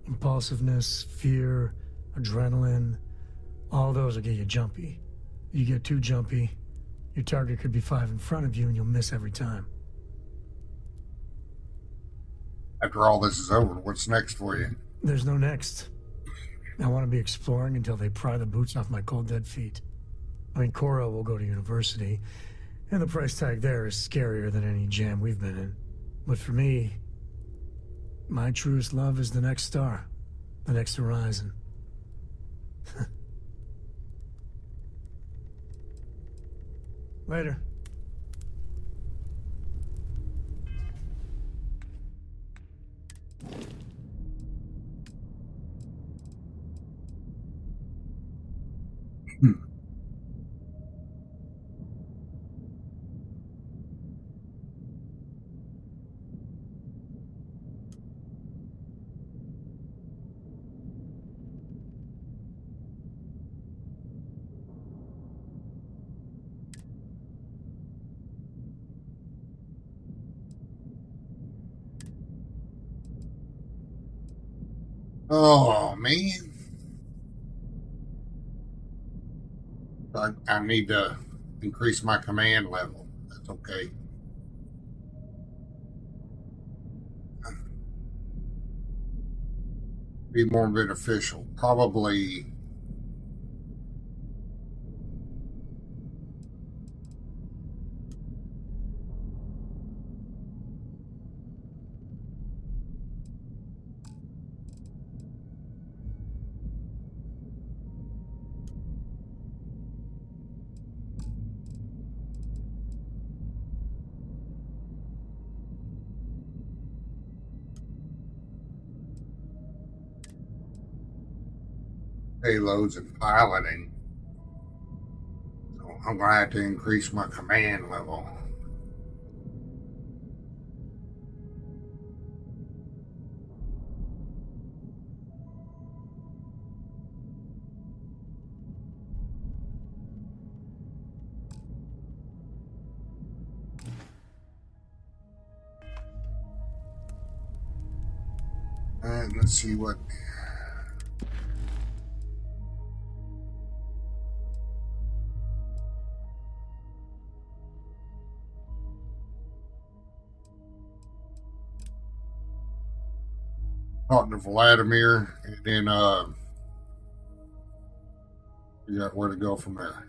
Impulsiveness, fear, adrenaline, all those will get you jumpy. You get too jumpy, your target could be 5 in front of you and you'll miss every time. After all this is over, what's next for you? There's no next. I want to be exploring until they pry the boots off my cold dead feet. I mean, Cora will go to university, and the price tag there is scarier than any jam we've been in. But for me, my truest love is the next star, the next horizon. Later. Oh, man. I need to increase my command level. That's okay. Be more beneficial. Probably. Payloads and piloting. So I'm going to have to increase my command level. And let's see what. talking to Vladimir, and then figure out where to go from there.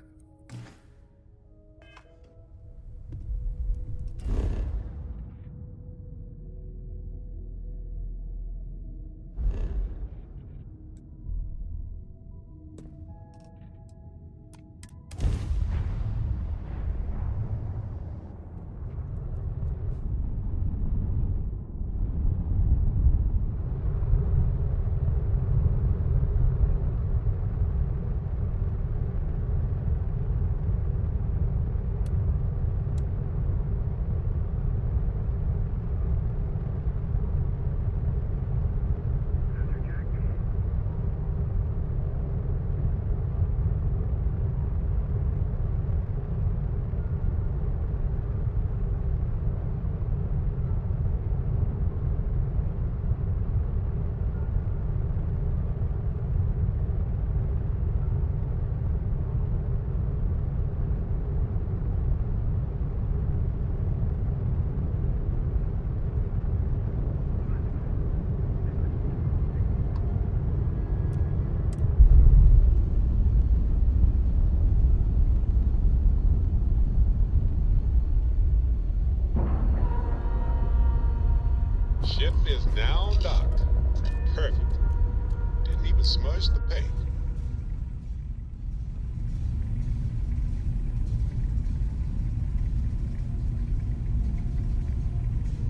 Ship is now docked. Perfect. Didn't even smudge the paint.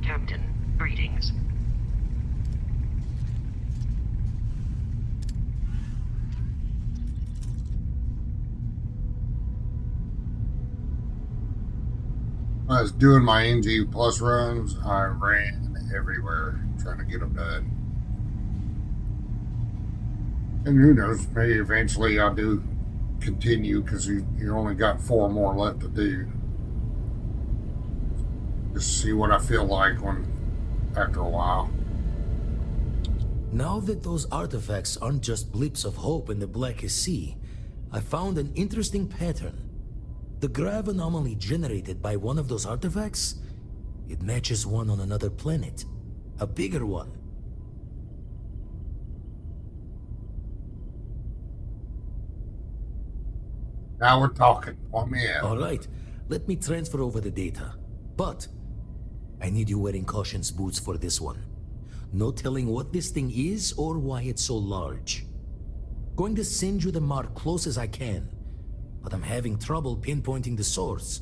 Captain, greetings. When I was doing my NG Plus runs, I ran everywhere trying to get them done. And who knows, maybe eventually I'll do continue, because you only got 4 more left to do. Just see what I feel like after a while. Now that those artifacts aren't just blips of hope in the Blackest Sea, I found an interesting pattern. The grav anomaly generated by one of those artifacts, it matches one on another planet. A bigger one. Now we're talking. Want me out. Alright, let me transfer over the data. But I need you wearing caution's boots for this one. No telling what this thing is or why it's so large. Going to send you the mark close as I can, but I'm having trouble pinpointing the source.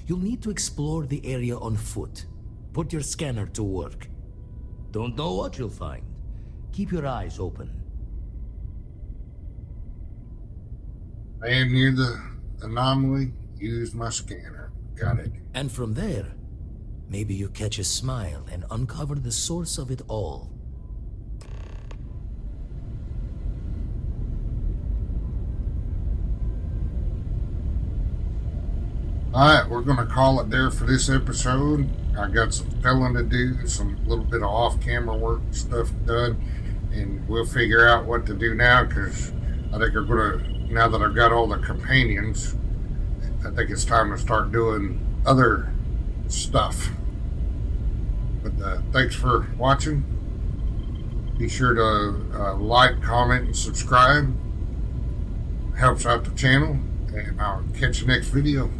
You'll need to explore the area on foot. Put your scanner to work. Don't know what you'll find. Keep your eyes open. Land near the anomaly, use my scanner. Got it. And from there, maybe you catch a smile and uncover the source of it all. Alright, we're going to call it there for this episode. I got some filling to do, some little bit of off-camera work stuff done, and we'll figure out what to do now, because I think we're going to, now that I've got all the companions, I think it's time to start doing other stuff. But thanks for watching. Be sure to like, comment, and subscribe. Helps out the channel, and I'll catch you next video.